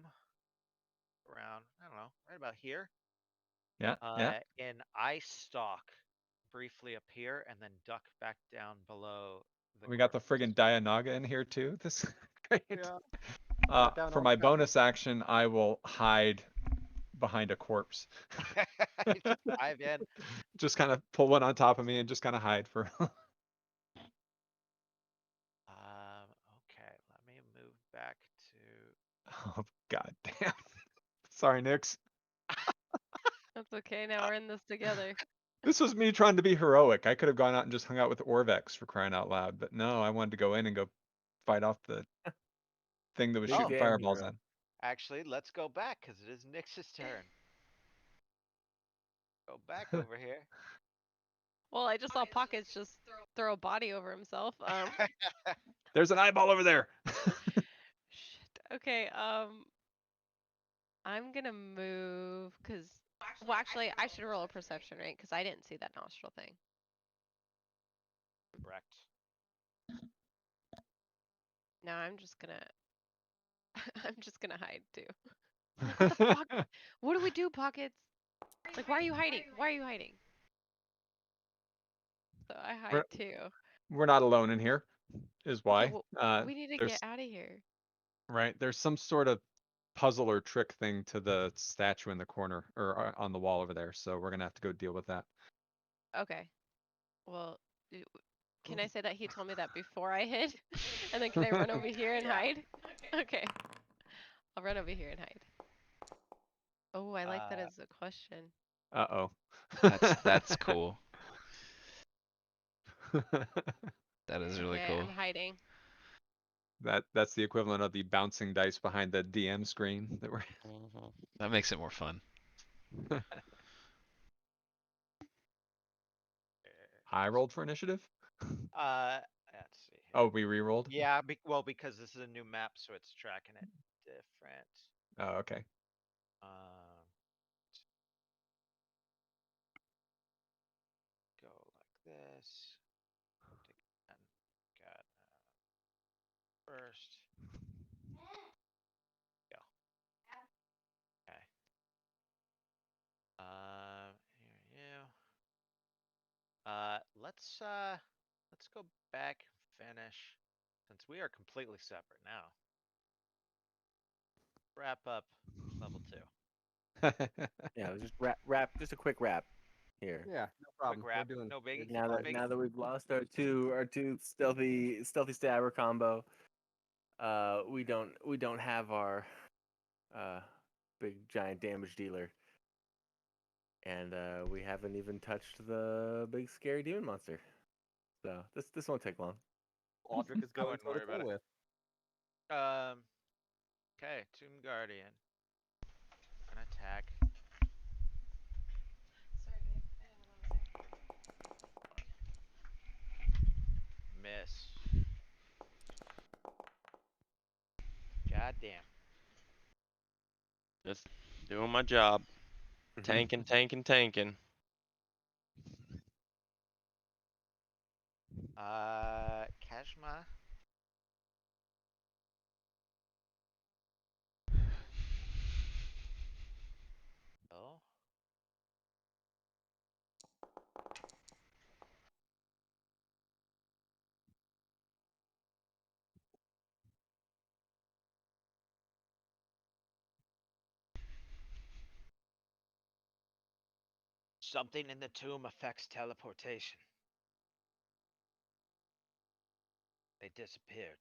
around, I don't know, right about here, Yeah. Yeah. an eye stalk briefly appear and then duck back down below the We got the corpses. friggin' Dianoga in here too. This is great. Yeah. Cut down For all my the traffic. bonus action, I will hide behind a corpse. You just dive in. Just kind of pull one on top of me and just kind of hide for. Okay, let me move back to. Oh god damn. Sorry, Nix. That's okay. Now we're in this together. This was me trying to be heroic. I could have gone out and just hung out with Orvex for crying out loud, but no, I wanted to go in and go fight off the thing that was Big shooting damn fireballs hero. at. Actually, let's go back because it is Nix's turn. Go back over here. Well, I just saw Pockets just throw a body over himself. There's an eyeball over there. Shit. Okay. I'm gonna move because. Well, actually, I should roll a perception, right? Because I didn't see that nostril thing. Correct. No, I'm just gonna. I'm just gonna hide too. Like, what the fuck? What do we do, Pockets? Like, why are you hiding? Why are you hiding? So I hide we're, too. we're not alone in here. is Okay, why. well, we need to There's get out of here. right. There's some sort of puzzle or trick thing to the statue in the corner or on the wall over there. So we're gonna have to go deal with that. Okay. Well, can I say that he told me that before I hid? And then can I run over here and hide? Okay. I'll run over here and hide. Oh, I like that as a question. Uh-oh. That's cool. That is really Okay, cool. I'm hiding. That's the equivalent of the bouncing dice behind the DM screen that we're. Mhm. That makes it more fun. I rolled for initiative. Let's see here. Oh, we re-rolled. Yeah, well, because this is a new map, so it's tracking it different. Oh, okay. Go like this. Take that. Got first. Go. Okay. Here you. Let's go back and finish since we are completely separate now. Wrap up level 2. Yeah, just wrap, just a quick wrap here. Yeah, no problem. Quick wrap. We're doing No biggie. it's Now No that biggie. now that we've lost our two stealthy stabber combo, we don't have our big giant damage dealer, and we haven't even touched the big scary demon monster. So this won't take long. Aldrich is I going wouldn't toe to worry about toe it. with. Okay, Tomb Guardian. An attack. Sorry, babe. I didn't want to say. Miss. God damn. Just doing my job. Tanking, tanking, tanking. Kashma. Oh. Something in the tomb affects teleportation. They disappeared.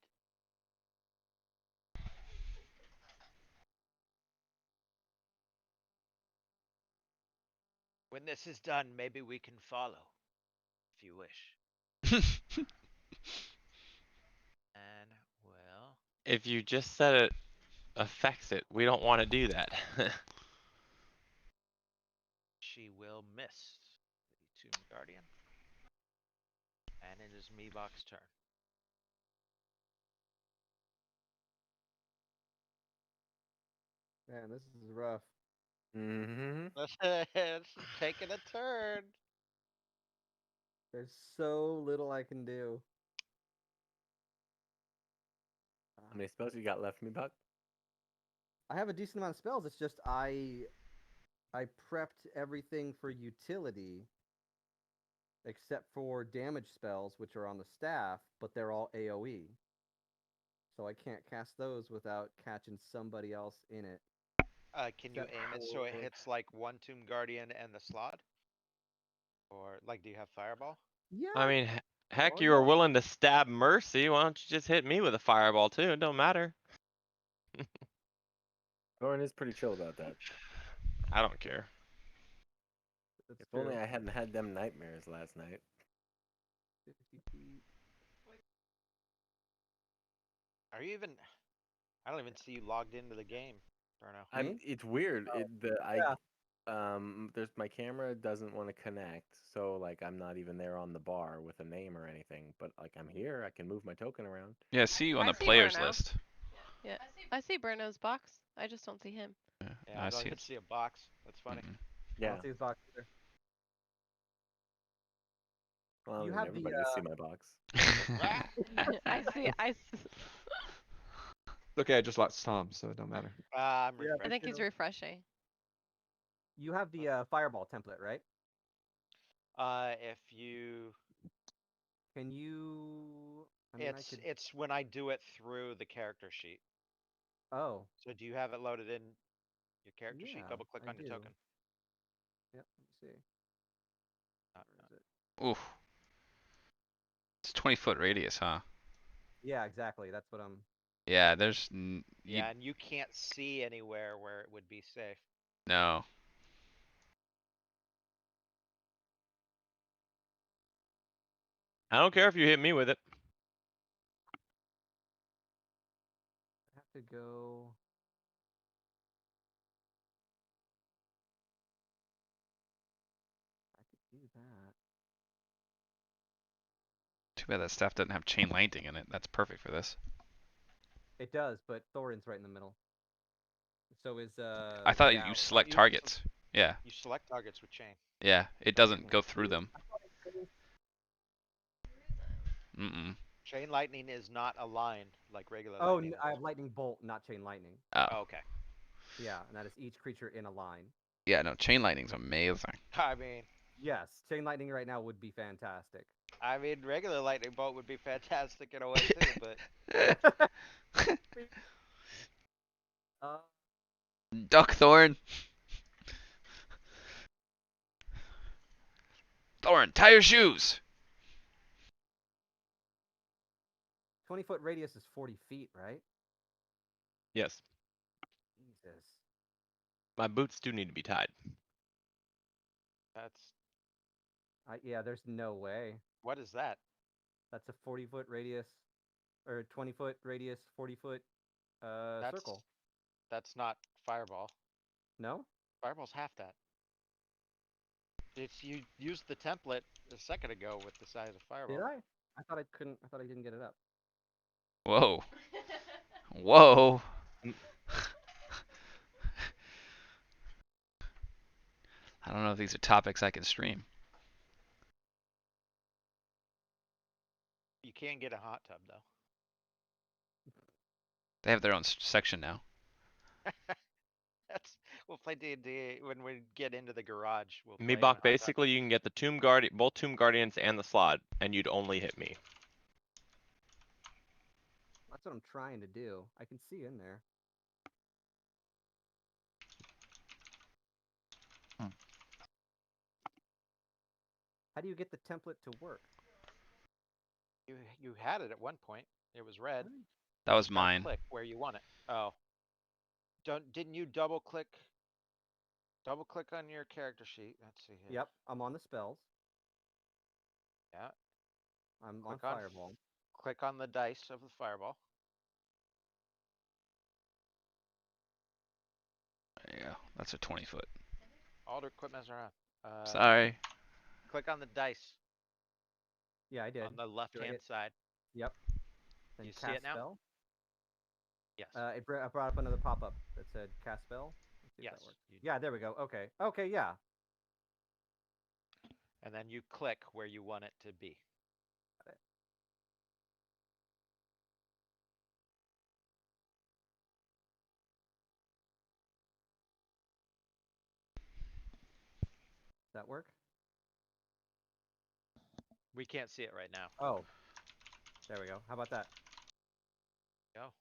When this is done, maybe we can follow, if you wish. And, well, If you just said it affects it, we don't want to do that. she will miss the Tomb Guardian. And it is Meebok's turn. Man, this is rough. Mm-hmm. It's taking a turn. There's so little I can do. How many spells you got left, me, Buck? I have a decent amount of spells. It's just I prepped everything for utility, except for damage spells, which are on the staff, but they're all AOE. So I can't cast those without catching somebody else in it. Can you aim it so it hits like one Tomb Guardian and the slot? Or like, do you have Fireball? Yeah. I mean, heck, Oh, you were yeah. willing to stab Mercy. Why don't you just hit me with a fireball too? It don't matter. Goran is pretty chill about that. I don't care. That's If only true. I hadn't had them nightmares last night. 50 feet. Are you even? I don't even see you logged into the game, Bruno. Me? It's weird. Oh, Yeah. There's my camera doesn't want to connect, so like I'm not even there on the bar with a name or anything. But like I'm here, I can move my token around. Yeah, I see you on I the see players Bruno. list. Yeah, I see Bruno's box. I just don't see him. Yeah, Yeah, I I don't see even it. see a box. That's funny. Mm-mm. I Yeah. don't see his box either. Well, You then have the, everybody can see my box. I see. Okay, I just lost Tom, so it don't matter. I'm Yeah, I think he's refreshing. refreshing. You have the fireball template, right? If you Can you? I mean, I could. It's when I do it through the character sheet. Oh, So do you have it loaded in your character sheet? yeah, Double click I on your do. token. Yep. Let me see. Uh, Where is it? Oof. It's 20-foot radius, huh? Yeah, exactly. That's what I'm. Yeah, there's you yeah, and you can't see anywhere where it would be safe. no. I don't care if you hit me with it. I have to go. I could do that. Too bad that staff doesn't have chain lightning in it. That's perfect for this. It does, but Thorin's right in the middle. So is I thought Dow. you select You targets. Yeah, you select targets with chain. yeah. It doesn't Yeah. go through them. Mm-mm. Chain lightning is not aligned like regular Oh, lightning is. I have lightning bolt, not chain lightning. Oh. Oh, okay. Yeah, and that is each creature in a line. Yeah, no, chain lightning's amazing. I mean, Yes, chain lightning right now would be fantastic. regular lightning bolt would be fantastic in a way too, but uh, Duckthorn. Thorn, tie your shoes. 20-foot radius is 40 feet, right? Yes. Jesus. My boots do need to be tied. that's Yeah, there's no way. what is that? That's a 40-foot radius, or 20-foot radius, 40-foot That's circle. that's not fireball. No? Fireball's half that. It's you used the template a second ago with the size of fireball. Did I? I thought I couldn't. I thought I didn't get it up. Whoa. Whoa. Mm. I don't know if these are topics I can stream. You can get a hot tub though. They have their own section now. That's we'll play D&D when we get into the garage. We'll play. Meatbach, basically you can get the Tomb Guardian, both Tomb Guardians and the slot, and you'd only hit me. That's what I'm trying to do. I can see in there. How do you get the template to work? You had it at one point. It was red. That was Gotta mine. Click where you want it. Oh. Didn't you double click on your character sheet? Let's see here. Yep, I'm on the spells. Yeah. I'm Click on on fireball. Click on the dice of the fireball. Yeah, that's a 20-foot. Alder, quit messing around. Sorry. Click on the dice Yeah, I did. on the left-hand side. Yep. Then You see cast it now? spell. Yes. I brought up another pop-up that said cast spell. Let's see if Yes. that works. Yeah, there we go. Okay. Okay, yeah. And then you click where you want it to be. Got it. Does that work? We can't see it right now. Oh. There we go. How about that? Go.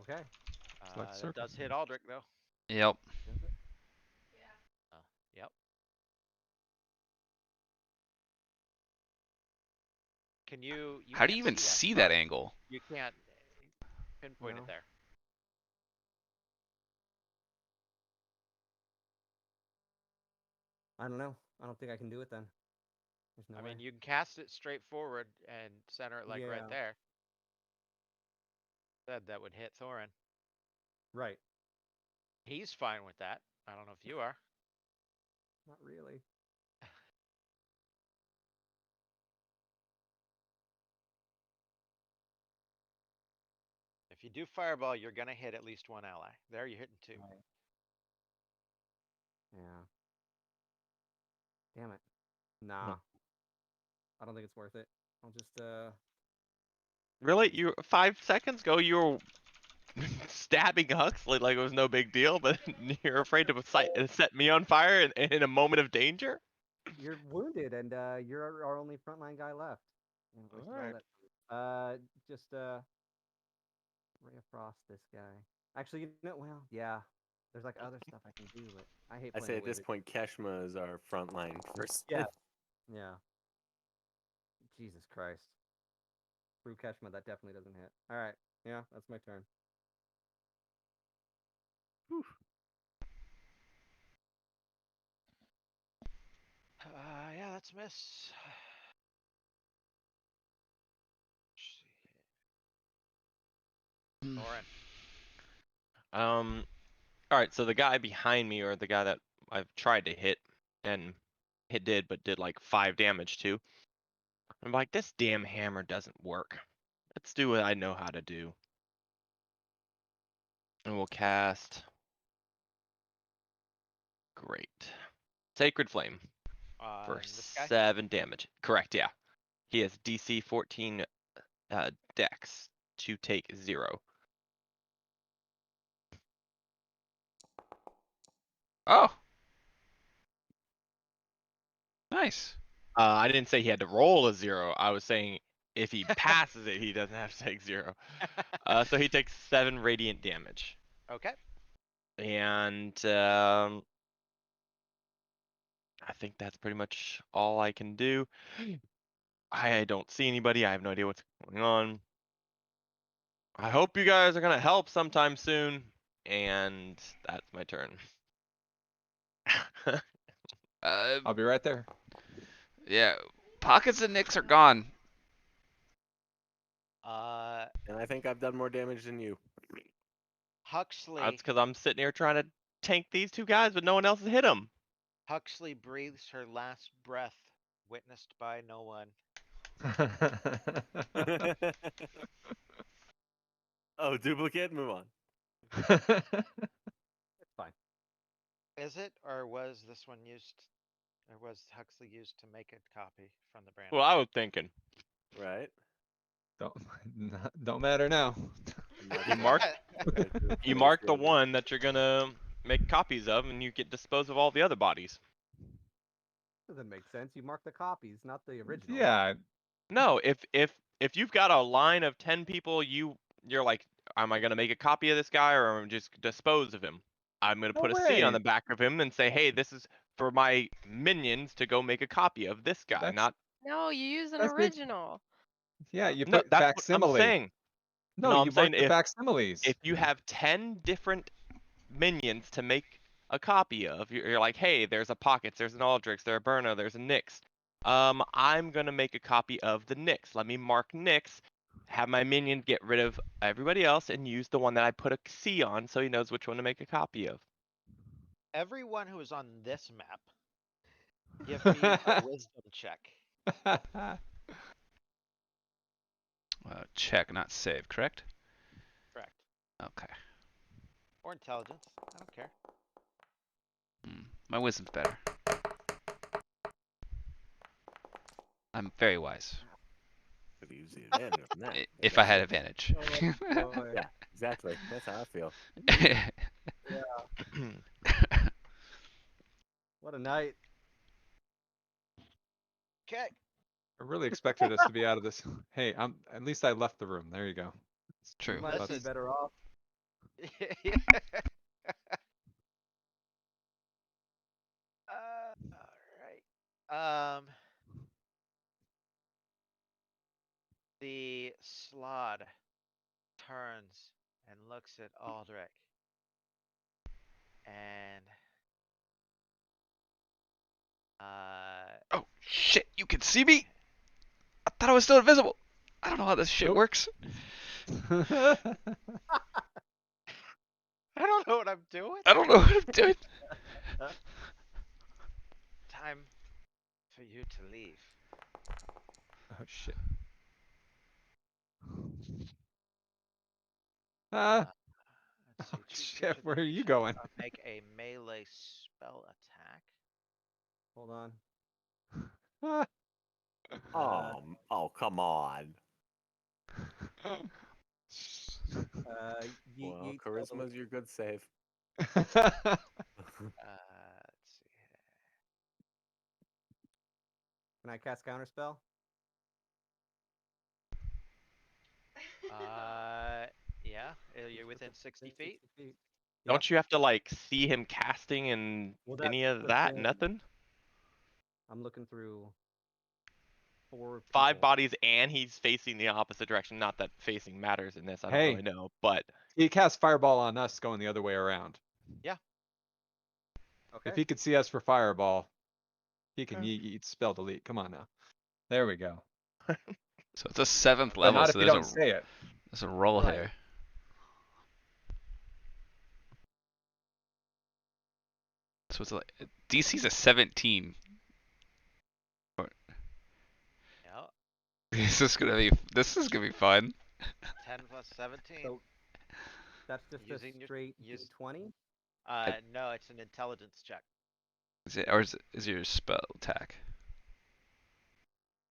Okay. Select That circle. does hit Aldrich though. Yep. Does it? Yep. Can you? How do you can't even that. see that angle? You can't pinpoint No. it there. I don't know. I don't think I can do it then. There's no I way. mean, you can cast it straight forward and center it like right Yeah. there. Said that would hit Thorin. Right. He's fine with that. I don't know if you are. Not really. If you do fireball, you're gonna hit at least one ally. There, you're hitting two. Right. Yeah. Damn it. Nah. I don't think it's worth it. I'll just Really? 5 seconds ago you were stabbing Huxley like it was no big deal, but you're afraid to set me on fire in a moment of danger? you're wounded and you're our only frontline guy left. Yeah, wasted all Alright. that Just Ray of Frost this guy. Actually, well, yeah. There's like other stuff I can do, but I hate I playing say a at this wizard. point, Keshma is our frontline person. Yeah. Yeah. Jesus Christ. Brew Keshma, that definitely doesn't hit. All right. Yeah, that's my turn. Yeah, that's a miss. Let's see. Lauren. All right. So the guy behind me, or the guy that I've tried to hit and but did like 5 damage to. I'm like, this damn hammer doesn't work. Let's do what I know how to do. And we'll cast. Great. Sacred Flame for This guy. 7 damage. Correct, yeah. He has DC 14 dex to take 0. Oh, nice. I didn't say he had to roll a 0. I was saying if he passes it, he doesn't have to take 0. So he takes 7 radiant damage. Okay. And I think that's pretty much all I can do. I don't see anybody. I have no idea what's going on. I hope you guys are gonna help sometime soon. And that's my turn. I'll be right there. Yeah, pockets and nicks are gone. And I think I've done more damage than you. Huxley. That's because I'm sitting here trying to tank these 2 guys, but no one else has hit them. Huxley breathes her last breath, witnessed by no one. Oh, duplicate? Move on. It's fine. Is it, or was this one used, or was Huxley used to make a copy from the brand? Well, I was thinking. Right? Don't matter now. You mark you mark the one that you're gonna make copies of, and you get dispose of all the other bodies. Doesn't make sense. You mark the copies, not the original. Yeah, No, if you've got a line of 10 people, you're like, am I gonna make a copy of this guy or am I just dispose of him? I'm gonna no put a C on way. the back of him and say, hey, this is for my minions to go make a copy of this guy. That's Not No, you use an that's the original. yeah. You no, put that's what I'm facsimile. saying. No, No, you I'm saying mark the facsimiles. if you have 10 different minions to make a copy of, you're like, hey, there's a Pockets, there's an Aldrich, there's a Burno, there's a Nyx. I'm gonna make a copy of the Nyx. Let me mark Nyx, have my minion get rid of everybody else, and use the one that I put a C on so he knows which one to make a copy of. Everyone who is on this map, give me a wisdom check. Check, not save, correct? Correct. Okay. Or intelligence. I don't care. My wisdom's better. I'm very wise. Could use the advantage on that. If I had advantage. Yeah, exactly. That's how I feel. What a night. Okay. I really expected us to be out of this. Hey, at least I left the room. There you go. It's true. You might be Listen. better off. All right. The Slod turns and looks at Aldrich. And Oh shit! You can see me. I thought I was still invisible. I don't know how this shit Nope. works. I don't know what I'm doing. I don't know what I'm doing. Time for you to leave. Oh shit. Let's see. Choose Shit, creature where that are you shall going? Make a melee spell attack. Hold on. Oh, come on. Yeet, Well, yeet, charisma's your good save. Let's see. Can I cast counterspell? Yeah, He's you're within 60 within feet. 60 feet. Yep. Don't you have to like see him casting and Well, that's any of the that? thing. Nothing. I'm looking through 4 5 people. bodies and he's facing the opposite direction. Not that facing matters in this. I don't Hey. really know, but He cast fireball on us going the other way around. Okay. If he could see us for fireball, he can eat spell delete. Come on now. There we go. So it's a 7th But level, not so if you don't say it. there's a roll Right. here. So it's like DC's a 17. Yeah, This is gonna be fun. 10 plus 17. So that's just Using a your straight use. D20. No, it's an intelligence check. Is your spell attack?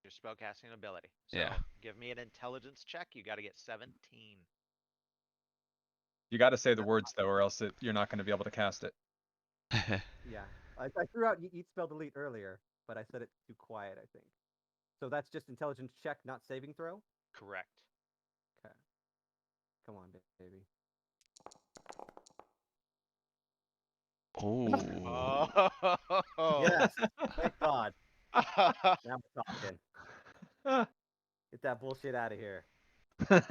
Your spellcasting ability. So Yeah. give me an intelligence check. You got to get 17. You got to say the words though, or else you're not going to be able to cast it. Yeah. I threw out eat spell delete earlier, but I said it too quiet, I think. So that's just intelligence check, not saving throw? Correct. Okay. Come on, baby. Oh. Yes. Thank God. Now we're talking. Get that bullshit out of here. Not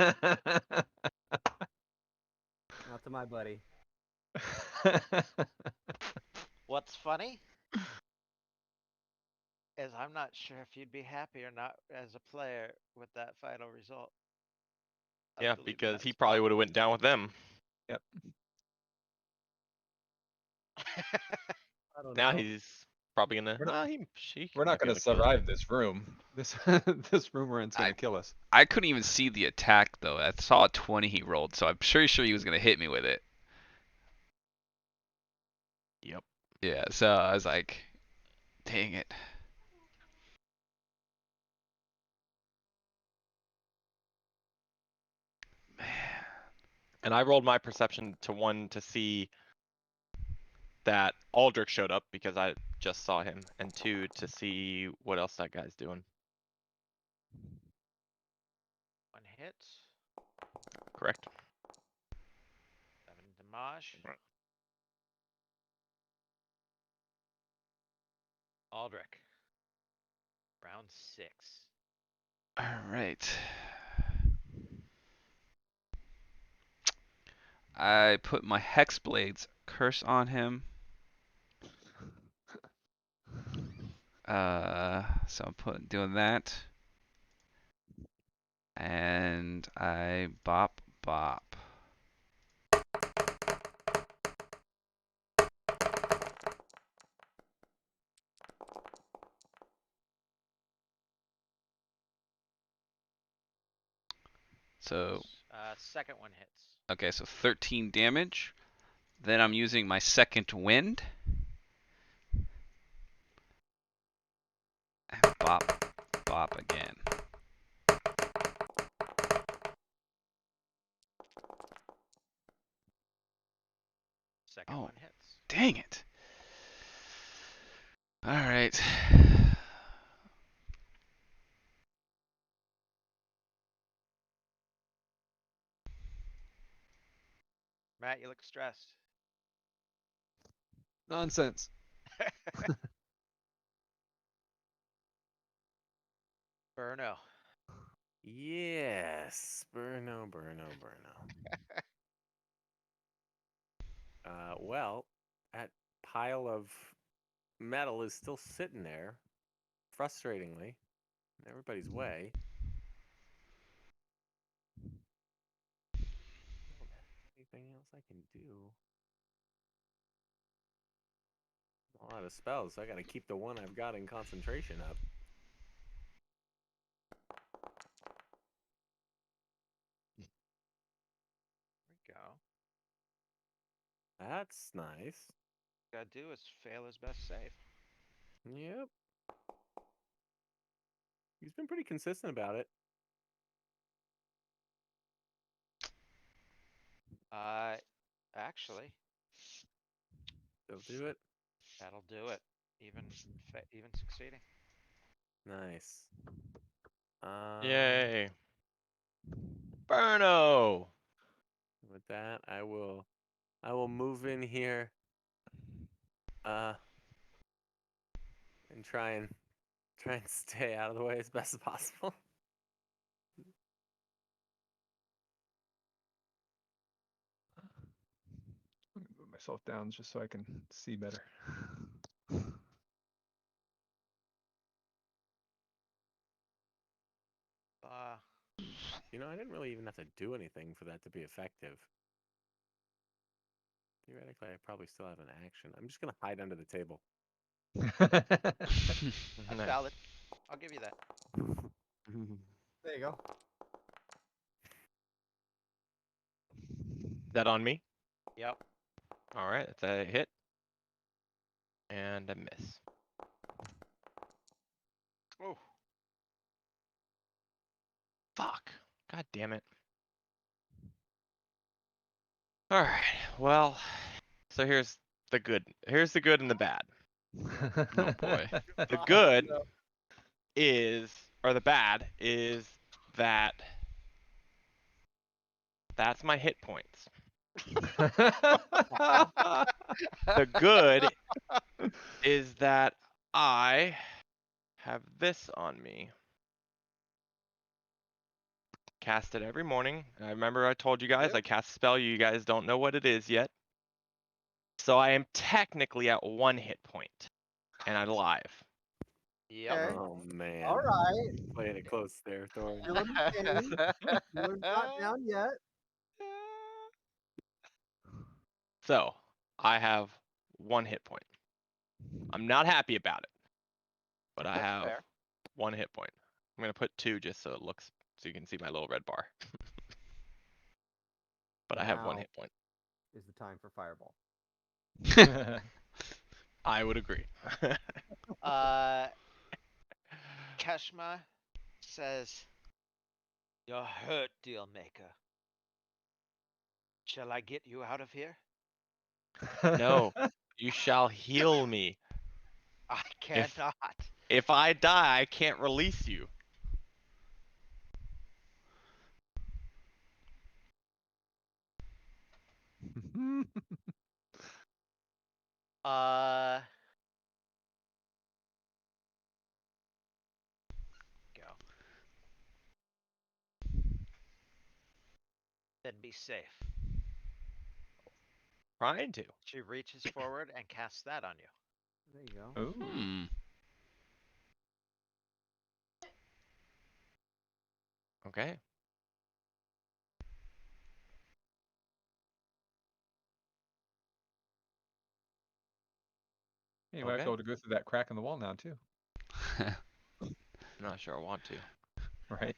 to my buddy. What's funny is I'm not sure if you'd be happy or not as a player with that final result. of yeah, deleting because that he spell. probably would have went down with them. Yep. I don't Now know. he's probably gonna. We're not- Well, he We're might not be going able to to kill us. survive this room. This this room we're in's going to kill us. I couldn't even see the attack though. I saw a 20 he rolled, so I'm sure he was gonna hit me with it. Yep. Yeah, so I was like, dang it. Man. And I rolled my perception to 1 to see that Aldrich showed up because I just saw him, and 2 to see what else that guy's doing. One hit. Correct. 7 damage. Aldrich. Round 6. All right. I put my Hexblade's curse on him. So I'm doing that. And I bop. So, Second one hits. okay, so 13 damage. Then I'm using my second wind. And bop again. Second Oh. one hits. Dang it. All right. Matt, you look stressed. Nonsense. Burno. Yes, Burno. Well, that pile of metal is still sitting there, frustratingly, in everybody's way. I don't have anything else I can do. I'm out of spells, so I gotta keep the one I've got in concentration up. There we go. That's nice. Gotta do is fail his best save. Yep. He's been pretty consistent about it. Actually, They'll do it. that'll do it. Even succeeding. Nice. Yay. Burno. With that, I will move in here. And try and stay out of the way as best as possible. Let me move myself down just so I can see better. You know, I didn't really even have to do anything for that to be effective. Theoretically, I probably still have an action. I'm just gonna hide under the table. That's Nice. valid. I'll give you that. There you go. Is that on me? Yep. All right, that's a hit. And a miss. Oh. Fuck. God damn it. All right. Well, so here's the good. Here's the good and the bad. Oh boy. The good is, or the bad is that that's my hit points. The good is that I have this on me. Cast it every morning. I remember I told you guys I cast a spell. You guys don't know what it is yet. So I am technically at 1 hit point, and I'm alive. Yep. Okay. Oh man. All right. Playing it close there, Thor. Feeling the pain. Feeling not down yet. So I have 1 hit point. I'm not happy about it, but I That's have fair. 1 hit point. I'm gonna put 2 just so it looks, so you can see my little red bar. But I have 1 Now hit point. is the time for fireball. I would agree. Keshma says, "You're hurt, deal maker. Shall I get you out of here?" No, you shall heal me. I If cannot. if I die, I can't release you. Uh, go. Then be safe. Trying to. She reaches forward and casts that on you. There you go. Ooh. Hmm. Okay. You might be Okay. able to go through that crack in the wall now too, I'm not sure I want to. right?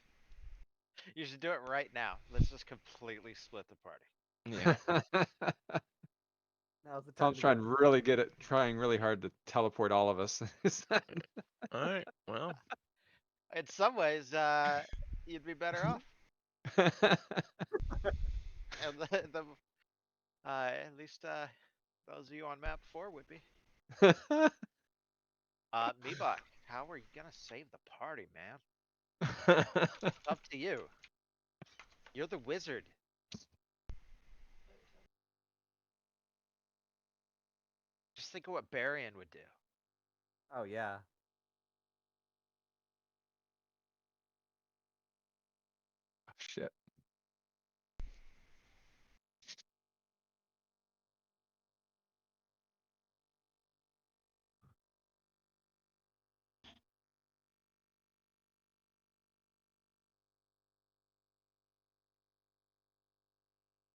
You should do it right now. Let's just completely split the party. Yeah. Now's the time Tom's to trying go. trying really hard to teleport all of us. All right. Well, In some ways, you'd be better off. And at least those of you on map 4 would be. Meebot, how are you gonna save the party, man? Up to you. You're the wizard. Just think of what Barian would do. Oh yeah. Shit.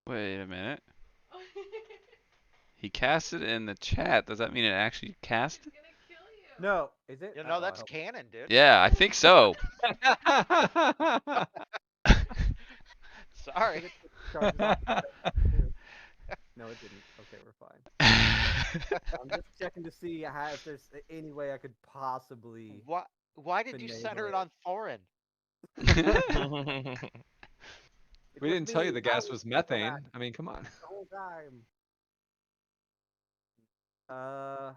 Wait a minute. He cast it in the chat. Does that mean it actually cast it? No, is it? You know, Uh-oh, I that's hope- canon, dude. Yeah, I think so. Sorry. it charges off the too. No, it didn't. Okay, we're fine. I'm just checking to see if there's any way I could possibly. Why did you center Finagle it on Thorin? It We was didn't tell you me. the I gas was was thinking methane. that I mean, come on. the whole time. Uh.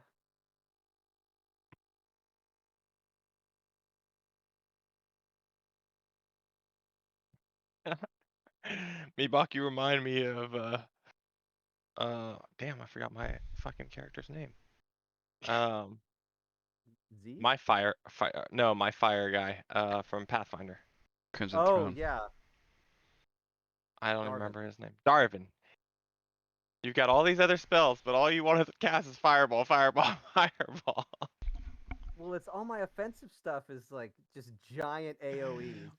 Mibaki, you remind me of damn, I forgot my fucking character's name. Um, Z. my fire no, my fire guy from Pathfinder. Crimson Oh Throne. yeah. I don't even Darvin. remember his name. Darvin. You've got all these other spells, but all you want to cast is fireball, fireball, fireball. Well, it's all my offensive stuff is like just giant AOE's.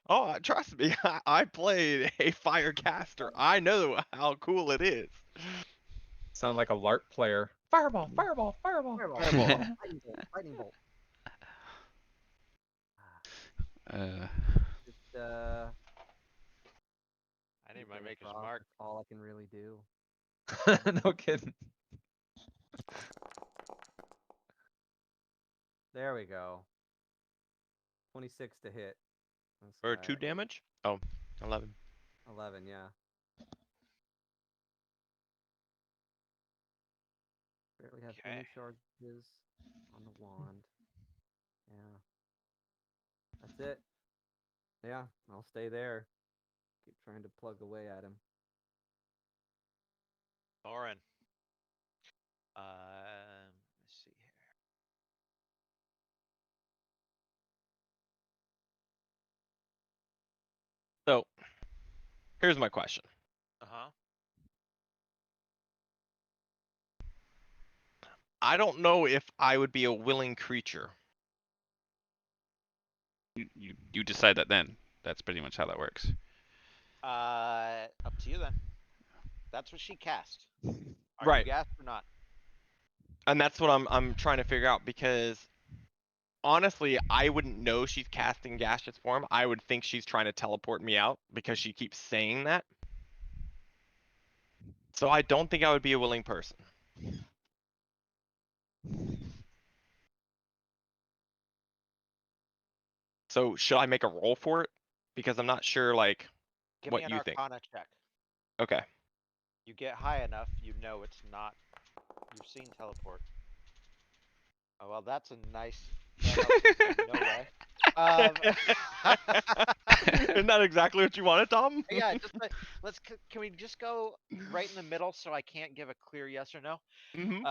Oh, trust me, I played a fire caster. I know how cool it is. Sound like a LARP player. Fireball, fireball, fireball. Fireball, Fireball. lightning bolt, lightning bolt. uh, Just I need my Bring maker's frost, mark. that's all I can really do. No kidding. There we go. 26 to hit. This For guy. 2 damage? Oh, 11. 11, yeah. Barely have any Okay. charges on the wand. Yeah. That's it. Yeah, I'll stay there. Keep trying to plug away at him. Thorin. Let's see here. So, here's my question. Uh-huh. I don't know if I would be a willing creature. you decide that then. That's pretty much how that works. Up to you then. That's what she cast. Are Right. you gassed or not? And that's what I'm trying to figure out because honestly, I wouldn't know she's casting gaseous form. I would think she's trying to teleport me out because she keeps saying that. So I don't think I would be a willing person. So should I make a roll for it? Because I'm not sure like Give me what an you think. Arcana check. Okay. You get high enough, you know it's not. You've seen teleport. Oh well, that's a nice. That also said no way. Isn't that exactly what you wanted, Tom? Yeah, just let's. Can we just go right in the middle so I can't give a clear yes or no? Mm-hmm.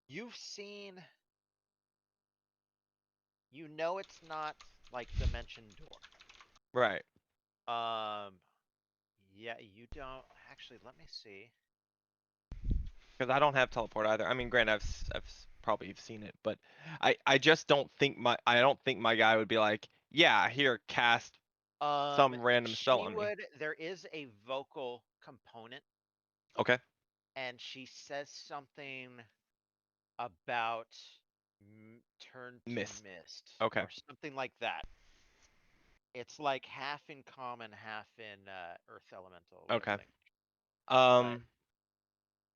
You've seen. You know it's not like dimension door. Right. Yeah, you don't actually. Let me see. Because I don't have teleport either. I mean, granted, I've probably seen it, but I just don't think I don't think my guy would be like, yeah, here, cast some random spell She on me. would. There is a vocal component, Okay. and she says something about turn to Mist. mist Okay. or something like that. It's like half in common, half in earth elemental Okay. thing. Um.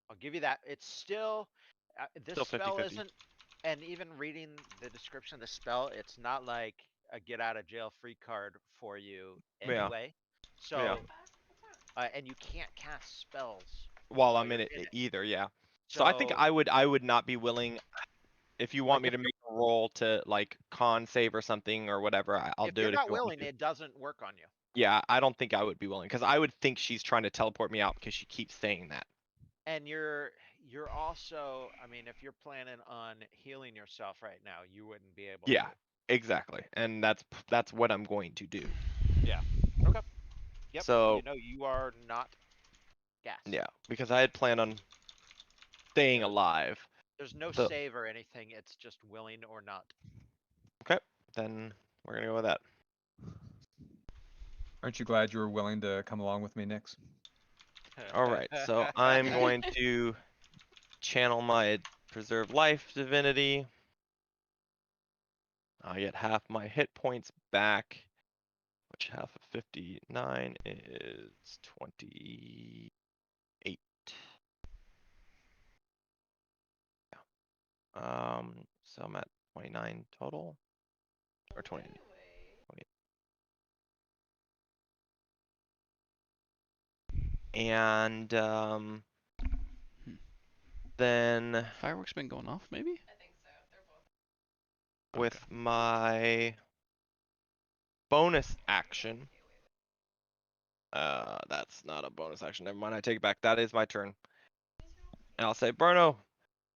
I'll give you that. It's still this Still spell 50/50. isn't, and even reading the description of the spell, it's not like a get out of jail free card for you Yeah. anyway. So, Yeah. and you can't cast spells While while I'm in you're it in it. either, yeah. So I think So, I would not be willing. If you want like me to make a roll to like con save or something or whatever, I'll if do you're it if not you want me willing, to. it doesn't work on you. Yeah, I don't think I would be willing because I would think she's trying to teleport me out because she keeps saying that. And you're also, I mean, if you're planning on healing yourself right now, you wouldn't be able Yeah, to. exactly. And that's what I'm going to do. Yeah. Okay. Yep. So, You know you are not gassed. yeah, because I had planned on staying There, alive. there's no So, save or anything. It's just willing or not. okay, then we're gonna go with that. Aren't you glad you were willing to come along with me, Nix? All right, so I'm going to channel my preserve life divinity. I get half my hit points back, which half of 59 is 28. So I'm at 29 total, or 20. 20. And Hmm. then Fireworks been going off, maybe? with my bonus action. That's not a bonus action. Never mind. I take it back. That is my turn. And I'll say, Bruno,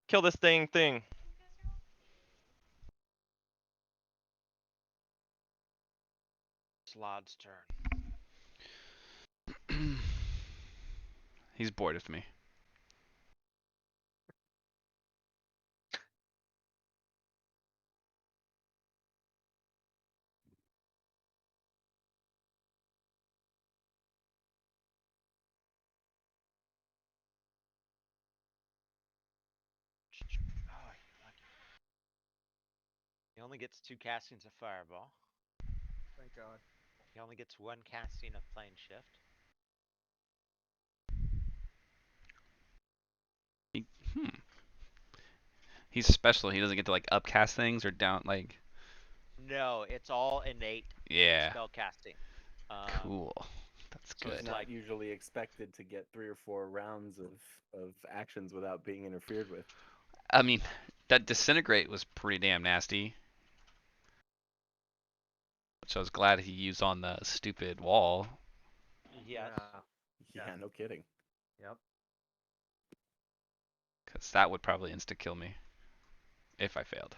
kill this thing. Slod's turn. He's bored with me. Oh, you're lucky. He only gets 2 castings of Fireball. Thank God. He only gets 1 casting of Plane Shift. Hmm. He's special. He doesn't get to like upcast things or down like. No, it's all innate Yeah. spell casting. Cool. That's so He's it's good. not like- usually expected to get 3 or 4 rounds of actions without being interfered with. I mean, that disintegrate was pretty damn nasty. Which I was glad he used on the stupid wall. Yes. Yeah, Yeah. no kidding. Yep. Because that would probably insta kill me. If I failed.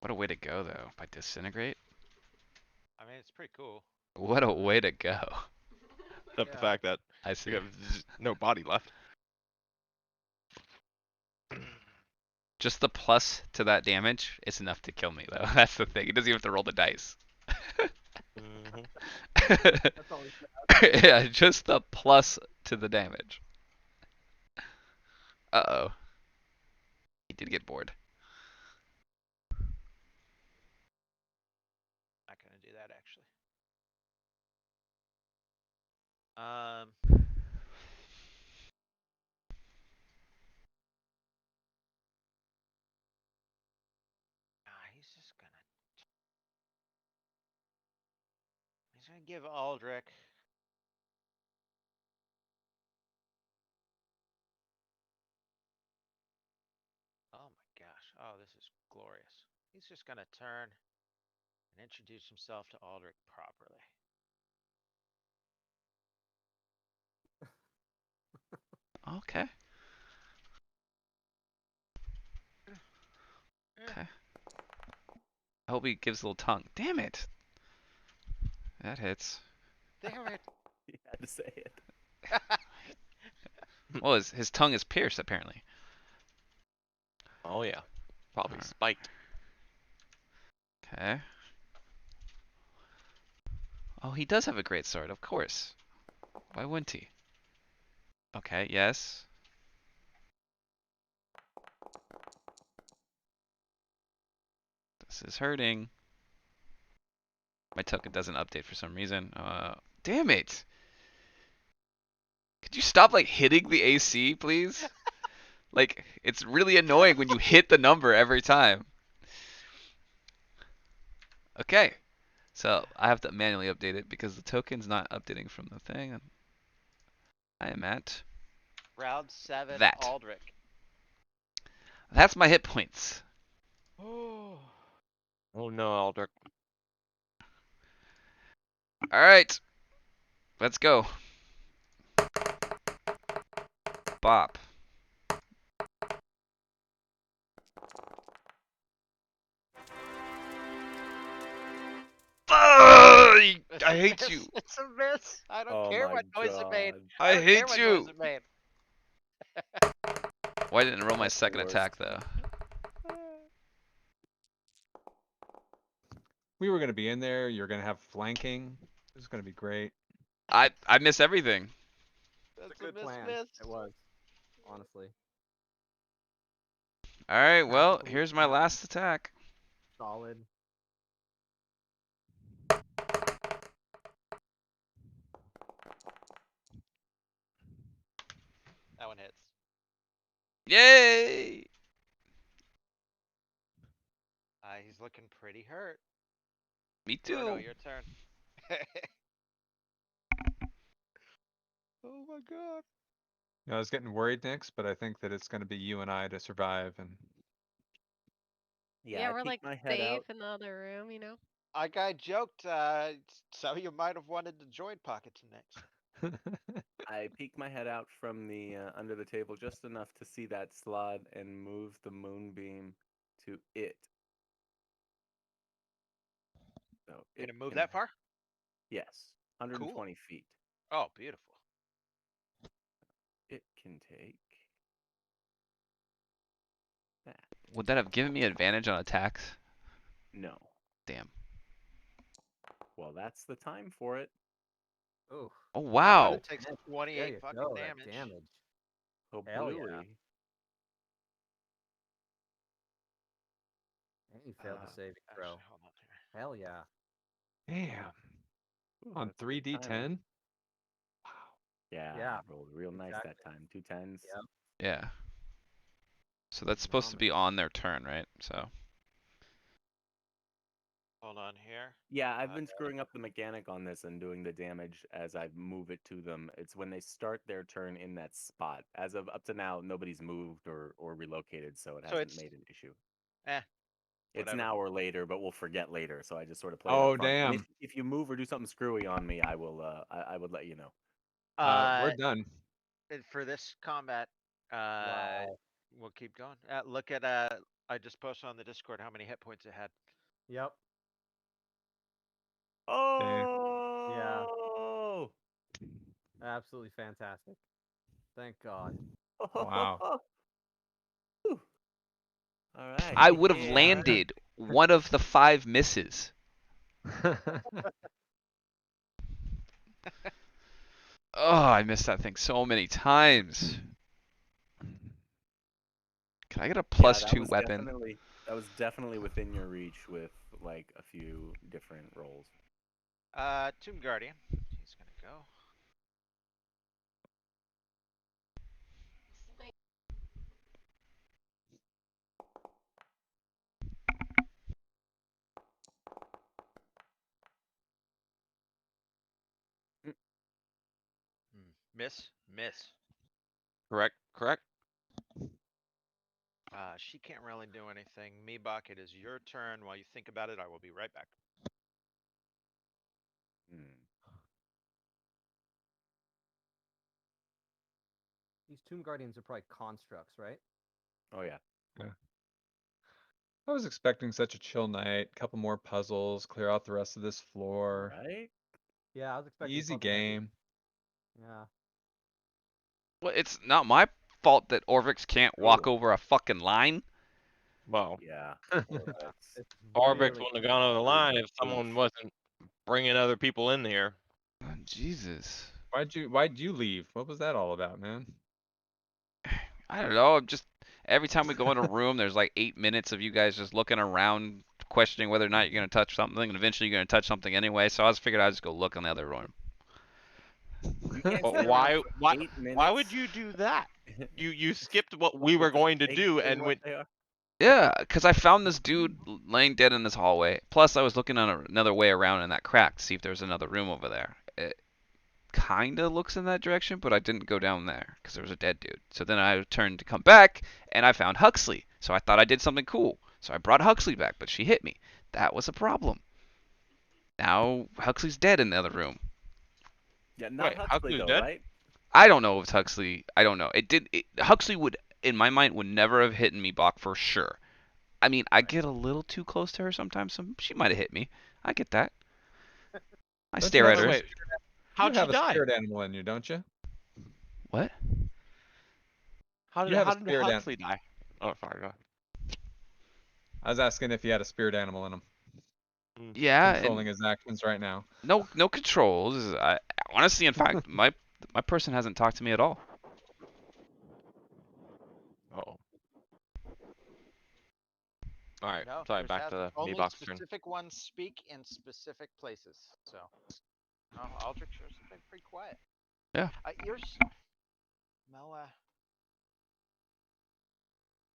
What a way to go, though. By disintegrate? I mean, it's pretty cool. What a way to go. Except the Yeah. fact that I see. you have no body left. Just the plus to that damage is enough to kill me, though. That's the thing. He doesn't even have to roll the dice. Mhm. That's all. Yeah, just the plus to the damage. Uh-oh. He did get bored. Not gonna do that actually. Um. He's just gonna. He's gonna give Aldrich. Oh my gosh. Oh, this is glorious. He's just gonna turn and introduce himself to Aldrich properly. Okay. Okay. I hope he gives a little tongue. Damn it. That hits. Damn it. He had to say it. Well, his tongue is pierced, apparently. Oh yeah, probably Alright. spiked. Okay. Oh, he does have a great sword, of course. Why wouldn't he? Okay, yes. This is hurting. My token doesn't update for some reason. Damn it! Could you stop like hitting the AC, please? Like, it's really annoying when you hit the number every time. Okay. So I have to manually update it because the token's not updating from the thing. I am at Round 7, that. Aldrich. That's my hit points. Oh. Oh no, Aldrich. All right. Let's go. Bop. I hate you. It's a miss. I don't Oh care my what noise it made. God. I I don't care hate what you. noise it made. Why didn't I roll my That's the second worst. attack though? We were going to be in there. You're going to have flanking. This is going to be great. I miss everything. That's It's a good plan. miss. It was, honestly. All right. Well, Tactically here's my sound, last attack. solid. That one hits. Yay! He's looking pretty hurt. Me Gordo, too. your turn. Oh my god. I was getting worried, Nix, but I think that it's going to be you and I to survive. And Yeah, Yeah, I we're peek like my head safe out. in the other room, you know? Like I joked, some of you might have wanted to join Pockets next. I peek my head out from the under the table just enough to see that slot and move the moonbeam to it. So Can it it move can, that far? yes, Cool. 120 feet. Oh, beautiful. It can take that. Would that have given me advantage on attacks? No. Damn. Well, that's the time for it. Ooh. Oh How about wow. it takes There 28 you fucking go. That damage? damage. Oh, Hell yeah. bluey. And you failed the saving throw. Actually, hold on here. Hell yeah. damn, Ooh, on that's good timing. 3d10. Wow. Yeah, Yeah, I rolled real nice exactly. that time. 2 10s. Yep. Yeah. So that's supposed to be on their turn, right? So Hold on here. Yeah, I've been screwing up the mechanic on this and doing the damage as I move it to them. It's when they start their turn in that spot. As of up to now, nobody's moved or relocated, so it So hasn't it's made an issue. eh, It's whatever. now or later, but we'll forget later. So I just sort of play it up Oh front. And damn. if you move or do something screwy on me, I will I would let you know. We're done. For this combat, uh, Wow. we'll keep going. Look at I just posted on the Discord how many hit points it had. Yep. Damn. Oh, Absolutely fantastic. Thank God. Wow. All right. I would have Yeah. landed one of the 5 misses. Oh, I missed that thing so many times. Can I get a Yeah, plus 2 weapon? that was definitely within your reach with like a few different rolls. Tomb Guardian. He's gonna go. Miss, miss. Correct. Correct. She can't really do anything. Meebok, it is your turn. While you think about it, I will be right back. Hmm. These Tomb Guardians are probably constructs, right? Oh yeah. Yeah. I was expecting such a chill night. Couple more puzzles, clear out the rest of this floor. Right? Yeah, I was expecting Easy puzzle heavy. game. Yeah. Well, it's not my fault that Orvix can't walk Ooh. over a fucking line. Well, Yeah. Or that's It's Arvix really wouldn't have gone over the line if oof. someone wasn't bringing other people in here. Oh, Jesus. Why'd you leave? What was that all about, man? I don't know. I'm just every time we go in a room, there's like 8 minutes of you guys just looking around, questioning whether or not you're gonna touch something, and eventually you're gonna touch something anyway. So I just figured I'd just go look in the other room. You can't But sit around for why 8 minutes. why would you do that? You skipped what we were going to do and what went. they are? Yeah, because I found this dude laying dead in this hallway. Plus, I was looking on another way around in that crack to see if there was another room over there. It kind of looks in that direction, but I didn't go down there because there was a dead dude. So then I turned to come back, and I found Huxley. So I thought I did something cool. So I brought Huxley back, but she hit me. That was a problem. Now Huxley's dead in the other room. Yeah, not Wait, Huxley Huxley's though, dead? right? I don't know if it's Huxley. I don't know. Huxley would, in my mind, would never have hit me, Bach, for sure. I mean, I get a little too close to her sometimes, so she might have hit me. I get that. I Don't you stare have at Wait, her. wait. you How'd she have a die? spirit animal in you, don't you? What? You have a How did spirit animal. Huxley die? Oh, sorry. Go ahead. I was asking if you had a spirit animal in him, Mm. Yeah, controlling and his actions right now. no controls. I honestly, in fact, my person hasn't talked to me at all. Oh. All right. No, Sorry. yours Back to hasn't. the me Only box turn. specific ones speak in specific places. So, no, Aldrich, yours has been pretty quiet. Yeah. Yours, Moa.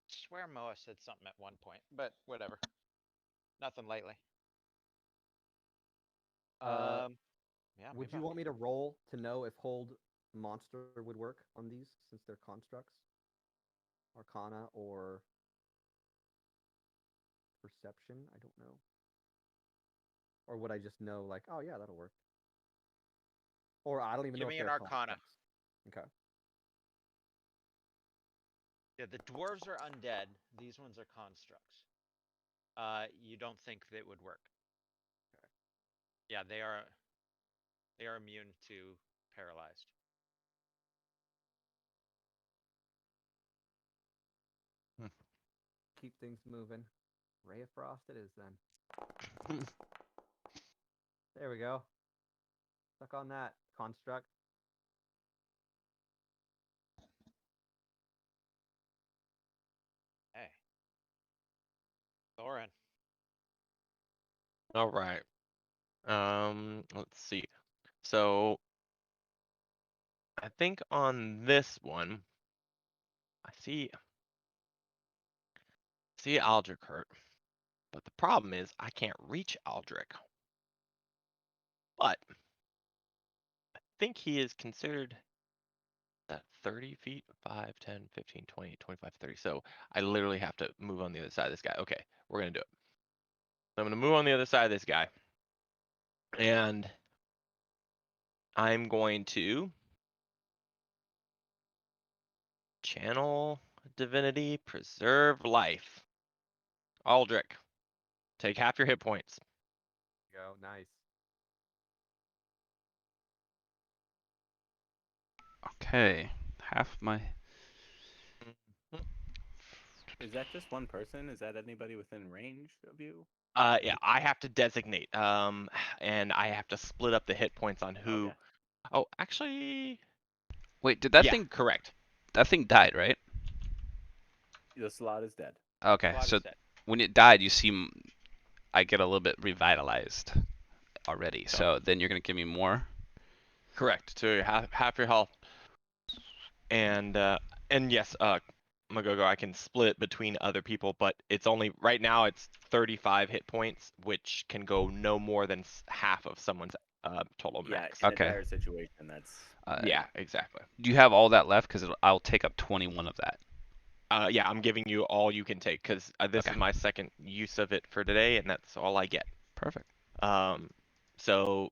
Swear Moa said something at one point, but whatever. Nothing lately. Uh, Yeah, would move you on. want me to roll to know if hold monster would work on these since they're constructs? Arcana or perception? I don't know. Or would I just know like, oh yeah, that'll work? Or I don't even Give know if me an they're Arcana. constructs. Okay. Yeah, the dwarves are undead. These ones are constructs. You don't think that would work? Okay. Yeah, they are. They are immune to paralyzed. Keep things moving. Ray of Frost it is then. There we go. Stuck on that construct. Hey, Thorin. All right. Let's see. So I think on this one, I see Aldrich hurt, but the problem is I can't reach Aldrich. But I think he is considered at 30 feet, 5, 10, 15, 20, 25, 30. So I literally have to move on the other side of this guy. Okay, we're gonna do it. So I'm gonna move on the other side of this guy, and I'm going to channel divinity, preserve life. Aldrich, take half your hit points. Go. Nice. Okay, half my. Is that just one person? Is that anybody within range of you? Yeah, I have to designate, and I have to split up the hit points on who. Okay. Oh, actually, Wait, did that yeah, thing? correct. That thing died, right? The slot is dead. Okay, Slot so is dead. when it died, you seem I get a little bit revitalized already. So So then you're gonna give me more. correct. So half your health, and yes, Magogo, I can split between other people, but it's only right now it's 35 hit points, which can go no more than half of someone's total Yeah, max. in a Okay. dire situation, that's Yeah, exactly. Do you have all that left? Because I'll take up 21 of that. Yeah, I'm giving you all you can take because this Okay. is my second use of it for today, and that's all I get. Perfect. So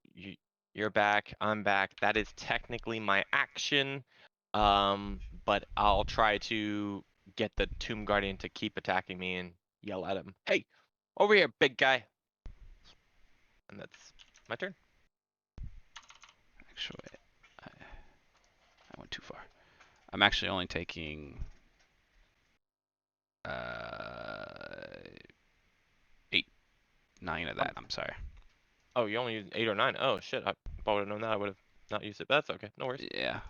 you're back. I'm back. That is technically my action. But I'll try to get the Tomb Guardian to keep attacking me and yell at him. Hey, over here, big guy. And that's my turn. Actually, I went too far. I'm actually only taking 8, 9 of that. I'm sorry. Oh, you only used 8 or 9. Oh shit! If I would have known that, I would have not used it. But that's okay. No worries. Yeah.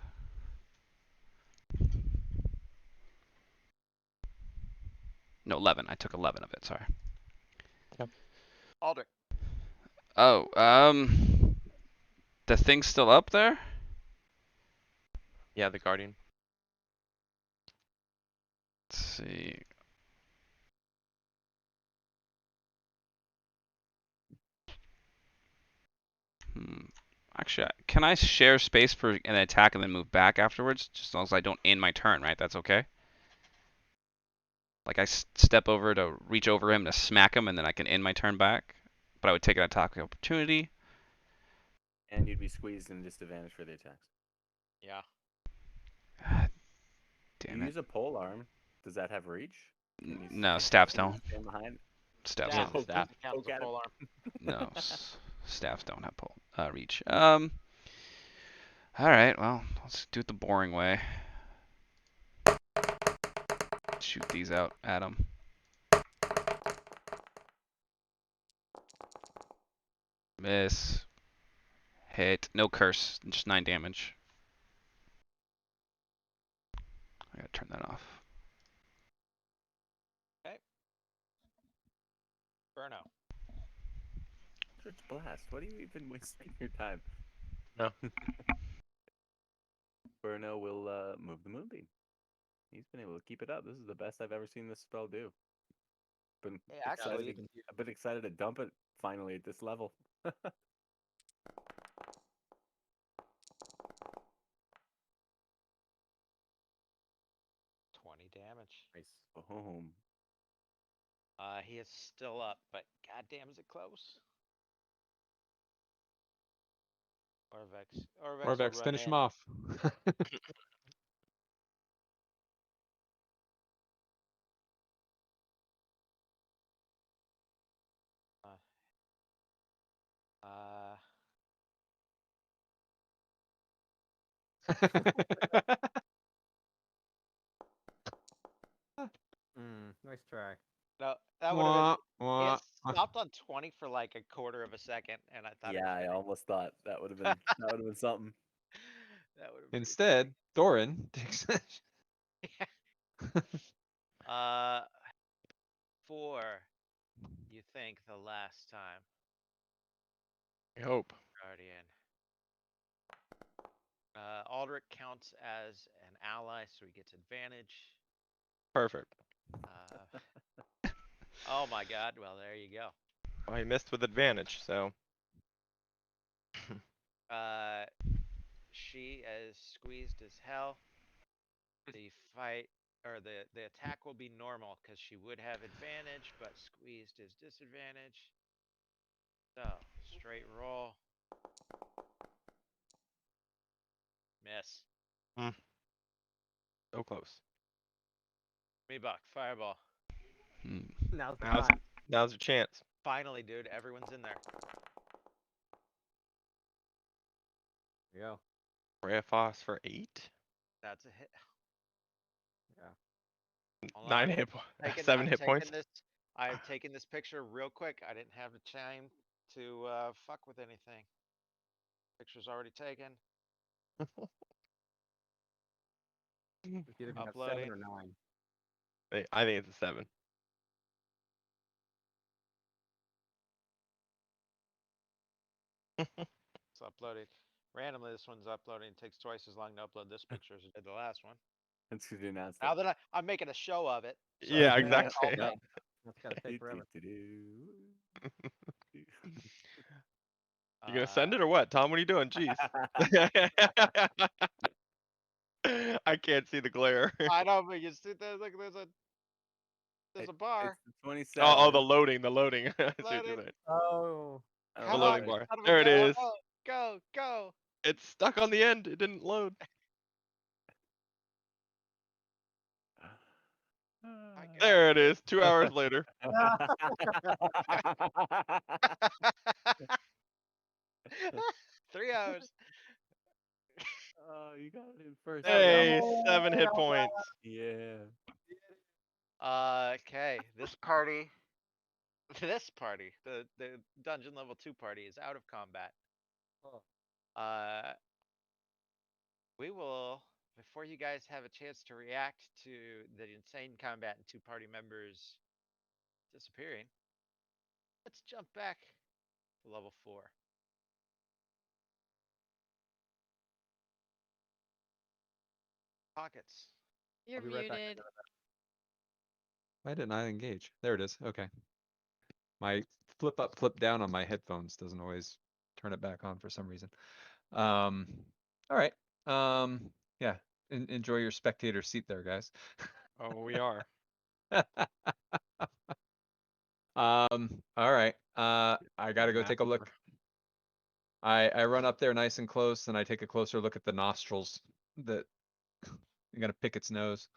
No, 11. I took 11 of it. Sorry. Aldrich. Oh, the thing's still up there? Yeah, the Guardian. Let's see. Hmm. Actually, can I share space for an attack and then move back afterwards? Just as long as I don't end my turn, right? That's okay? Like I step over to reach over him to smack him and then I can end my turn back? But I would take an attack opportunity. and you'd be squeezed and disadvantaged for the attacks. Yeah. God You damn it. use a pole arm. Does that have reach? Can you No, can staffs someone don't. stand behind? Staffs He has Staff. the don't. staff. Counts Poke as a at him. pole arm. No, staffs don't have reach. All right. Well, let's do it the boring way. Shoot these out at him. Miss. Hit. No curse. Just 9 damage. I gotta turn that off. Okay. Burno. Church blast. What are you even wasting your time? No. Burno will move the moonbeam. He's been able to keep it up. This is the best I've ever seen this spell do. Been Actually, I've been excited to dump it finally at this level. 20 damage. Nice. Boom. He is still up, but goddamn, is it close? Orvex will Orvex, run finish in. him off. Uh, Nice try. no, that would have been. Wah, He had wah. stopped on 20 for like a quarter of a second, and I thought Yeah, I it almost thought that would have been something. that would have been pretty Instead, Thorin takes. funny. 4. You think the last time, I hope. Guardian. Aldrich counts as an ally, so he gets advantage. Perfect. Oh my god, well, there you go. Well, he missed with advantage, so Uh, she is squeezed as hell. The fight or the attack will be normal because she would have advantage, but squeezed is disadvantage. So straight roll. Miss. so close. Me buck. Fireball. Hmm. Now's the Now's time. now's your chance. Finally, dude, everyone's in there. There you go. Ray of Phos for 8. That's a hit. Yeah. Hold 9 on. hit, Taking, 7 I'm hit taking points. this. I've taken this picture real quick. I didn't have the time to fuck with anything. Picture's already taken. It's either gonna have Uploading. 7 or 9. I think it's a 7. It's uploading. Randomly, this one's uploading. It takes twice as long to upload this picture as it did the last one. That's because you announced Now it. that I'm making a show of it. So Yeah, it's gonna take all exactly. day. That's gotta take forever. You gonna send it or what, Tom? What are you doing? Jeez. I can't see the glare. I know, but you see, look, there's a bar. It's the 27. Oh, the loading. I see what you're Loading. saying. Oh. I don't The Come know on, loading what bar. son of a There it gun. is. Go. It's stuck on the end. It didn't load. My God. There it is. 2 hours later. 3 hours. Oh, you got it in first. There we go. Hey, 7 hit points. Yeah. Okay, this party, the dungeon level 2 party is out of combat. Oh. We will, before you guys have a chance to react to the insane combat and 2 party members disappearing, let's jump back to level 4. Pockets. You're I'll be right back. muted. Why didn't I engage? There it is. Okay. My flip up, flip down on my headphones doesn't always turn it back on for some reason. All right. Yeah. Enjoy your spectator seat there, guys. Oh, we are. All right. I gotta go take a look. I run up there nice and close and I take a closer look at the nostrils that I'm gonna pick its nose.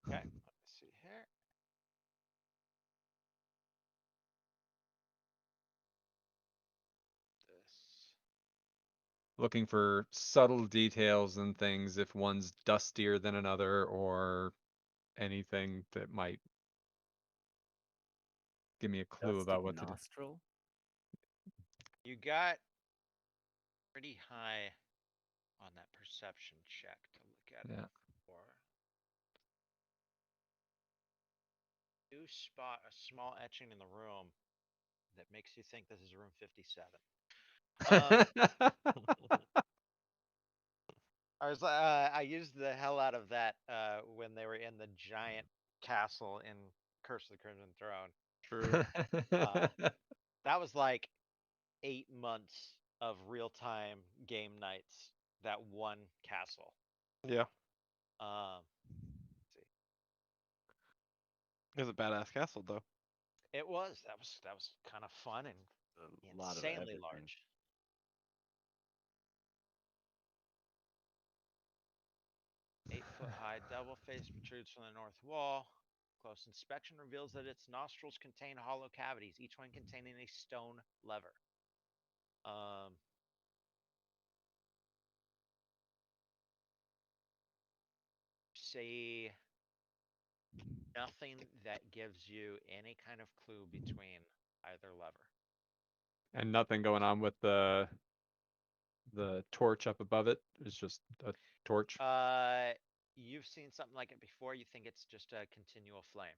Okay, let's see here. This. Looking for subtle details and things if one's dustier than another or anything that might give me a clue Dusty about what to do. nostril. You got pretty high on that perception check to look at Yeah. it for. You spot a small etching in the room that makes you think this is room 57. I used the hell out of that when they were in the giant castle in Curse of the Crimson Throne. True. That was like 8 months of real time game nights. That one castle. Yeah. Um, let's see. It was a badass castle though. It was. That was kind of fun and A lot of insanely everything. large. 8 foot high double face protrudes from the north wall. Close inspection reveals that its nostrils contain hollow cavities, each one containing a stone lever. Um, see nothing that gives you any kind of clue between either lever. And nothing going on with the torch up above it. It's just a torch. You've seen something like it before. You think it's just a continual flame.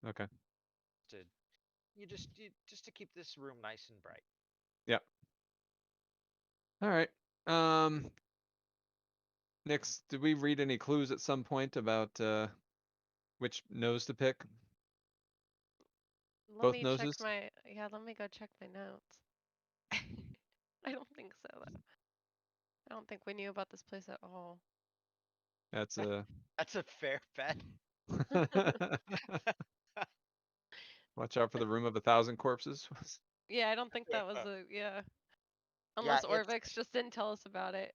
Okay. To just to keep this room nice and bright. Yeah. All right. Nix, did we read any clues at some point about which nose to pick? Let Both me check noses? my yeah, let me go check my notes. I don't think so though. I don't think we knew about this place at all. That's a That's a fair bet. watch out for the room of 1,000 corpses. Yeah, I don't think that was a yeah. Yeah, Unless it's. Orvix just didn't tell us about it.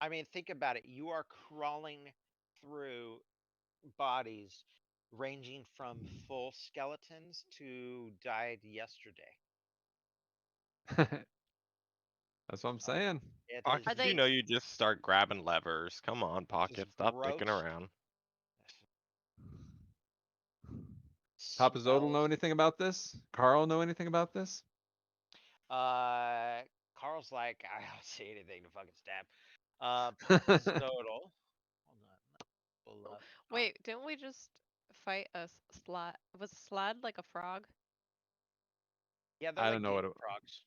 I mean, think about it. You are crawling through bodies ranging from full skeletons to died yesterday. That's what I'm saying. It is Are Pockets, you they know you just start grabbing levers. Come on, just Pockets, stop dicking gross. around. Papa Zodel know Smells. anything about this? Carl know anything about this? Uh, Carl's like, I don't see anything to fucking stab. Papa Zodel. Hold on. Let me pull up. wait, didn't we just fight a slad? Was slad like a frog? Yeah, they're I don't like know what demon it, frogs.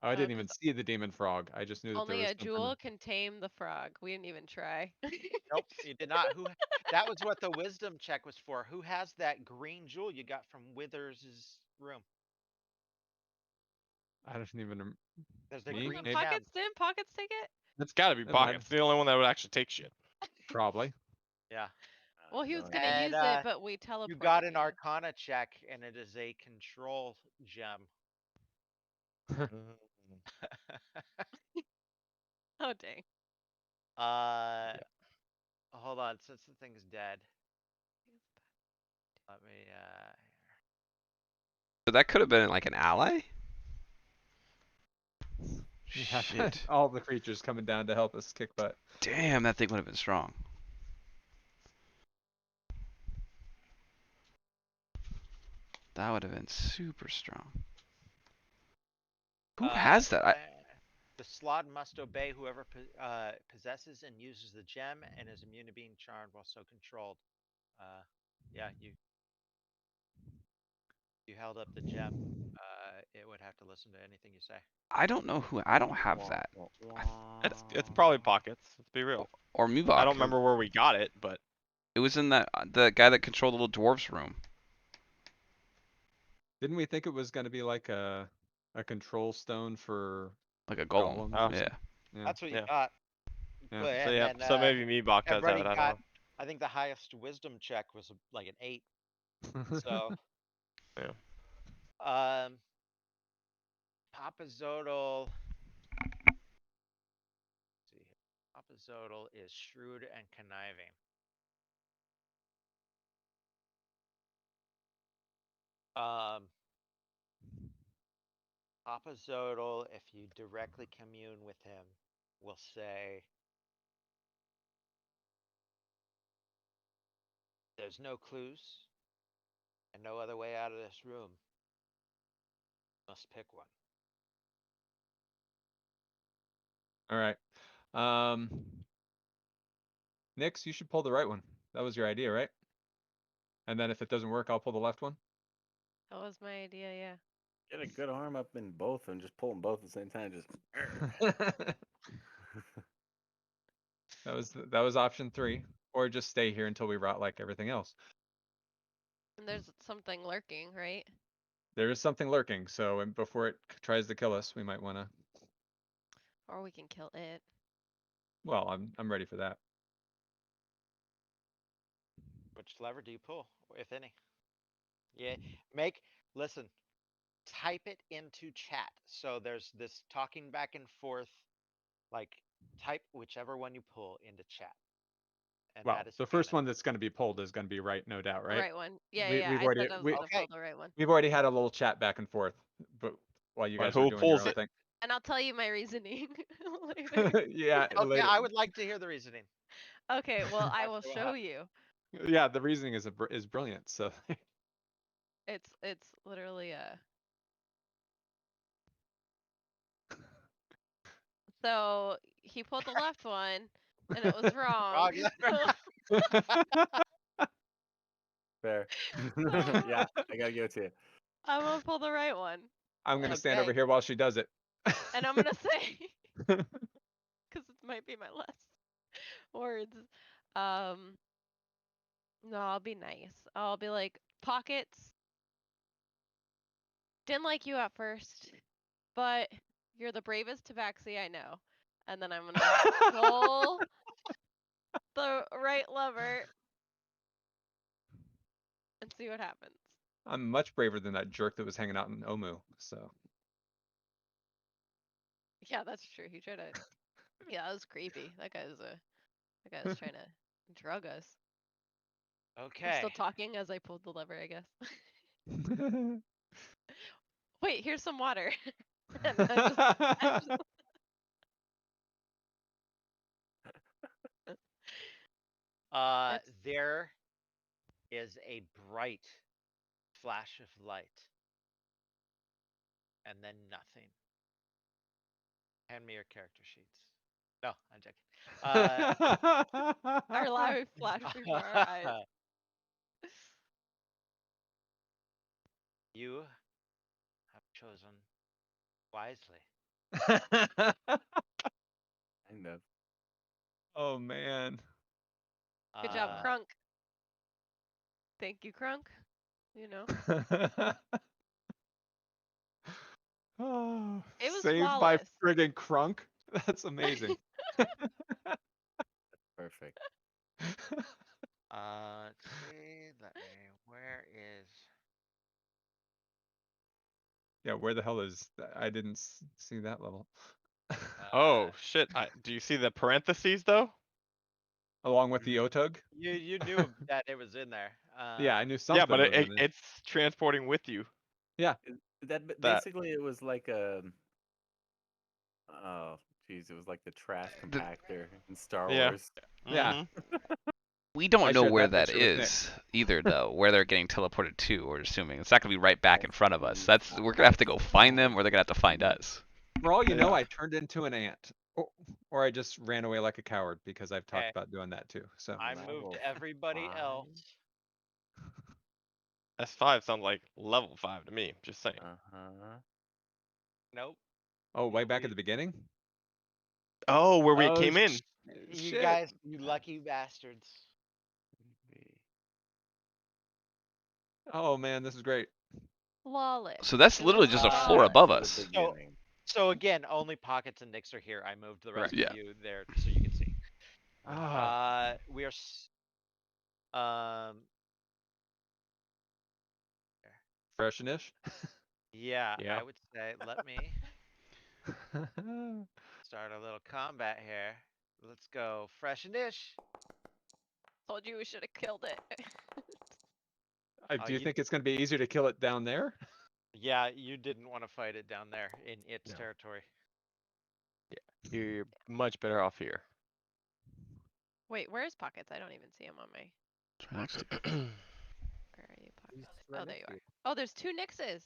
I didn't even 'Cause see the demon frog. I just knew that there only was a some kind of jewel can tame the frog. We didn't even try. Nope, you did not. Who? That was what the wisdom check was for. Who has that green jewel you got from Withers' room? I don't even There's a me green maybe gem. Didn't Pockets take it? It's got to be it might Pockets. The only one that would actually take shit. probably. Yeah. Well, he was No gonna idea. And use it, but we you teleported got an you. Arcana check, and it is a control gem. Oh dang. uh, Yeah. hold on. Since the thing's dead, let me. So that could have been like an ally? Yeah, Shit. all the creatures coming down to help us kick butt. Damn, that thing would have been strong. That would have been super strong. Who has that? The slot must obey whoever possesses and uses the gem, and is immune to being charmed while so controlled. Yeah, you held up the gem. It would have to listen to anything you say. I don't know who. I don't have Wah, that. wah, I, It's probably Pockets. Let's be real. or I Muvok. don't remember where we got it, but It was in the guy that controlled the little dwarf's room, Didn't we think it was going to be like a control stone for like a golem. golems oh or Yeah. something? Yeah. That's what you yeah. thought. Yeah. But So and yeah, then so maybe Meebach has that. everybody I don't got. know. I think the highest wisdom check was like an 8. So, Yeah. um, Papa Zodal. See here. Papa Zodal is shrewd and conniving. Um, Papa Zodal, if you directly commune with him, will say, "There's no clues and no other way out of this room. Must pick one." All right. Um, Nix, you should pull the right one. That was your idea, right? And then if it doesn't work, I'll pull the left one. That was my idea, yeah. Get a good arm up in both and just pull them both at the same time. Just. that was option 3, or just stay here until we rot like everything else. And there's something lurking, right? There is something lurking, so before it tries to kill us, we might want to. Or we can kill it. Well, I'm ready for that. Which lever do you pull, if any? Yeah, listen, type it into chat. So there's this talking back and forth, like type whichever one you pull into chat and Well, add a the screen first one that's going to be pulled is going to be right, no doubt, The right? right one. Yeah, We, yeah. we've I already said I was we, gonna pull Okay. the right one. we've already had a little chat back and forth, but while you But guys were who doing your pulls own it? thing. And I'll tell you my reasoning later. Yeah, Okay, later. I would like to hear the reasoning. Okay, well I will After what show happened. you. Yeah, the reasoning is brilliant. So It's literally a. So he pulled the left one, and it was wrong. Wrong lever. Fair. So Yeah, I gotta give it to you. I'm gonna pull the right one, I'm gonna stand over Okay. here while she does it. and I'm gonna say, because it might be my last words. Um, no, I'll be nice. I'll be like, Pockets, didn't like you at first, but you're the bravest tabaxi I know. And then I'm gonna pull the right lever and see what happens. I'm much braver than that jerk that was hanging out in Omu. So Yeah, that's true. He tried to. Yeah, that was creepy. That guy was trying to drug us. I'm Okay. still talking as I pulled the lever, I guess. Wait, here's some water. And I just That's There is a bright flash of light, and then nothing. Hand me your character sheets. No, I'm joking. our life flashed before our eyes. You have chosen wisely. Kind of. Oh man. Good job, Uh, Crunk. Thank you, Crunk. You know, Oh, it was saved by flawless. friggin' Crunk. That's amazing. Perfect. let's see. Where is? Yeah, where the hell is I didn't see that level. Oh shit! Do you see the parentheses though? Along with the Otug? You knew that it was in there. Yeah, I knew Yeah, something but was in there. it's transporting with you. Yeah. That Basically it was like a. Oh, geez, it was like the trash The- compactor in Star Yeah. Wars. Yeah. Mhm. We don't I know shared where that that picture with Nick. is either, though. Where they're getting teleported to, we're assuming it's not gonna be right back in front of us. It's We're gonna have to go find them, or they're gonna have to find us. For all you know, Yeah. I turned into an ant. Or I just ran away like a coward because I've talked Okay. about doing that too. So I moved Level everybody 5? else. S5 sounds like level 5 to me. Just saying. Uh-huh. Nope. oh, way back at We- the beginning? Oh, where we Oh came in. You shit. guys, you lucky bastards. Oh man, this is great. Flawless. So that's It was literally just a floor Uh, above The us. beginning. So again, only Pockets and Nix are here. I moved the rest Right. of Yeah. you there so you can see. Ah. We are. Um. Freshish. Yeah, Yeah. I would say. Let me start a little combat here. Let's go fresh and ish. Told you we should have killed it. Do you You, think it's going to be easier to kill it down there? yeah, you didn't want to fight it down there in its No. territory. You're much better off here. Wait, where's Pockets? I don't even see him on my. Tracks. Where are you, Pockets? Oh, there you are. Oh, there's two Nixes.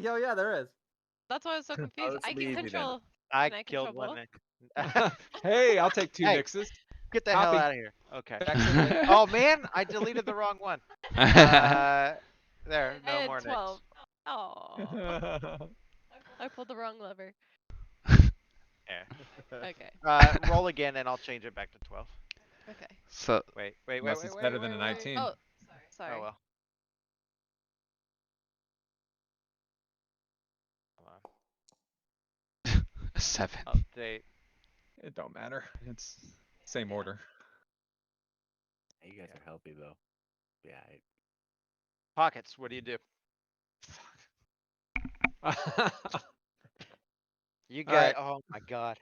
Yo, yeah, there is. That's why I was so confused. this I will be can easy then. control. I Can I killed control one. both? Hey, I'll take 2 Hey. Nixes. Get the hell Copy. out of here. Okay. Excellent. Oh man, I deleted the wrong one. There, I no had more 12. Nix. Oh, I pulled the wrong lever. Yeah. Okay. Roll again, and I'll change it back to 12. Okay. So Wait. Unless it's better than a 19. Oh, sorry. Oh well. 7. Update. It don't matter. It's same Yeah. order. You guys Yeah. are healthy though. Yeah. Pockets. What do you do? You All guys. right. Oh my god.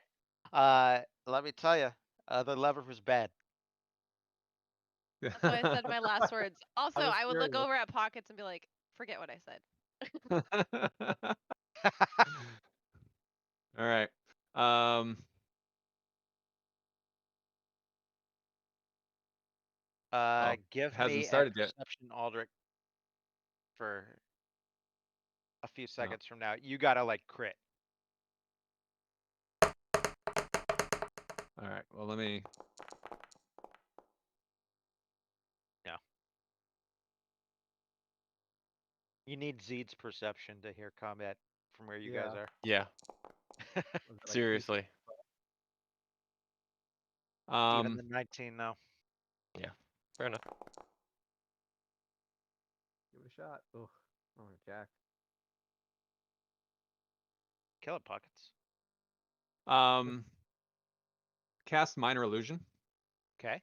Let me tell you, the lever was bad. That's why I said my last words. Also, was I would look curious. over at Pockets and be like, forget what I said. All right. Um, oh, Give hasn't me a started yet. perception, Aldrich, for a few Oh. seconds from now. You gotta like crit. All right. Well, let me. You need Zeed's perception to hear combat from where you guys Yeah. are. Yeah. Was it like 3? Seriously. Even Um, the 19 now. Yeah. Fair enough. Give it a shot. Oh, Jack. Kill it, Pockets. um, cast minor illusion, Okay.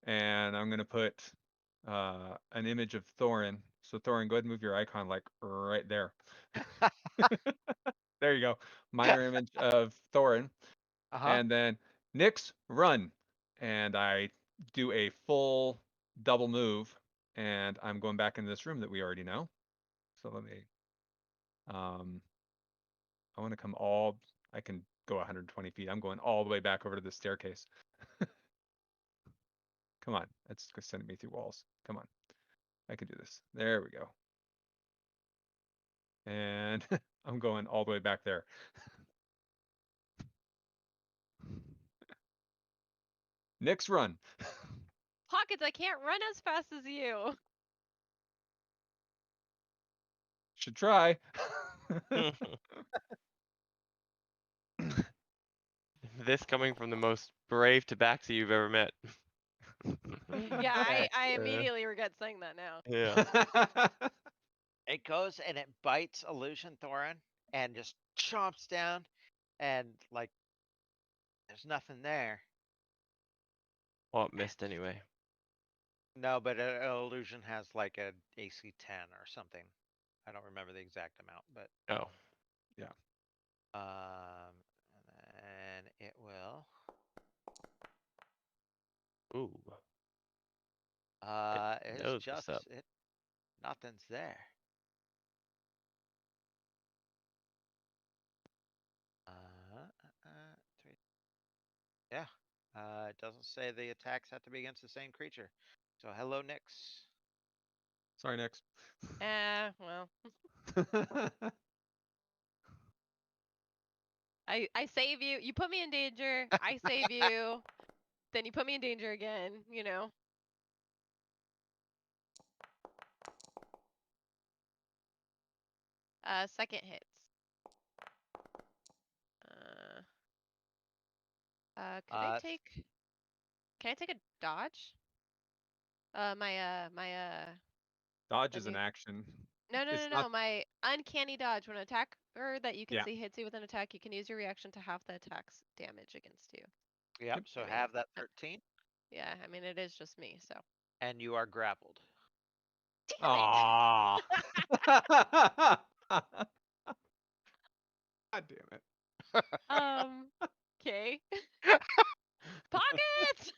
and I'm gonna put an image of Thorin. So Thorin, go ahead and move your icon like right there. There you go. Minor image of Thorin, and then Nyx run, and I do a full double move, and I'm going back into this room that we already know. So let me. I want to come all. I can go 120 feet. I'm going all the way back over to the staircase. Come on, that's sending me through walls. Come on, I can do this. There we go. And I'm going all the way back there. Nyx run. Pockets, I can't run as fast as you. Should try. This coming from the most brave tabaxi you've ever met. Yeah, Okay. I immediately regret saying that now. Yeah. It goes and it bites Illusion Thorin and just chomps down, and like there's nothing there. Well, it missed anyway. No, but Illusion has like a AC 10 or something. I don't remember the exact amount, but Oh. and then it will. Ooh. It's knows what's just up. it. Nothing's there. Three. Yeah. It doesn't say the attacks have to be against the same creature. So hello, Nyx. Sorry, Nyx. Well, I save you. You put me in danger. I save you. Then you put me in danger again. You know. Second hits. Could I Uh, take? Can I take a dodge? Dodge a is an new. action. No, no, It's no, not. no. My uncanny dodge. When an attacker that you can Yeah. see hits you with an attack, you can use your reaction to half the attack's damage against you. yep. So I mean, have that 13, yeah. I mean, it is just me. So. and you are grappled. Damn it. Aww. God damn it. Okay. Pockets.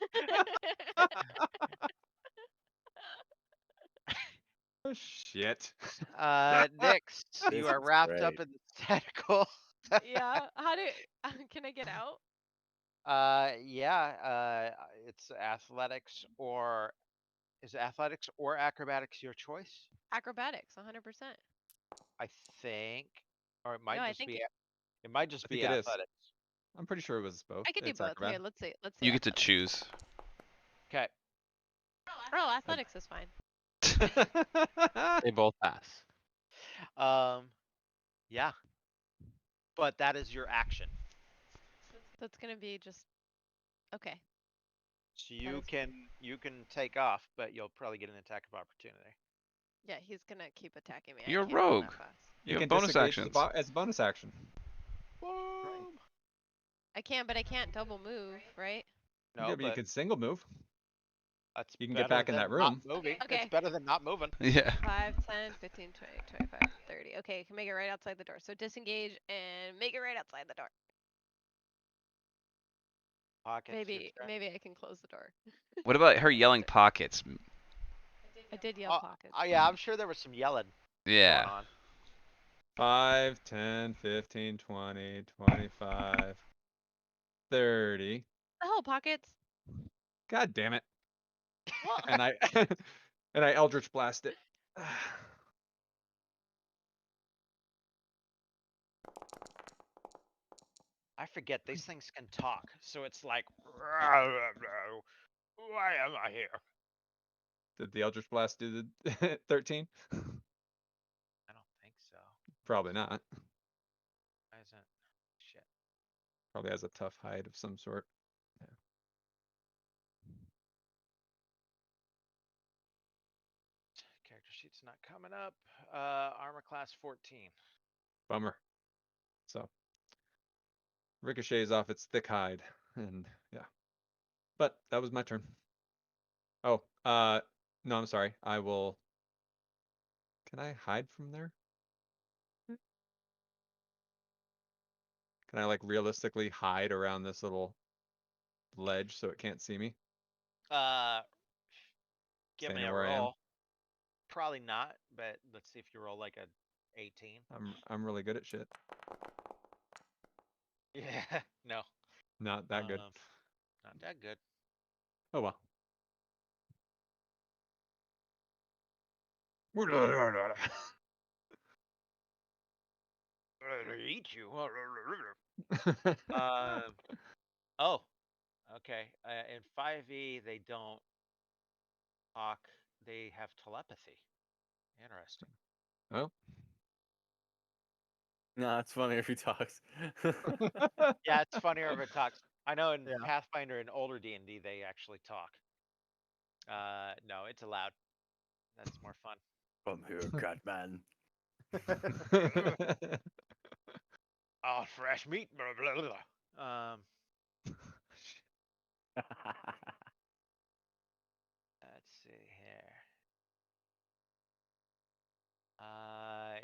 Oh, shit. Nyx, you This are is wrapped up great. in the tentacle. Yeah. How do? Can I get out? Yeah. It's athletics or is athletics or acrobatics your choice? Acrobatics, 100%. I think, or it No, might I just think be. It might just I think be it is. athletics. I'm pretty sure it was both. I could do It's both. Here, acrobat. let's see. Let's see. You get to Athletics. choose. Okay. Oh, athletics is fine. They both pass. Yeah. But that is your action. That's gonna be just okay. So is- you can take off, but you'll probably get an attack of opportunity. Yeah, he's gonna keep attacking me. You're I a can't run rogue. that fast. You can have bonus disengage actions. as a bonus action. Boom. I can, but I can't double move, right? No, Yeah, but you but could single move. that's You can get better back in that than not room. moving. Okay. It's better than not moving. Yeah. 5, 10, 15, 20, 25, 30. Okay, I can make it right outside the door. So disengage and make it right outside the door. Pockets. Maybe I can close the door. What about her yelling pockets? I did yell pockets. Oh yeah, I'm sure there was some yelling going Yeah. on. 5, 10, 15, 20, 25, 30. The hell, pockets. God damn it. Well, And I and I Eldritch blast it. I forget these things can talk, so it's like, why am I here? Did the Eldritch blast do the 13? I don't think so. Probably not. Why isn't shit? Probably has a tough hide of some sort. Character sheet's not coming up. Armor class 14. Bummer. So ricochets off its thick hide, and yeah. But that was my turn. Oh, no, I'm sorry. I will. Can I hide from there? Can I like realistically hide around this little ledge so it can't see me? Give me Standing a where I am. roll. Probably not, but let's see if you roll like a 18. I'm really good at shit. Yeah, no, Not that good. not that good. Oh well. Eat you. Oh, okay. In 5e, they don't talk. They have telepathy. Interesting. Oh. No, it's funnier if he talks. Yeah, it's funnier if it talks. I know in Yeah. Pathfinder and older D&D, they actually talk. No, it's allowed. That's more fun. Come here, Catman. Oh, fresh meat. Blah, blah, blah. Let's see here.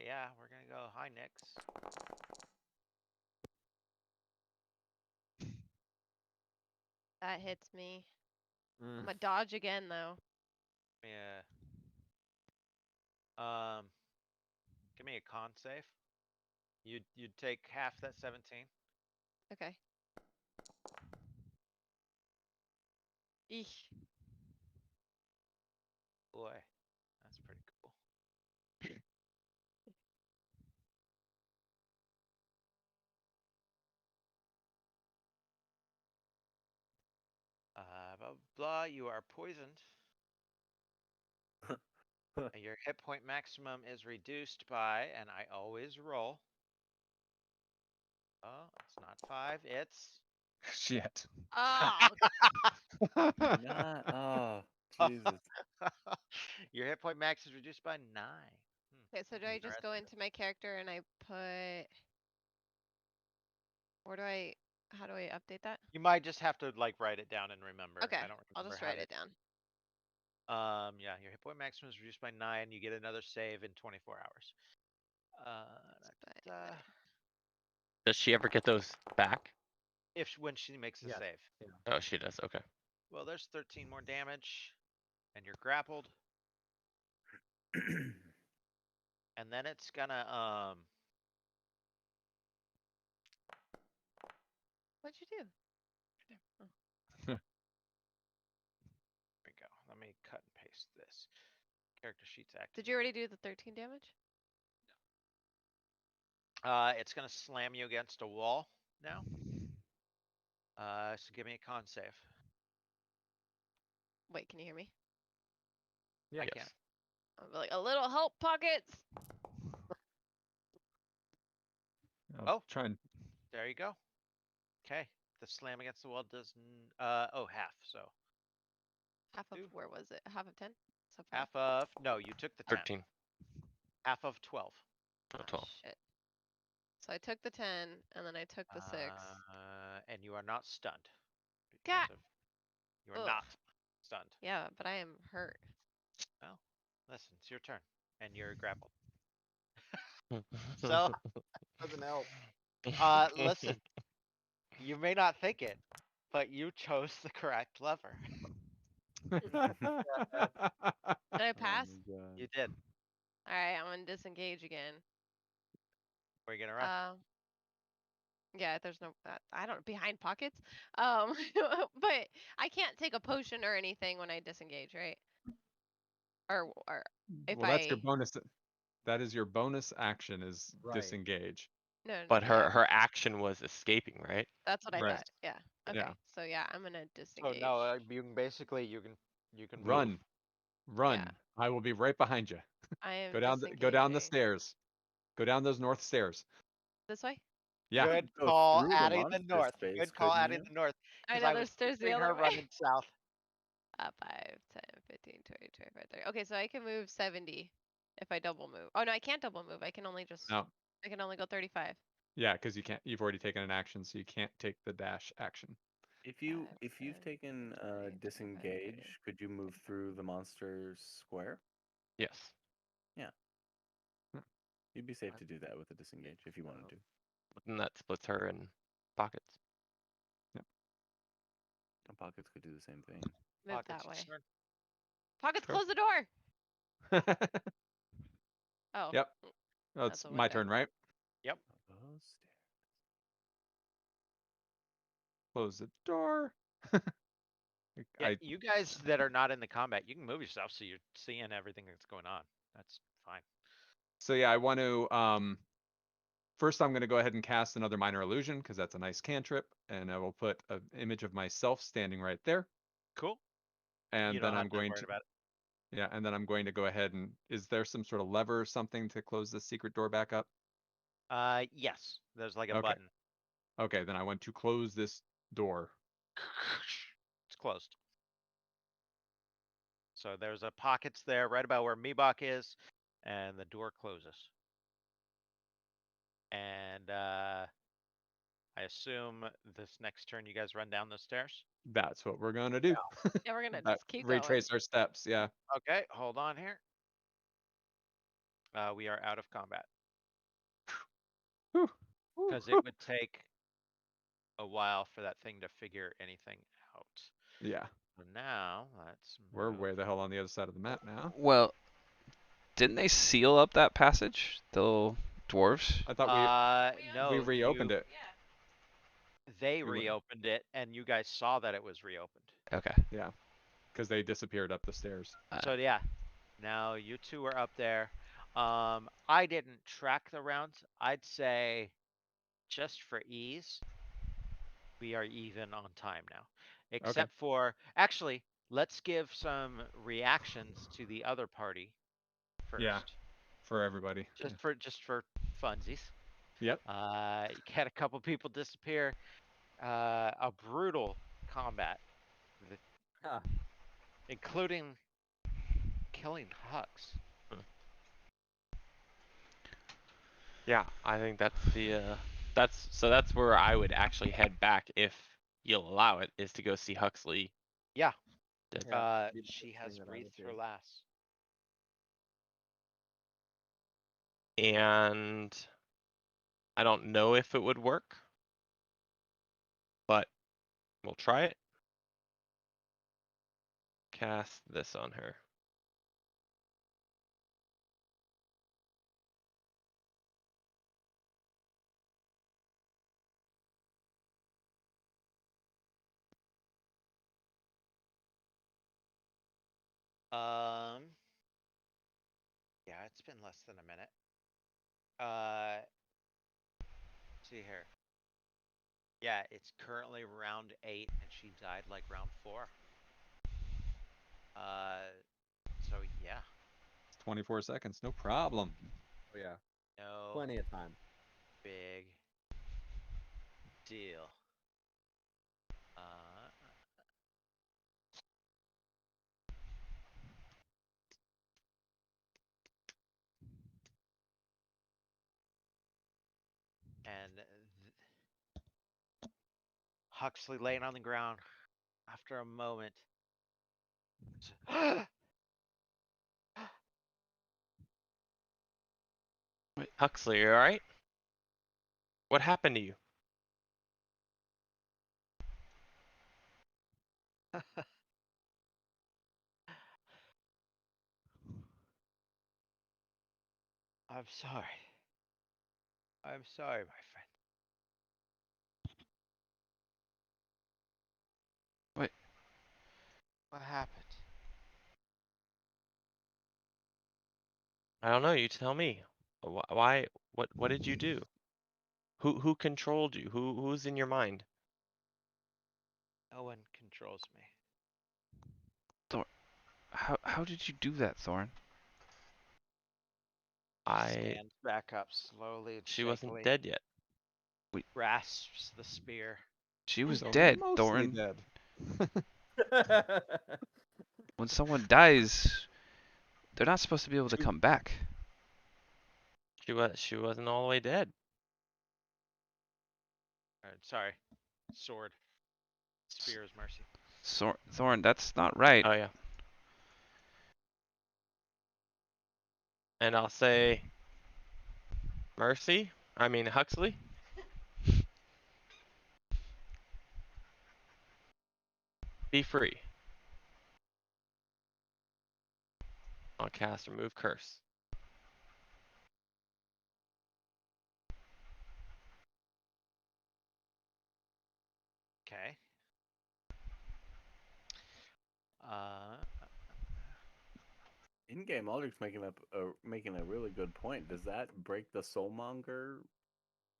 Yeah, we're gonna go high Nix. that hits me. Mm. I'm gonna dodge again though. Yeah. Give me a con save. You'd take half that 17. Okay. Eesh. Boy, that's pretty cool. Blah blah. You are poisoned. And your hit point maximum is reduced by, and I always roll. Oh, it's not 5. It's Shit. Oh, Nah, oh, Jesus. your hit point max is reduced by 9. okay. So do I just go into my character and I put? Or do I? How do I update that? You might just have to like write it down and remember. Okay, I don't I'll remember just how write to. it down. Yeah, your hit point maximum is reduced by 9. You get another save in 24 hours. But Does she ever get those back? When she makes a Yes. save. Oh, she does. Okay. Well, there's 13 more damage, and you're grappled, and then it's gonna what'd you do? Here we go. Let me cut and paste this. Character sheets active. Did you already do the 13 damage? It's gonna slam you against a wall now. So give me a con save. Wait, can you hear me? Yeah. I Yes. can't. I'll be like a little help, pockets. I'll try and There you go. Okay. The slam against the wall does half. So Half of Two. where was it? Half of 10. So 5. half of no, you took the 10. 13. Half of 12. Oh, Oh, 12. shit. So I took the 10, and then I took the 6. And you are not stunned God. because of you are Ugh. not stunned. Yeah, but I am hurt. Well, listen, it's your turn, and you're grappled. So, Doesn't help. listen, you may not think it, but you chose the correct lever. Did I Oh pass? my god. You did. All right, I'm gonna disengage again. Where are you gonna run? Yeah, there's no, I don't, behind pockets. But I can't take a potion or anything when I disengage, right? Or if Well, that's your I, bonus. That is your bonus action is Right. disengage. no, But yeah, her action was escaping, right? that's what I Right. thought. Yeah. Okay. Yeah. So yeah, I'm gonna So disengage. no, you can basically you can move. Run. Run. Yeah. I will be right behind you. I am Go down the disengaging. stairs. Go down those north stairs. This way? Yeah. You Good could go call, through the adding the monster north. space, Good call, couldn't adding you? the north. I Because know I was there's stairs the picturing other her way. running south. 5, 10, 15, 20, 25, 30. Okay, so I can move 70 if I double move. Oh no, I can't double move. I can only just, No. I can only go 35. Yeah, because you can't. You've already taken an action, so you can't take the dash action. If 5, you've 10, taken 15, 20, 25, 30. disengage, could you move through the monster's square? Yes. Yeah. Hmm. You'd be safe to do that with a disengage if you wanted to. And that splits her in pockets. And pockets could do the same thing. Move Pockets that way. turn. Pockets, Sure. close the door. Oh. Yep. Oh, That's it's a my window. turn, right? Yep. Oh, Close the door. Yeah, I you guys that are not in the combat, you can move yourself so you're seeing everything that's going on. That's fine. So yeah, I want to first I'm going to go ahead and cast another minor illusion because that's a nice cantrip, and I will put an image of myself standing right there, Cool. and You then don't have I'm to going worry to about it. yeah, and then I'm going to go ahead and is there some sort of lever or something to close the secret door back up? Yes. There's like a Okay. button. Okay, then I want to close this door. It's closed. So there's a pockets there right about where Meebok is, and the door closes. And I assume this next turn you guys run down the stairs. That's what we're going to do. Yeah, we're gonna Uh, just keep going. retrace our steps. Yeah. Okay, hold on here. We are out of combat Whew. because it would take a while for that thing to figure anything out. Yeah. So now let's We're move. way the hell on the other side of the map now. Well, didn't they seal up that passage? The little dwarves? I thought No, we reopened you it. they We went- reopened it, and you guys saw that it was reopened. Okay. Yeah. Because they disappeared up the stairs. So yeah, now you two are up there. I didn't track the rounds. I'd say just for ease, we are even on time now. Except for actually, let's give some reactions to the other party first. Yeah. For everybody. Just for funsies. Yep. You had a couple people disappear. A brutal combat, Huh. including killing Hux. Yeah, I think that's the that's where I would actually head back if you'll allow it, is to go see Huxley. Yeah. Dead. Yeah, be the She first has thing that I breathed would her do. last. And I don't know if it would work, but we'll try it. Cast this on her. Yeah, it's been less than a minute. Uh, see here. Yeah, it's currently round 8, and she died like round 4. So yeah, It's 24 seconds. No problem. Oh yeah, no plenty of time. big deal. Uh, Huxley laying on the ground after a moment. Huxley, you alright? What happened to you? I'm sorry. I'm sorry, my friend. What? What happened? I don't know. You tell me. Why? What did you do? Who controlled you? Who's in your mind? No one controls me. How did you do that, Thorn? Stands back up slowly and She wasn't shakily. dead yet. Grasps the spear. She was So dead, mostly Thorn. dead. When someone dies, they're not supposed to be able to come back. She wasn't all the way dead. Sorry. Sword. Spear is mercy. Thorn, that's not right. Oh yeah. And I'll say, Mercy. I mean Huxley. Be free. I'll cast remove curse. Okay. Uh, In-game, Aldrich's making a really good point. Does that break the Soulmonger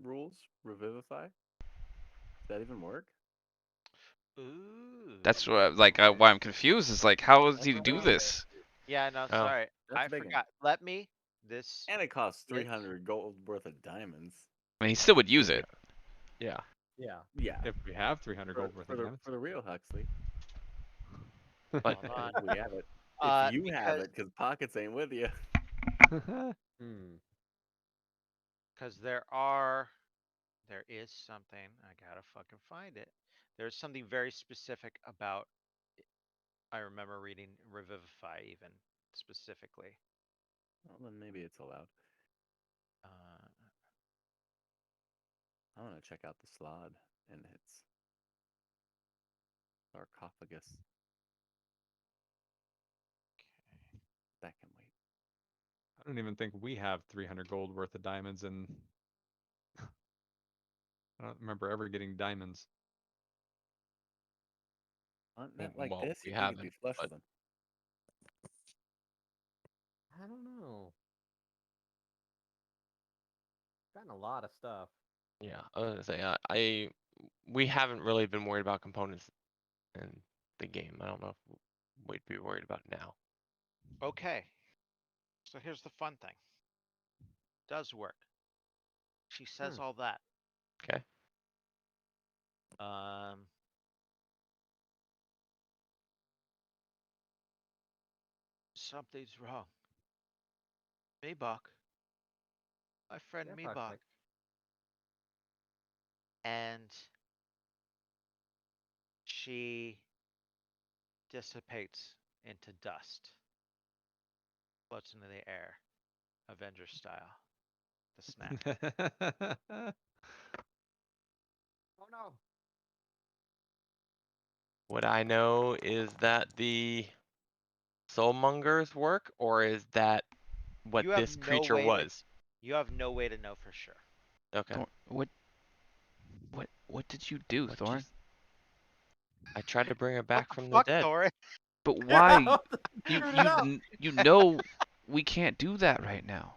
rules? Revivify? Does that even work? ooh. That's what, why I'm confused. Is like, how does That's he a do big one. this? Yeah, no, Oh. sorry. That's I a big one. forgot. Let me. This. And it costs It's- 300 gold worth of diamonds. I mean, he still would use it. Yeah. Yeah. Yeah. If we have 300 gold worth of diamonds. For the real Huxley. But Hold on. If we have it. If you have Because it, because pockets ain't with you. Hmm. there is something. I gotta fucking find it. There's something very specific about. I remember reading Revivify even specifically. Well, then maybe it's allowed. Uh, I want to check out the Slod and its sarcophagus. okay. That can wait. I don't even think we have 300 gold worth of diamonds, and I don't remember ever getting diamonds. On a net like well, this, we you think it'd be haven't. flush But with them. I don't know. Gotten a lot of stuff. yeah, I was gonna say we haven't really been worried about components in the game. I don't know if we'd be worried about it now. Okay. So here's the fun thing. Does work. She says all that. Okay. Um. Something's wrong. Meebok. My friend Yeah, Meebok. Huxley. And she dissipates into dust. Floats into the air. Avenger style. The snap. Oh no. What I know is that the soulmongers work, or is that what You have this no creature way to was? you have no way to know for sure. Okay. Thorn, what did you do, What Thorn? just? I tried to bring her What back the from the fuck, dead. Thorin? But why? You Screwed it you up. kn- you know we can't do that right now.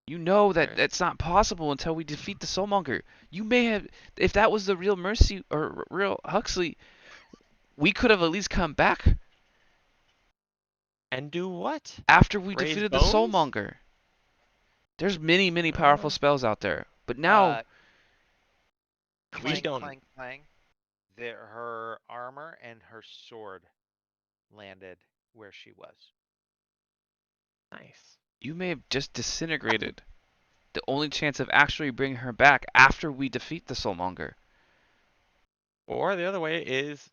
You know that There's that's not possible until we defeat the Soulmonger. You may have, if that was the real Mercy or real Huxley, we could have at least come back and do what? after we Raise defeated the bones? Soulmonger. There's many powerful Uh, spells out there, but now Uh, we clang, don't. clang, clang. Her armor and her sword landed where she was. Nice. you may have just disintegrated the only chance of actually bringing her back after we defeat the Soulmonger. Or the other way is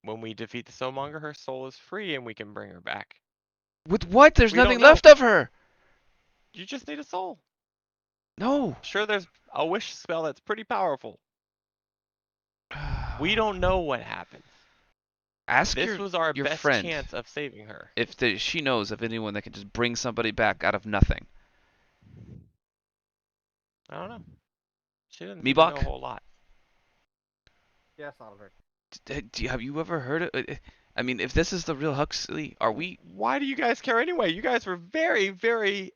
when we defeat the Soulmonger, her soul is free and we can bring her back. With what? There's We don't nothing know. left of her. You just need a soul. No. Sure, there's a wish spell that's pretty powerful. We don't know what happens. Ask This was our your best friend chance of saving her. if she knows of anyone that can just bring somebody back out of nothing. I don't know. She doesn't seem to know a Meebok, whole lot. Yes, Oliver. have you ever heard of? I mean, if this is the real Huxley, are we? Why do you guys care anyway? You guys were very, very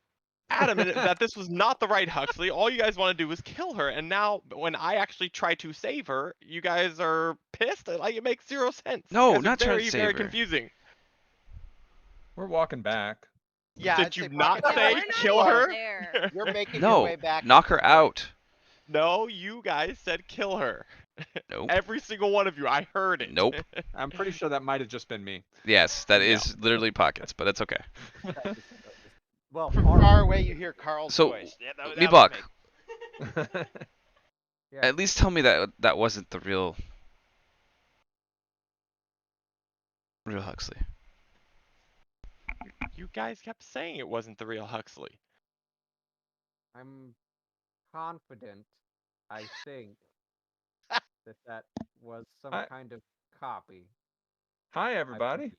adamant that this was not the right Huxley. All you guys want to do was kill her, and now when I actually try to save her, you guys are pissed. Like it makes zero sense. No, you guys not are trying to very, save very her. confusing. We're walking back. Yeah, Did I'd you say not Pocket Yeah, say we're not kill even her? there. You're making your way No, back. knock at her this point. out. No, you guys said kill her. Nope. Every single one of you. I heard it. Nope. I'm pretty sure that might have just been me. Yes, that Yeah. is literally pockets, but it's okay. Well, From Oliver, far away, you hear Carl's So, voice. Yeah, that was Meebok, me. yeah. at least tell me that that wasn't the real Huxley. You guys kept saying it wasn't the real Huxley. I'm confident. I think that was some I- kind of copy. Hi, I everybody.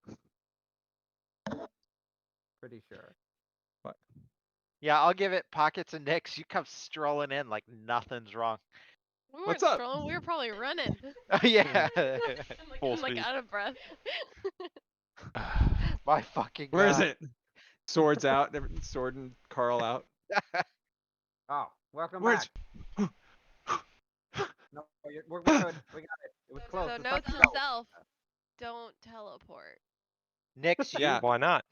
believe. Pretty sure. Yeah, I'll give it Pockets and Nix. You come strolling in like nothing's wrong. We weren't What's up? strolling. We were probably running. Oh, yeah. I'm Full like speed. out of breath. My fucking Where is God. it? Swords out. Sword and Carl out. Oh, welcome Where's? back. No, we're good. We got it. It was close. So It was note touch to and go. self: don't teleport. Nix, Yeah. Why not?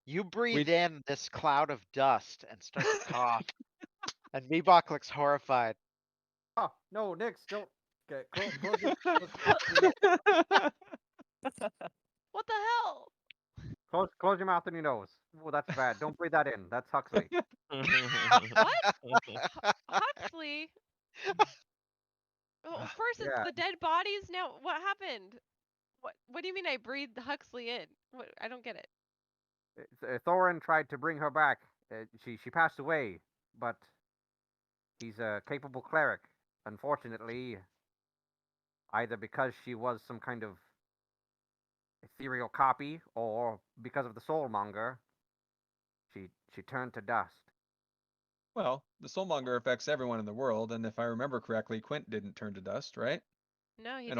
you breathe in this cloud of dust and start to cough. And Meebok looks horrified. Oh no, Nix, don't. Okay, close your What the hell? close your mouth and your nose. Well, that's bad. Don't breathe that in. That's Huxley. Huxley? Well, first it's Yeah. the dead bodies. Now what happened? What do you mean I breathed Huxley in? What, I don't get it. Thorin tried to bring her back. She passed away, but he's a capable cleric. Unfortunately, either because she was some kind of ethereal copy or because of the soulmonger, she turned to dust. Well, the soulmonger affects everyone in the world, and if I remember correctly, Quint didn't turn to dust, right? No, he And didn't.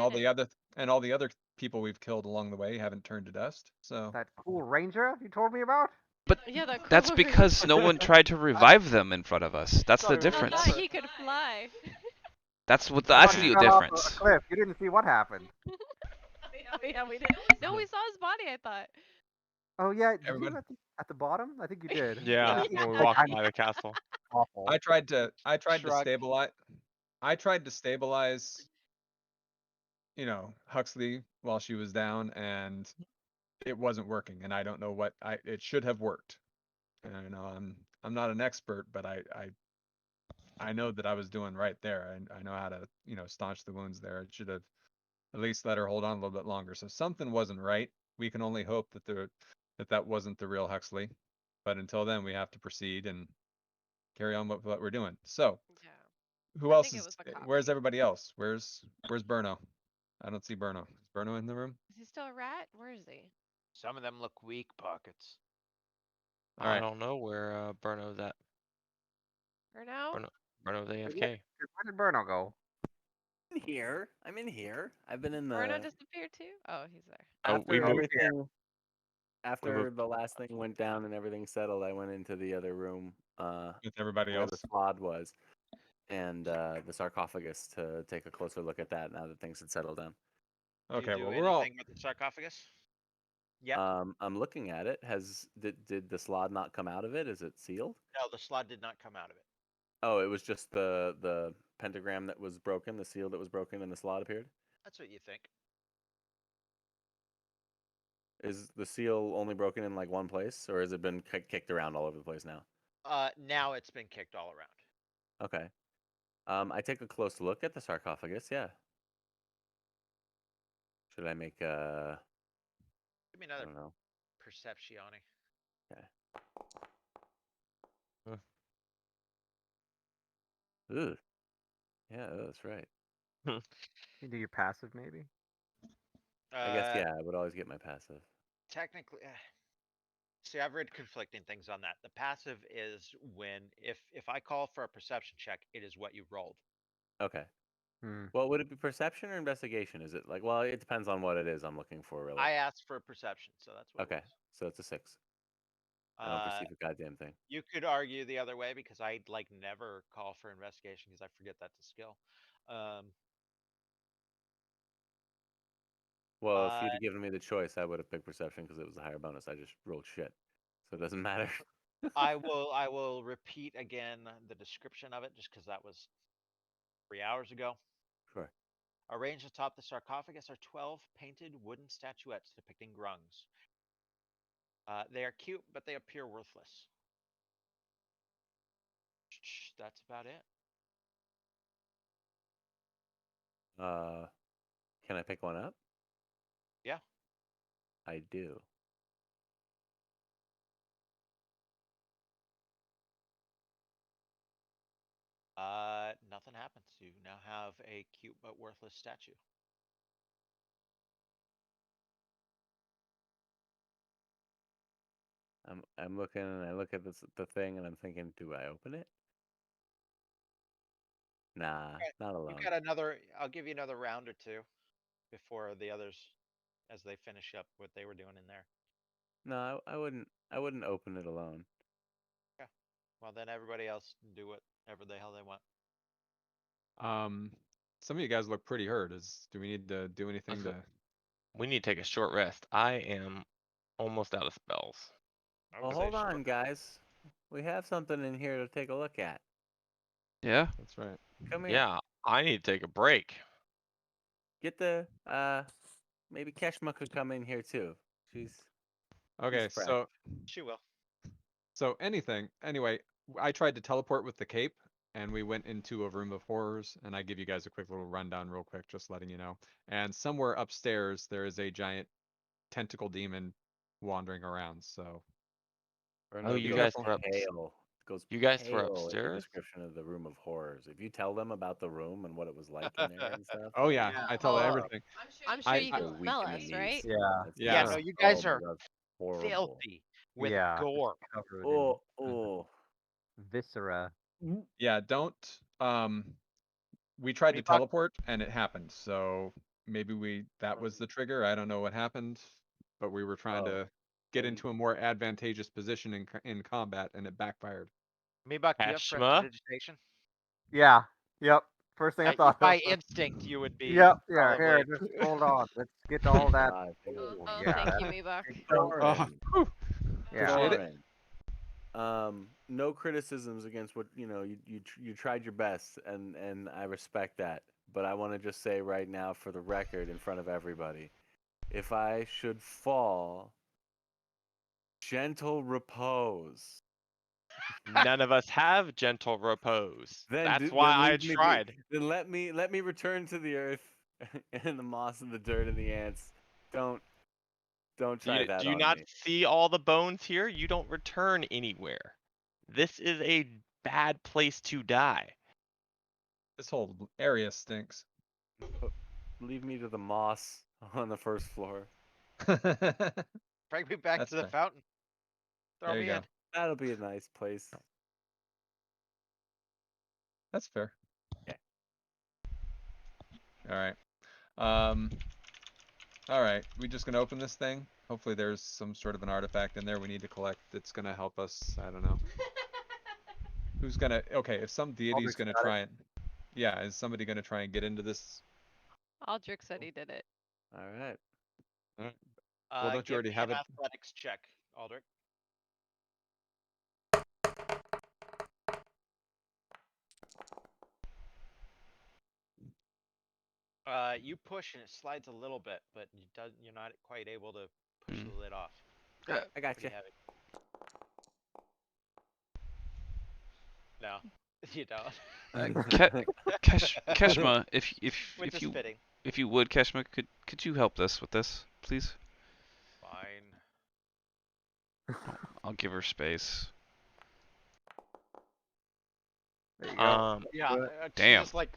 all the other people we've killed along the way haven't turned to dust. So That cool ranger you told me about? But Yeah, that that's cool because no one tried to revive them in front of us. That's the Sorry, I difference. thought he could fly. That's what Thought that's he the fell off a difference. cliff. You didn't see what happened. Oh yeah, we did. No, we saw his body. I thought. Oh yeah, did Everybody- you at the bottom? I think you did. Yeah, It when we was walked kind by the castle. of awful. I tried to Shrug. stabilize. I tried to stabilize, Huxley while she was down, and it wasn't working. And I don't know what it should have worked. And, I'm not an expert, but I know that I was doing right there. I know how to staunch the wounds there. It should have at least let her hold on a little bit longer. So something wasn't right. We can only hope that wasn't the real Huxley. But until then, we have to proceed and carry on with what we're doing. So Yeah. who I else think it is? was a Where's copy. everybody else? Where's Burno? I don't see Burno. Is Burno in the room? Is he still a rat? Where is he? Some of them look weak, Pockets. All I right. don't know where Burno's at. For now? Burno's Where AFK. did Burno go? In here. I'm in here. I've been in the. Bruno disappeared too? Oh, he's there. Oh, we After moved. everything. After moved. the last thing went down and everything settled, I went into the other room, With everybody where the else. slod was, and the sarcophagus to take a closer look at that now that things had settled down. Okay. Do you Well, do we're all. anything with the sarcophagus? Yep. I'm looking at it. Did the slod not come out of it? Is it sealed? No, the slot did not come out of it. Oh, it was just the pentagram that was broken, the seal that was broken, and the slot appeared. That's what you think. Is the seal only broken in like one place, or has it been kicked around all over the place now? Now it's been kicked all around. Okay. I take a close look at the sarcophagus. Yeah. Should I make Give me I another don't know. perceptione. Ugh. Yeah, that's right. You do your passive maybe. I guess Uh, yeah, I would always get my passive. technically, see, I've read conflicting things on that. The passive is when if I call for a perception check, it is what you rolled. Okay. Hmm. Well, would it be perception or investigation? Is it like, well, it depends on what it is I'm looking for, really. I asked for a perception, so that's what Okay, it was. so it's a 6. I don't perceive a goddamn thing. You could argue the other way because I like never call for investigation because I forget that's a skill. Um, Well, if uh, you'd given me the choice, I would have picked perception because it was a higher bonus. I just rolled shit, so it doesn't matter. I will repeat again the description of it just because that was 3 hours ago. Sure. Arranged atop the sarcophagus are 12 painted wooden statuettes depicting grungs. They are cute, but they appear worthless. That's about it. Can I pick one up? Yeah. I do. Nothing happens. You now have a cute but worthless statue. I'm looking and I look at the thing and I'm thinking, do I open it? Nah, Okay, not You alone. got another. I'll give you another round or two before the others, as they finish up what they were doing in there. No, I wouldn't. I wouldn't open it alone. Yeah. Well, then everybody else can do whatever the hell they want. Some of you guys look pretty hurt. Do we need to do anything to? We need to take a short rest. I am almost out of spells. I Well, would say hold on, short. guys. We have something in here to take a look at. Yeah. That's right. Come here. Yeah, I need to take a break. Get the maybe Keshma could come in here too. She's Okay, fresh. She will. so anything. Anyway, I tried to teleport with the cape, and we went into a room of horrors. And I give you guys a quick little rundown, real quick, just letting you know. And somewhere upstairs, there is a giant tentacle demon wandering around. So Oh, Renault be you goes guys careful. were up. goes You guys were pale at the upstairs. description of the room of horrors. If you tell them about the room and what it was like in there and stuff, Oh yeah, Yeah. I tell Well, everything. I'm sure I, you I can go weak smell in the us, knees. right? Yeah. It's Yeah. yeah. No, you oh guys my are God, horrible. filthy with Yeah. gore. Covered Oh, oh. in viscera. Yeah, don't we tried to Meatball, teleport and it happened. So maybe that was the trigger. I don't know what happened, but we were trying Oh, to get well, into a more advantageous position in combat and it backfired. Meatball, do you have Ashma. prestidigitation? Yeah. Yep. First thing I thought By of. instinct, you would be Yep. Yeah. probably. Here, just hold on. Let's get all that. God, thank Oh, you. oh, Yeah. thank you, That's Meebach. big chunk. Oh, Thorin. whew, Yeah. appreciate it. Thorin. No criticisms against what you tried your best, and I respect that. But I want to just say right now, for the record, in front of everybody, if I should fall, gentle repose. None of us have gentle repose. Then That's why I leave me be. tried. Then let me return to the earth and the moss and the dirt and the ants. Don't try that Do you on not me. see all the bones here? You don't return anywhere. This is a bad place to die. This whole area stinks. Leave me to the moss on the first floor. Bring me back That's to the fair. fountain. Throw There you me in. go. That'll be a nice place. That's fair. Okay. All right. All right. We just gonna open this thing. Hopefully there's some sort of an artifact in there we need to collect that's gonna help us. I don't know. Who's gonna? Okay, if some deity's Aldrich's gonna got it. try and, yeah, is somebody gonna try and get into this? Aldrich said he did it. All right. Well, don't you Give already me have an it? athletics check, Aldrich. You push and it slides a little bit, but you're not quite able to push the lid off. I got Pretty you. heavy. No, you don't. Keshma, if Which is you fitting. if you would, Keshma, could you help us with this, please? Fine. I'll give her space. There you go. Yeah, But- she Damn. just like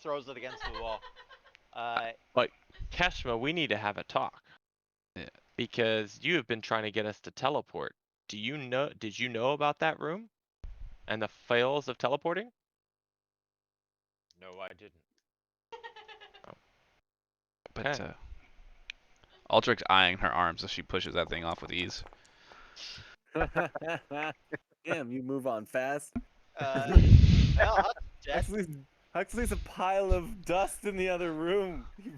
throws it against the wall. But Keshma, we need to have a talk. Yeah. Because you have been trying to get us to teleport. Did you know about that room? And the fails of teleporting? No, I didn't. But Okay. Aldrich's eyeing her arms as she pushes that thing off with ease. Damn, you move on fast. well, Huck's dead. Huxley's a pile of dust in the other room. You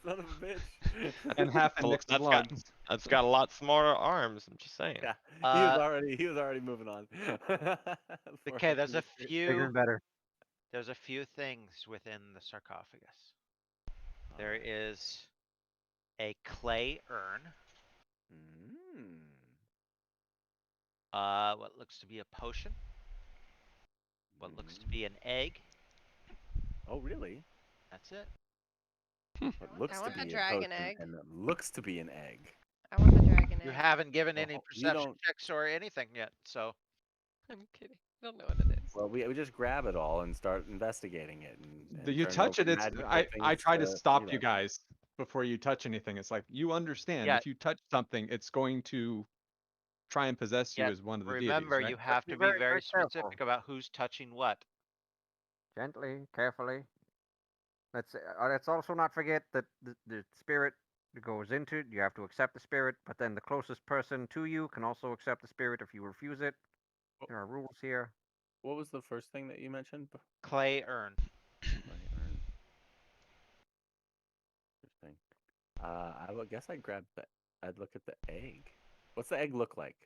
son of a bitch. And half a Well, mixed that's lungs. got that's got a lot smaller arms. I'm just saying. Yeah, Uh, he was already moving on. Before okay, there's Huxley a was- Bigger and better. there's a few things within the sarcophagus. There is a clay urn. Mm. What looks to be a potion. What looks to be an egg. Oh, really? That's it. What looks to want the be a dragon potion egg. and looks to be an egg. I want the dragon You egg. haven't given Well, any you perception don't- checks or anything yet, so I'm kidding. I don't know what it is. Well, we just grab it all and start investigating it. And You turn touch over it, it's magical I things try to stop eat you us. guys before you touch anything. It's like you understand Yeah. if you touch something, it's going to try and possess you Yet as one of the remember, deities, you right? have Be to be very, very very specific careful. about who's touching what. Gently, carefully. Let's also not forget that the spirit that goes into it, you have to accept the spirit, but then the closest person to you can also accept the spirit if you refuse it. There are rules here. What was the first thing that you mentioned? Clay urn. Clay urn. Interesting. I would guess I'd grab the. I'd look at the egg. What's the egg look like?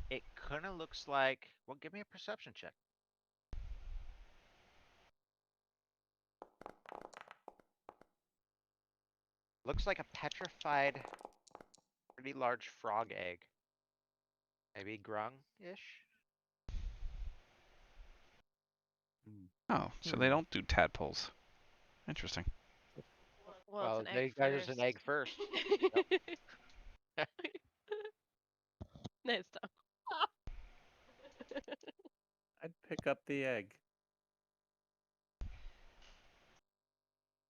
It kind of looks like. Well, give me a perception check. Looks like a petrified, pretty large frog egg. Maybe grung-ish. Oh, so they don't do tadpoles. Interesting. Well, it's an they egg there's first. an egg first. Nice Tom. I'd pick up the egg.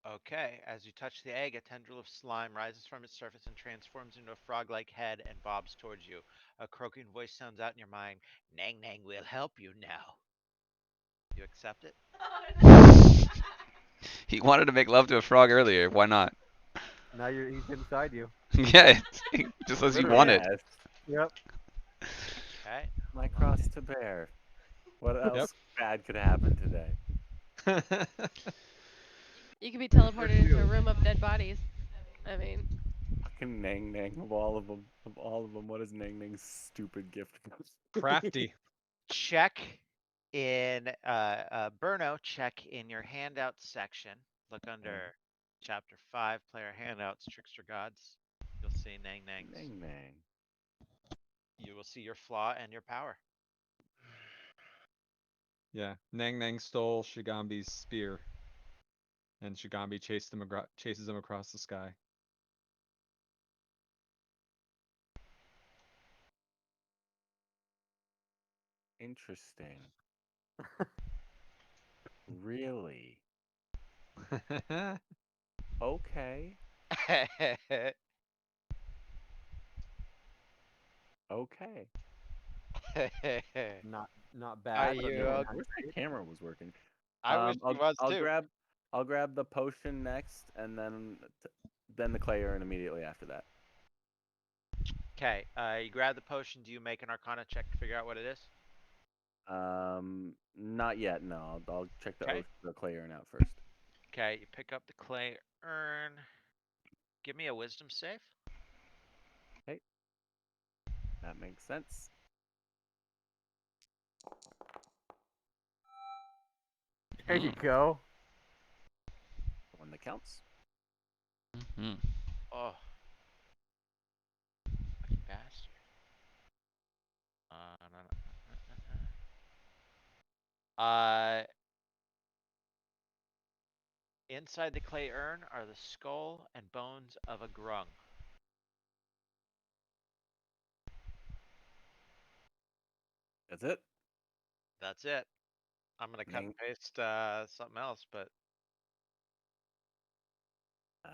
Okay, as you touch the egg, a tendril of slime rises from its surface and transforms into a frog-like head and bobs towards you. A croaking voice sounds out in your mind. Nang Nang will help you now. You accept it? He wanted to make love to a frog earlier. Why not? Now he's inside you. Yeah, just as you Literally, wanted. yes. Yep. Okay. My cross to bear. What else Yep. bad could happen today? You could be teleported into a room of dead bodies. I mean, Fucking Nang Nang of all of them. Of all of them, what is Nang Nang's stupid gift? Crafty. Check in Burno, check in your handout section. Look under chapter 5, player handouts, trickster gods. You'll see Nang Nang's. Nang Nang. You will see your flaw and your power. Yeah, Nang Nang stole Shigambi's spear, and Shigambi chases him across the sky. Interesting. Really? Okay. Okay. Not Are bad. but you, no, I wish my camera was working. I wish he was I'll too. grab the potion next, and then the clay urn immediately after that. Okay, you grab the potion. Do you make an Arcana check to figure out what it is? Not yet. No, I'll check Okay. the clay urn out first. Okay, you pick up the clay urn. Give me a wisdom save. That makes sense. There you go. One that counts. Hmm. Oh, lucky bastard. No. Inside the clay urn are the skull and bones of a grung. That's it. That's it. I'm gonna cut Nang- and paste something else, but Uh,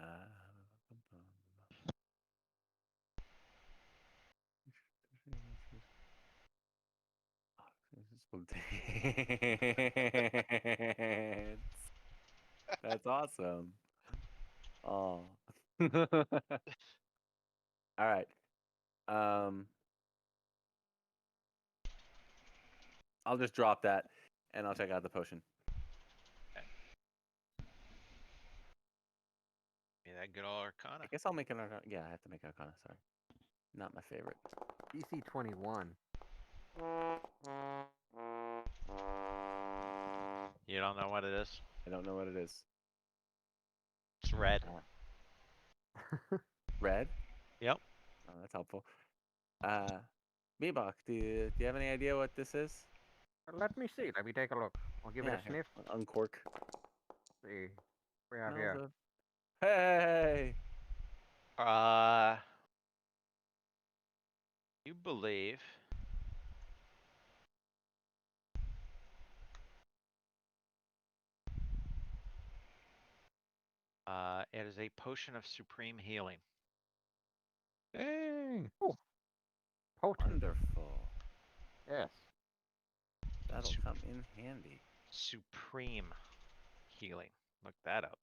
That's awesome. Oh. All right. I'll just drop that, and I'll check out the potion. yeah, that good old Arcana. I guess I'll make an Arcana. Yeah, I have to make Arcana. Sorry, not my favorite. DC 21. You don't know what it is? I don't know what it is. It's red. Red. Yep. Oh, that's helpful. Bebop, do you have any idea what this is? Let me see. Let me take a look. I'll give it a here, sniff. uncork. See. We have Smells here. of. Hey. Uh, you believe it is a potion of supreme healing. Dang. Potent. Wonderful. Yes. That'll Su- come in handy. Supreme healing. Look that up.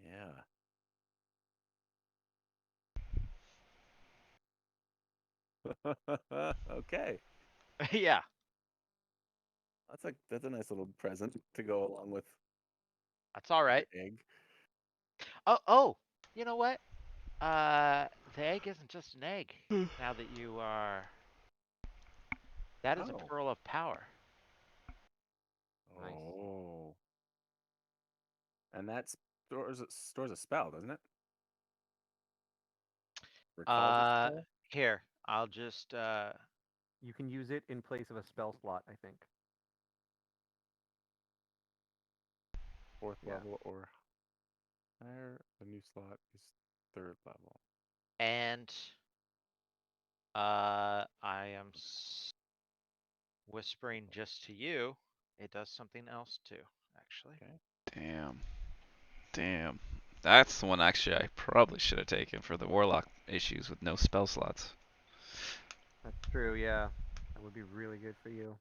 Yeah. Okay. Yeah. That's a nice little present to go along with That's all right. your egg. Oh, you know what? The egg isn't just an egg. Now that you are, that is a Oh. pearl of power. Nice. Oh. And that stores a spell, doesn't it? Recalls a Uh, spell? here, I'll just You can use it in place of a spell slot, I think. Fourth Yeah. level or higher. The new slot is third level. and I am whispering just to you. It does something else too, actually. Okay. Damn. Damn. That's the one actually I probably should have taken for the warlock issues with no spell slots. That's true, yeah. That would be really good for you.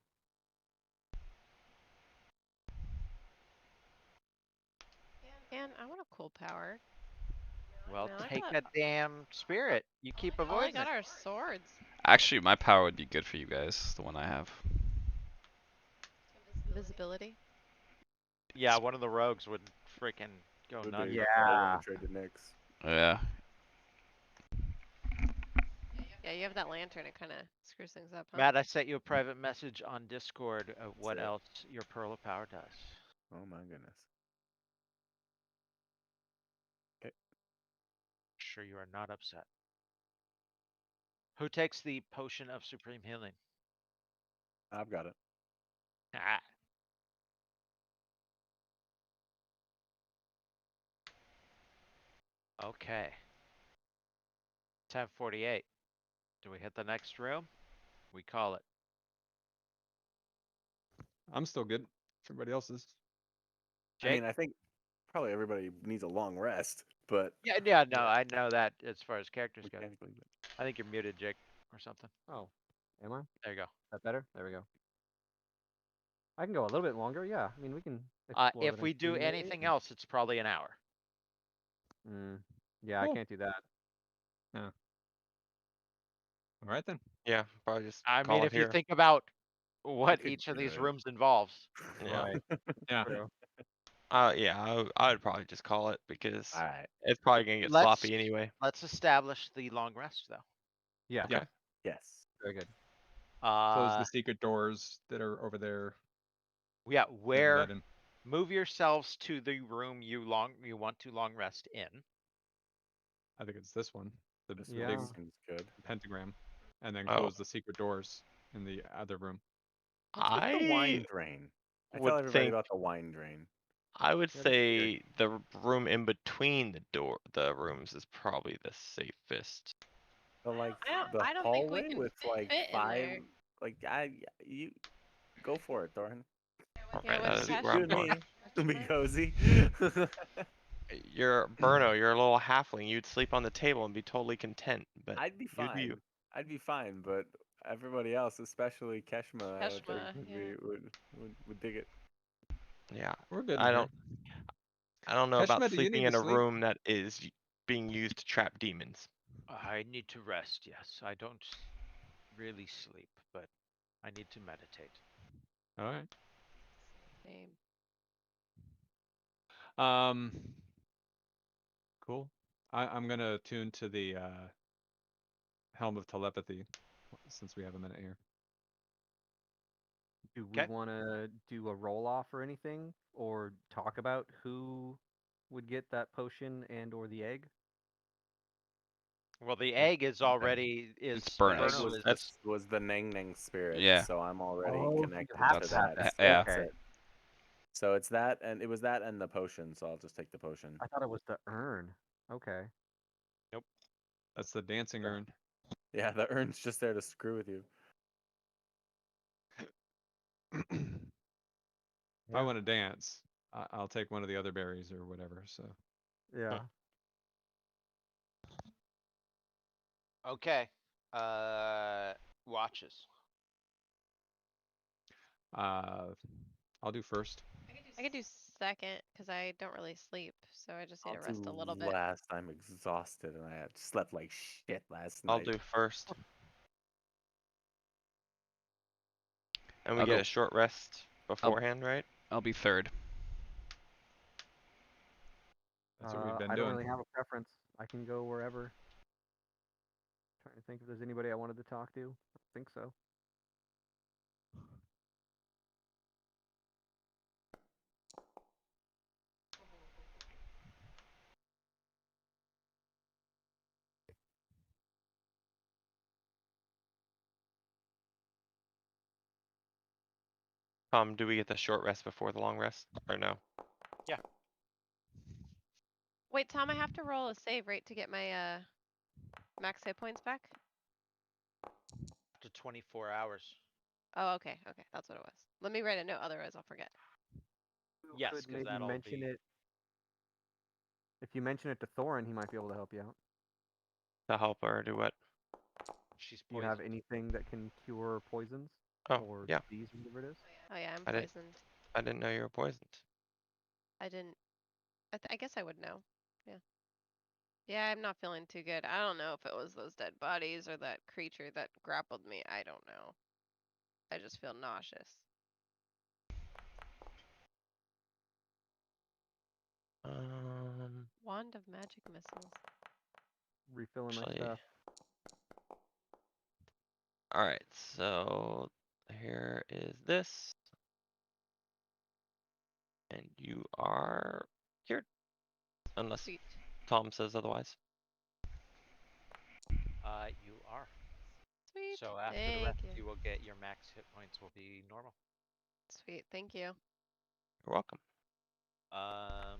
And I want a cool power. Well, Man, I take got that damn spirit. You keep all I avoiding got it. are swords. Actually, my power would be good for you guys, the one I have. Visibility. Yeah, one of the rogues would freaking go Would nuts. be. Yeah. I want to trade to Nyx. Yeah. Yeah, you have that lantern. It kind of screws things up, huh? Matt, I sent you a private message on Discord of what it. else your pearl of power does. Oh my goodness. Sure, you are not upset. Who takes the potion of supreme healing? I've got it. Ah. Okay. 10:48. Do we hit the next room? We call it. I'm still good. Everybody else is. I Jake? mean, I think probably everybody needs a long rest, but Yeah, no, Yeah. I know that as far as characters go. mechanically. But I think you're muted, Jake, or something. Oh. Am I? Is There you go. that better? There we go. I can go a little bit longer, yeah. I mean, we can explore If the we next do room maybe. anything else, it's probably an hour. Yeah, I Cool. can't do that. All right then. Yeah, probably just I call mean, it if you here. think about what could each of do these it. rooms involves. Yeah. Right. Yeah. True. Yeah, I would probably just call it because All right. it's probably gonna get Let's sloppy anyway. let's establish the long rest though. Yeah. Okay. Yes. Very good. Close Uh, the secret doors that are over there. yeah, Let where that in. move yourselves to the room you want to long rest in. I think it's this one. The This Yeah. big one seems good. pentagram. And then Oh, close the secret doors in the other room. What's with the I wine drain? I tell would everybody think about the wine drain. I would Yeah, that's weird. say the room in between the rooms is probably the safest. So like the I don't think we hallway can with like fit in 5, there. like you go for it, Thorin. Yeah, Okay, with that Just is you where you I'm and going. me. It'll be cozy. You're Burno, you're a little halfling. You'd sleep on the table and be totally content, but I'd be you do fine. you. I'd be fine, but everybody else, especially Keshma, I would think Keshma, would yeah. be would dig it. Yeah. We're good in I here. don't know about Keshma, do you sleeping need to in a sleep? room that is being used to trap demons. I need to rest, yes. I don't really sleep, but I need to meditate. All right. Same. Um. Cool. I'm gonna tune to the helm of telepathy since we have a minute here. Do we 'Kay. want to do a roll off or anything, or talk about who would get that potion and or the egg? Well, the egg is already It's is burn Egg us. Burno is was the Neng Neng spirit, Yeah. so I'm already Oh, so you connected have to to have that. that. So Yeah. that's Okay. it. So it's that, and it was that and the potion. So I'll just take the potion. I thought it was the urn. Okay. That's the dancing Yeah. urn. Yeah, the urn's just there to screw with you. If I want to dance, I'll take one of the other berries or whatever. So Yeah. okay. Watches. I'll do first. I could do second because I don't really sleep, so I just need I'll to rest a do little bit. last. I'm exhausted, and I had slept like shit last I'll night. do first. And we I'll get go. a short rest beforehand, right? I'll be third. That's what we've been I don't doing. really have a preference. I can go wherever. Trying to think if there's anybody I wanted to talk to. I don't think so. Do we get the short rest before the long rest, or no? Yeah. Wait, Tom, I have to roll a save, right, to get my max hit points back? To 24 hours. Oh, okay, okay, that's what it was. Let me write a note, otherwise I'll forget. Yes, Could because maybe that'll mention be. it. If you mention it to Thorin, he might be able to help you out. To help her do what? She's Do you have poisoned. anything that can cure poisons Oh, or yeah. disease, whatever it is? Oh yeah, I'm I didn't. poisoned. I didn't know you were poisoned. I didn't. I guess I would know. Yeah. Yeah, I'm not feeling too good. I don't know if it was those dead bodies or that creature that grappled me. I don't know. I just feel nauseous. Wand of magic missiles. Refilling my Actually, stuff. all right. So here is this, and you are cured, unless Sweet. Tom says otherwise. You are. Sweet. So after the Thank rest, you. you will get your max hit points will be normal. Sweet. Thank you. You're welcome. Um,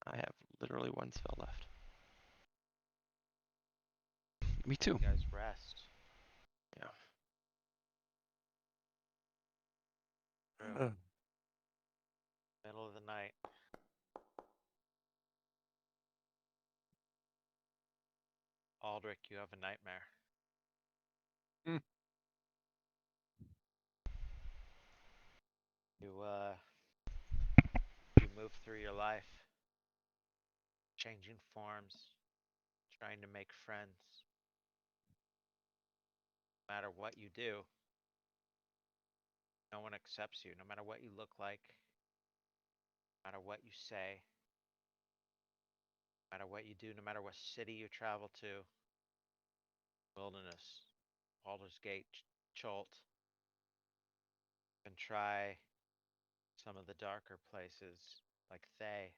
I have literally one spell left. Me too. you guys rest. Yeah. Middle of the night. Aldrich, you have a nightmare. Hmm. You you move through your life, changing forms, trying to make friends. No matter what you do, no one accepts you. No matter what you look like, no matter what you say, no matter what you do, no matter what city you travel to, wilderness, Baldur's Gate, Cholt, and try some of the darker places like Thay,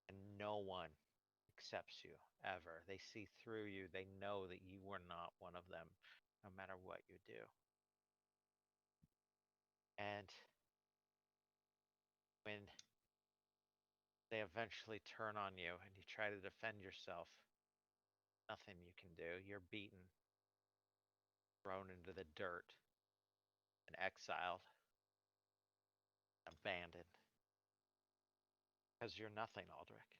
and no one accepts you ever. They see through you. They know that you were not one of them, no matter what you do. And When they eventually turn on you and you try to defend yourself, nothing you can do. You're beaten, thrown into the dirt, and exiled, abandoned. Because you're nothing, Aldrich.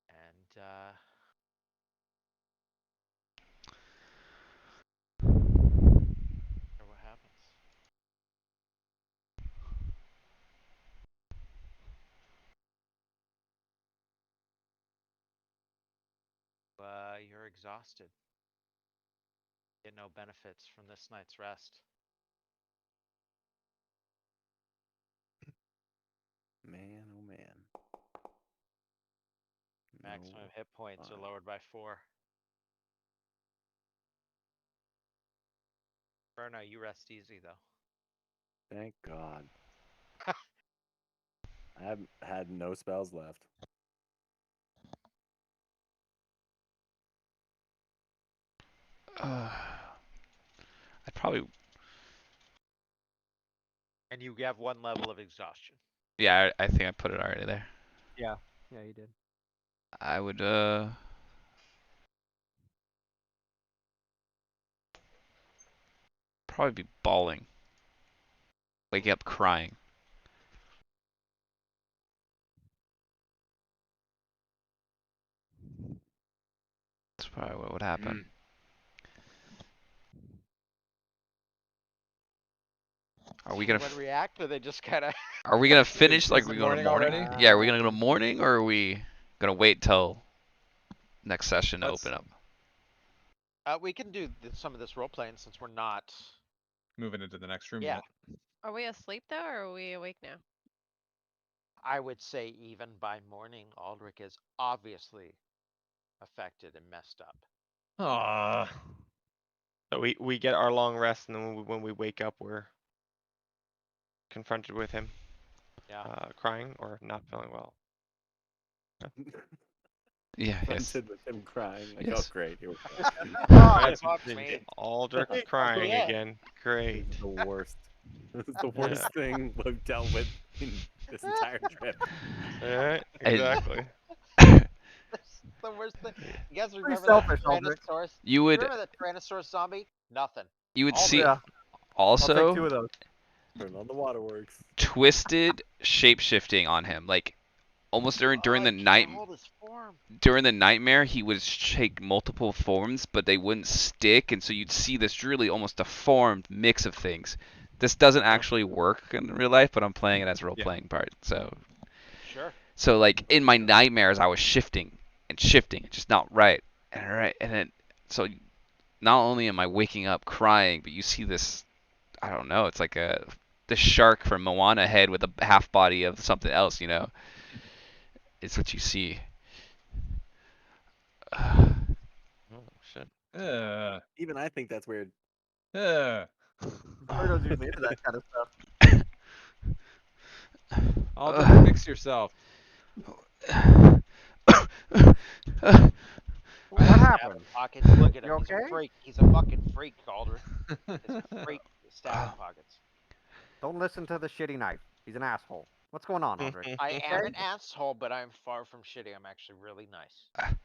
And, what happens? You're exhausted. Get no benefits from this night's rest. Man, oh man. Maximum No hit points are fun. lowered by 4. Bruno, you rest easy though. Thank God. I have had no spells left. I'd probably, And you have 1 level of exhaustion. yeah, I think I put it already there. Yeah, you did. I would, probably be bawling. Waking up crying. That's probably what would happen. Are we gonna Anyone react, or they just kind of? are we gonna finish Is like it we go to morning morning? already? Yeah, are we gonna go to morning or are we gonna wait till next session to Let's open up? We can do some of this role playing since we're not. move into the next room Yeah. yet. Are we asleep though, or are we awake now? I would say even by morning, Aldrich is obviously affected and messed up. Aww. So we get our long rest, and then when we wake up, we're confronted with him Yeah. crying or not feeling well. Yeah, yes. Confronted with him crying. Like, oh Yes. great, here we go. Oh, fuck me. Aldrich crying Yeah. again. Great. This is the worst. This is the worst thing we've dealt with in this entire trip. Alright, And- exactly. That's the worst thing. You guys remember selfish, that Aldrich. Tyrannosaurus? You would Remember that Tyrannosaurus zombie? Nothing. you would All see Yeah. I'll take 2 also of those. Turn on the waterworks. twisted shape shifting on him. Like almost during Oh, the he night can't hold his form. during the nightmare he would take multiple forms but they wouldn't stick, and so you'd see this really almost deformed mix of things. This doesn't actually work in real life, but I'm playing it as a role playing part. Sure. So like in my nightmares I was shifting and shifting, just not right. And then so not only am I waking up crying, but you see this, I don't know, it's like the shark from Moana head with a half body of something else, you know. It's what you see. Oh shit. Even I think that's weird. Bruno's usually into that kind of stuff. Aldrich, fix yourself. What happened? Pockets. Look at him. You He's a okay? freak. He's a fucking freak, Aldrich. He's a freak. Stabbing pockets. Don't listen to the shitty knife. He's an asshole. What's going on, Aldrich? I am an asshole, but I'm far from shitty. I'm actually really nice.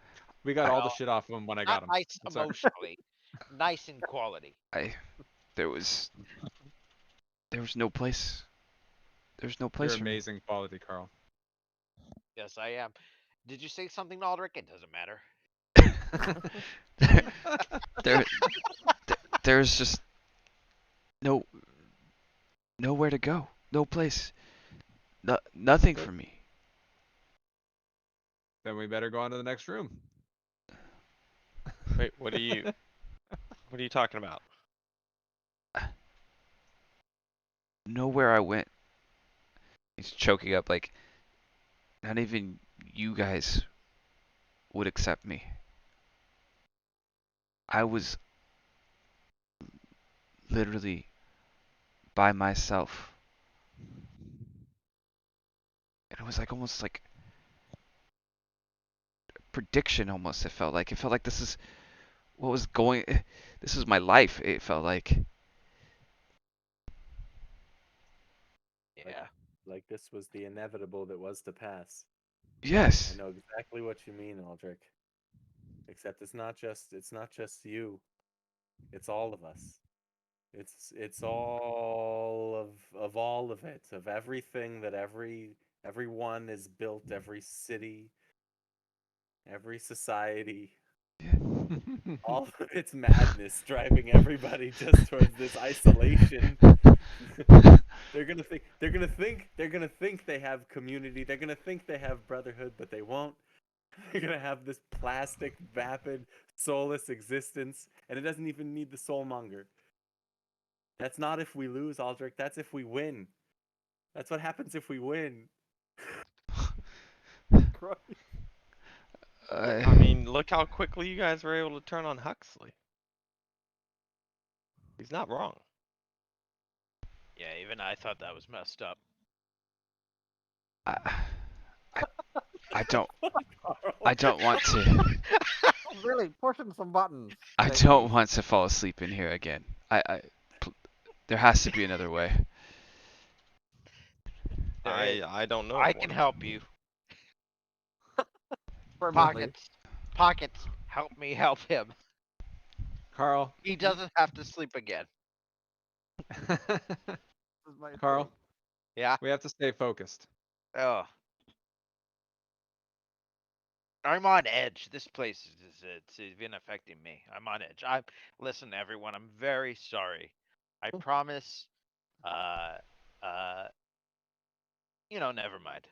We got all the Well, shit off of him when I Not got him. nice It's all right. emotionally. Nice in quality. There was no place. There's no place You're for me. amazing quality, Carl. Yes, I am. Did you say something, Aldrich? It doesn't matter. there, there's just nowhere to go. No place. Nothing for me. Then we better go on to the next room. Wait, what are you talking about? Nowhere I went. He's choking up, like not even you guys would accept me. I was literally by myself. And it was like almost like prediction almost. It felt like this is what was going, this is my life. It felt like Yeah. Like this was the inevitable that was to pass. I Yes. know exactly what you mean, Aldrich. Except it's not just you. It's all of us. It's all of all of it, of everything that everyone is built, every city, every society, all of its madness driving everybody just towards this isolation. They're gonna think they have community. They're gonna think they have brotherhood, but they won't. They're gonna have this plastic, vapid, soulless existence, and it doesn't even need the soulmonger. That's not if we lose, Aldrich. That's if we win. That's what happens if we win. Christ. I mean, look how quickly you guys were able to turn on Huxley. He's not wrong. Yeah, even I thought that was messed up. I, I, I don't. Carl. I don't want to. Really pushing some buttons. I lately. don't want to fall asleep in here again. Pl- there has to be another way. There is. I don't know I of can one. help you. Permanently. Pockets, help me help him. Carl. He doesn't have to sleep again. This is my Carl, thing. Yeah. we have to stay focused. Oh. I'm on edge. This place it's even affecting me. I'm on edge. Listen, everyone. I'm very sorry. I promise. Uh, uh. Never mind.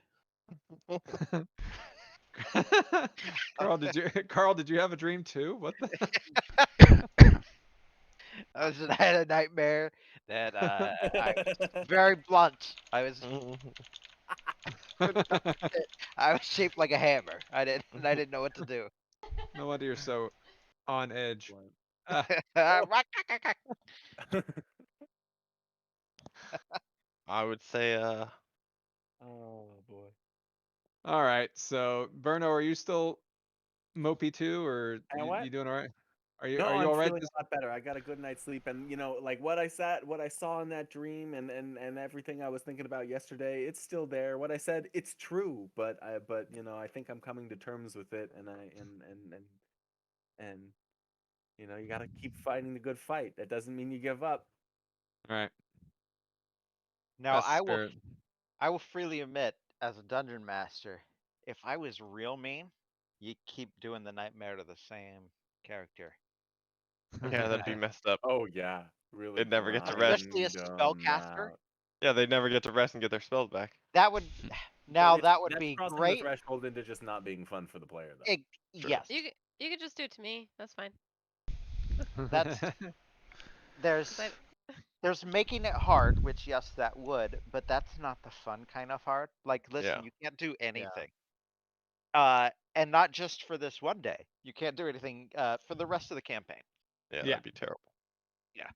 Carl, did you have a dream too? What the? I had a nightmare that I was very blunt. I was shaped like a hammer. I didn't know what to do. No wonder you're so on edge. Blunt. Ah, I would say, Oh boy. all right. So, Berno, are you still mopey too, or And you what? doing all right? Are you No, are you I'm all right? feeling a lot better. I got a good night's sleep, and like what I saw in that dream, and everything I was thinking about yesterday, it's still there. What I said, it's true, but I think I'm coming to terms with it, and and you got to keep fighting the good fight. That doesn't mean you give up. All right. Now That's the spirit. I will freely admit, as a dungeon master, if I was real mean, you keep doing the nightmare to the same character. yeah, that'd be messed up. Oh yeah, really They'd never get to rest. Especially a grind 'em spellcaster. out. Yeah, they'd never get to rest and get their spells back. That would But now that would that's be crossing the great. threshold into just not being fun for the player, though. Sure. Yes, You could just do it to me. That's fine. that's Cause there's I, there's making it hard, which yes, that would, but that's not the fun kind of hard. Like, listen, Yeah. you can't do anything. And not just for this one day. You can't do anything for the rest of the campaign. Yeah, Yeah. that'd be terrible. Yeah.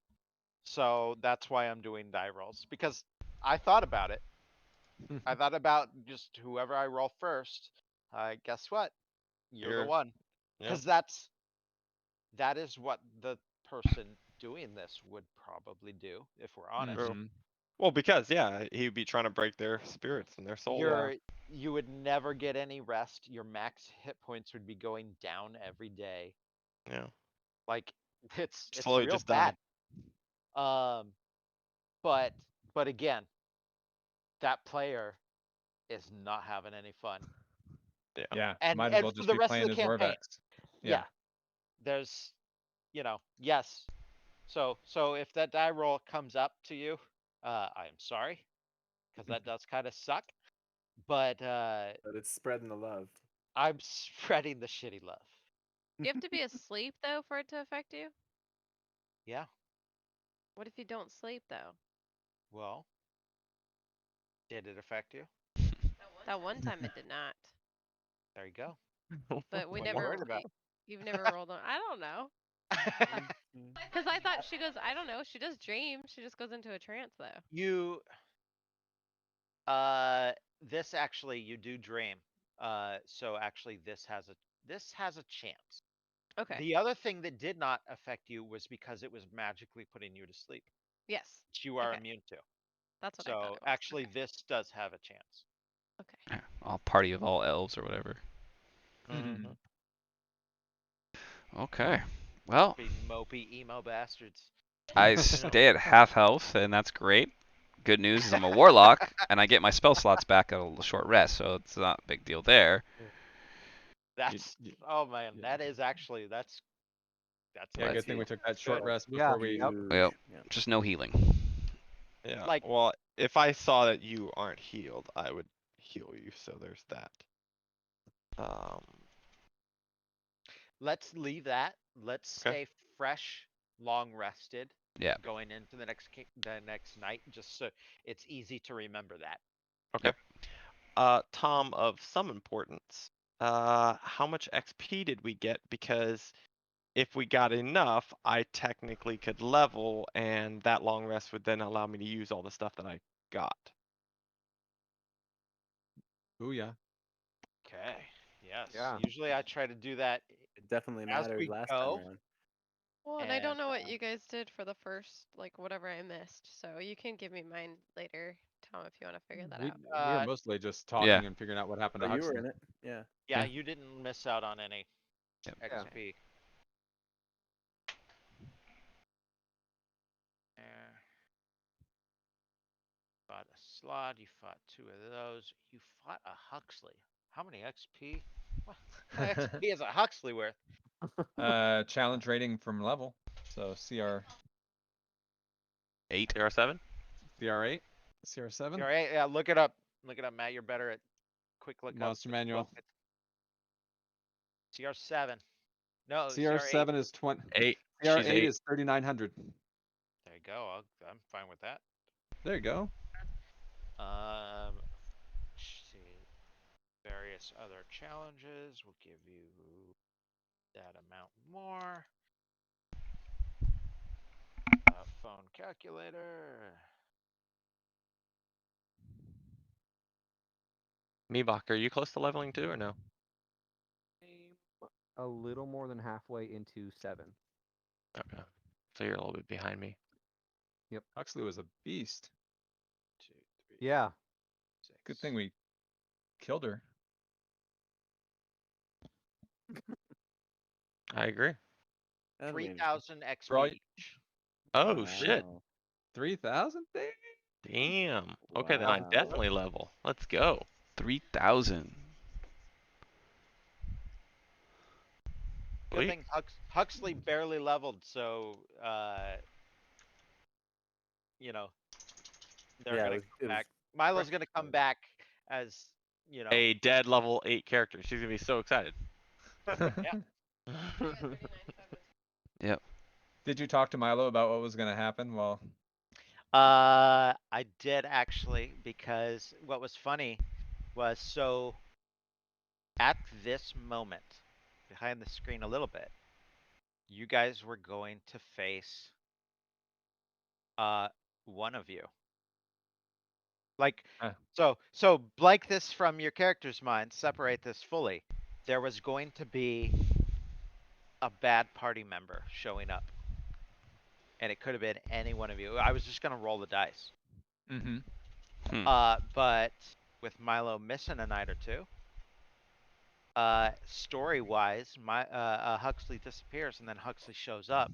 So that's why I'm doing die rolls because I thought about it. I thought about just whoever I roll first. Guess what? You're the You're- one. yeah. Because that is what the person doing this would probably do if we're honest. True. Mhm. Well, because yeah, he'd be trying to break their spirits and their soul. You would never get any rest. Your max hit points would be going down every day. Yeah. Like it's Slowly real just bad. dying. But again, that player is not having any fun. Yeah. Yeah. And Might as well for just the be rest of playing the as campaign, Vorvax. yeah, there's yes. So if that die roll comes up to you, I am sorry because that does kind of suck. But But it's spreading the love. I'm spreading the shitty love. you have to be asleep though for it to affect you. Yeah. What if you don't sleep though? Well, did it affect you? That one time it did not. There you go. But we What are you never. worried about? You've never rolled on. I don't know. Cause I thought she goes. I don't know. She does dream. She just goes into a trance though. You this actually you do dream. So actually this has a chance. Okay. The other thing that did not affect you was because it was magically putting you to sleep, Yes. which you are Okay. immune to. That's what I thought So it was. actually, Okay. this does have a chance. Okay. Yeah, all party of all elves or whatever. Mhm. Okay. Well, Be mopey emo bastards. I stay at half health, and that's great. Good news is I'm a warlock, and I get my spell slots back at a short rest, so it's not a big deal there. That's oh man, yeah. that is actually that's Yeah, But good thing we amazing. took that short Good. rest Yeah. before we. Yep. well, Yeah. just no healing. Yeah. Like Well, if I saw that you aren't healed, I would heal you. So there's that. Um. let's leave that. Let's Okay. stay fresh, long rested, Yeah. going into the next night, just so it's easy to remember that. Okay. Tom, of some importance. How much XP did we get? Because if we got enough, I technically could level, and that long rest would then allow me to use all the stuff that I got. Ooh yeah. Okay. Yes. Yeah. Usually I try to do that It definitely as mattered we last time go, around. Well, and I and don't know what you guys did for the first, like, whatever I missed. So you can give me mine later, Tom, if you want to figure that out. We were mostly just Yeah. talking and figuring out what happened Oh, to you were Huxley. in it. Yeah. yeah, Yeah. you didn't miss out on any Yep. Yeah. XP. There. Fought a slot. You fought two of those. You fought a Huxley. How many XP? What kind of XP is a Huxley worth? Challenge rating from level. So Eight. CR7? CR8, CR7, All right, yeah, look it up. Look it up, Matt. You're better at quick lookups. Monster Manual. CR7. No, CR8. CR7 is 20. 8. She's CR8 8. is 3900. There you go. I'm fine with that. There you go. Let's see. Various other challenges will give you that amount more. Phone calculator. Mebach, are you close to leveling too, or no? A little more than halfway into 7. Okay. So you're a little bit behind me. Huxley was a beast. 2, 3, Yeah. 6. Good thing we killed her. I agree. That'll be 3,000 For all XP. Oh, shit. Wow. 3,000? Damn. Okay, then I'm Wow. definitely level. Let's go. 3,000. Good Sweet. thing Huxley barely leveled, so you know they're Yeah, gonna it come was back. Milo's fresh gonna come blood. back as you know. A dead level 8 character. She's gonna be so excited. Yeah. Yep. Did you talk to Milo about what was going to happen? Well, I did actually because what was funny was so at this moment behind the screen a little bit, you guys were going to face uh one of you. Like uh, so blank this from your character's mind, separate this fully. There was going to be a bad party member showing up. And it could have been any one of you. I was just gonna roll the dice. mm-hmm. Hmm. But with Milo missing a night or two, story wise, Huxley disappears and then Huxley shows up.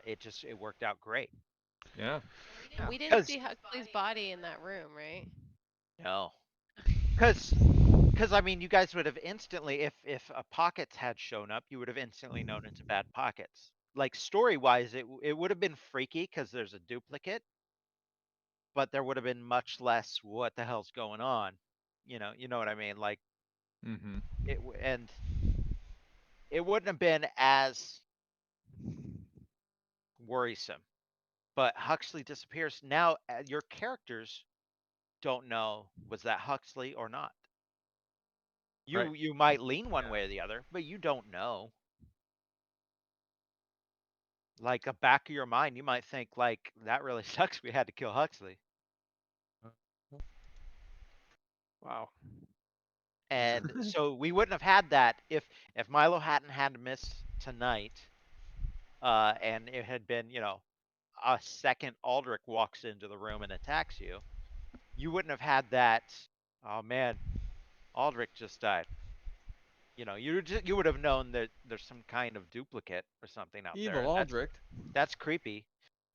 It worked out great. Yeah. We didn't Because see Huxley's body in that room, right? no, because I mean, you guys would have instantly, if a pockets had shown up, you would have instantly known it's a bad pockets. Like story wise, it would have been freaky because there's a duplicate, but there would have been much less what the hell's going on. You know what I mean? Like Mm-hmm. and it wouldn't have been as worrisome. But Huxley disappears. Now your characters don't know was that Huxley or not. Right. You might lean one way or the other, but you don't know. Like a back of your mind, you might think like that really sucks. We had to kill Huxley, Wow. and so we wouldn't have had that if Milo hadn't had to miss tonight, and it had been a second Aldrich walks into the room and attacks you, you wouldn't have had that. Oh man, Aldrich just died. You would have known that there's some kind of duplicate or something out there, Evil and Aldrich. that's creepy.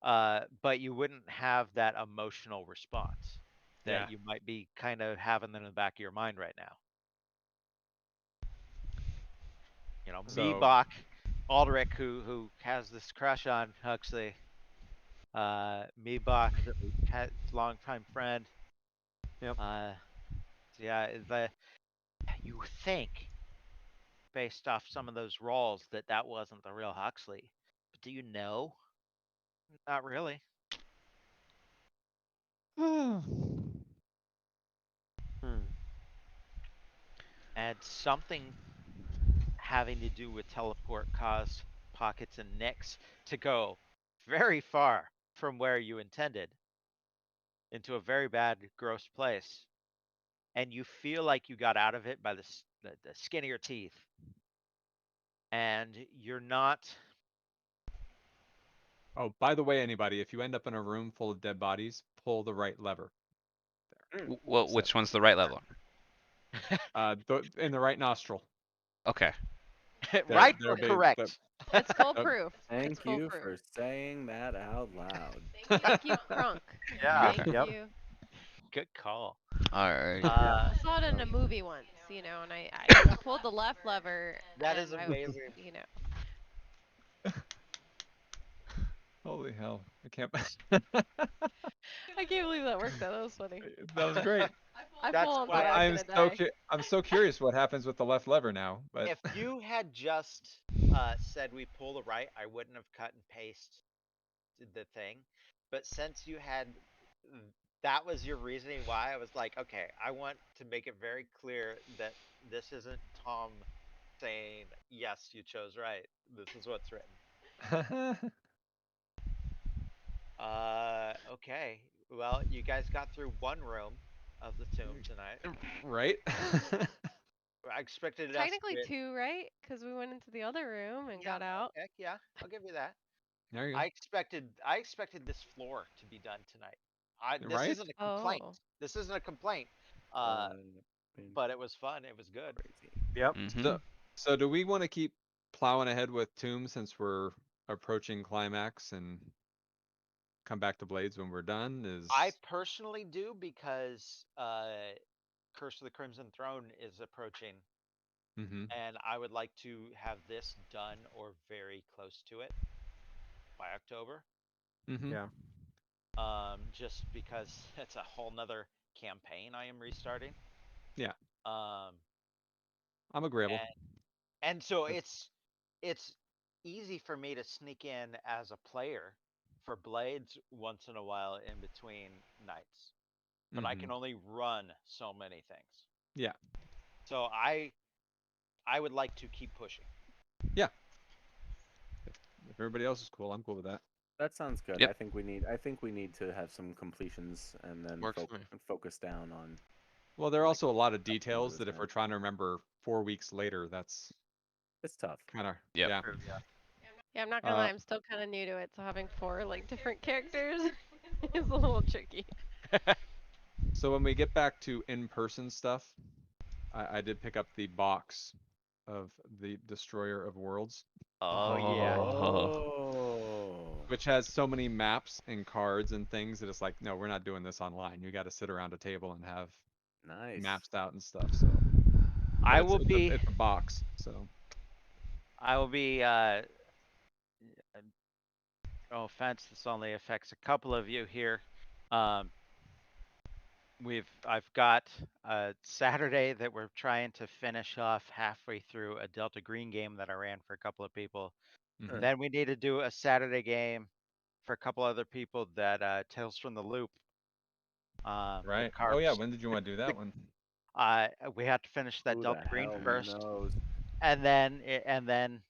But you wouldn't have that emotional response Yeah. that you might be kind of having in the back of your mind right now. Me, So Bach, Aldrich, who has this crush on Huxley. Me, Bach, longtime friend. Yep. Yeah, you think based off some of those rolls that wasn't the real Huxley, but do you know? Not really. Hmm. And something having to do with teleport caused Pockets and Nyx to go very far from where you intended into a very bad, gross place. And you feel like you got out of it by the skin of your teeth. And you're not. Oh, by the way, anybody, if you end up in a room full of dead bodies, pull the right lever. Well, So, which one's the right level? in the right nostril. Okay. Right They're or big. correct? It's foolproof. It's Thank you foolproof. for saying that out loud. Thank you, Crunk. Yeah. Thank Yep. you. Good call. Alright. Yeah. Uh, I saw it in a movie once, and I pulled the left lever, that is and I was, amazing. Holy hell! I can't. I can't believe that worked out. That was funny. That was great. I That's pulled, why thought I was I'm gonna so die. I'm so curious what happens with the left lever now. But If you had just said we pull the right, I wouldn't have cut and paste the thing. But since you had that was your reasoning why, I was like, okay, I want to make it very clear that this isn't Tom saying, yes, you chose right. This is what's written. Okay. Well, you guys got through one room of the tomb tonight. right? I expected us Technically to. two, right? Because we went into the other room and got out. Heck yeah, I'll give you that. There you I expected this floor to be done tonight. go. This Right? isn't a complaint. Oh. This isn't a complaint. Uh, Uh, been but it was fun. It was good. crazy. Yep. Mm-hmm. So do we want to keep plowing ahead with Tomb since we're approaching climax and come back to Blades when we're done? I personally do because Curse of the Crimson Throne is approaching, Mm-hmm. and I would like to have this done or very close to it by October. Mm-hmm. Yeah. Just because it's a whole nother campaign I am restarting. Yeah. Um, I'm agreeable. and so That's- it's easy for me to sneak in as a player for Blades once in a while in between nights, but I Mhm. can only run so many things. Yeah. So I would like to keep pushing. Yeah. If everybody else is cool, I'm cool with that. That sounds good. Yep. I think we need to have some completions and then Works for me. focus down on. Well, there are Like, also a lot of some of details this that if now. we're trying to remember 4 weeks later, that's It's tough. kind of Yep. yeah. Yeah, I'm not gonna lie. Uh, I'm still kind of new to it, so having four different characters is a little tricky. So when we get back to in-person stuff, I did pick up the box of the Destroyer of Worlds, Oh yeah. Oh. which has so many maps and cards and things that it's like, no, we're not doing this online. You got to sit around a table and have Nice. maps out and stuff. So I but will be it's a box. So I will be no offense, this only affects a couple of you here. Um I've got a Saturday that we're trying to finish off halfway through a Delta Green game that I ran for a couple of people. mhm. Then we need to do a Saturday game for a couple other people that Tales from the Loop. The Right. Oh yeah. carps. When did you want to do that one? We have to finish that Who the Delta Green hell first, knows? and then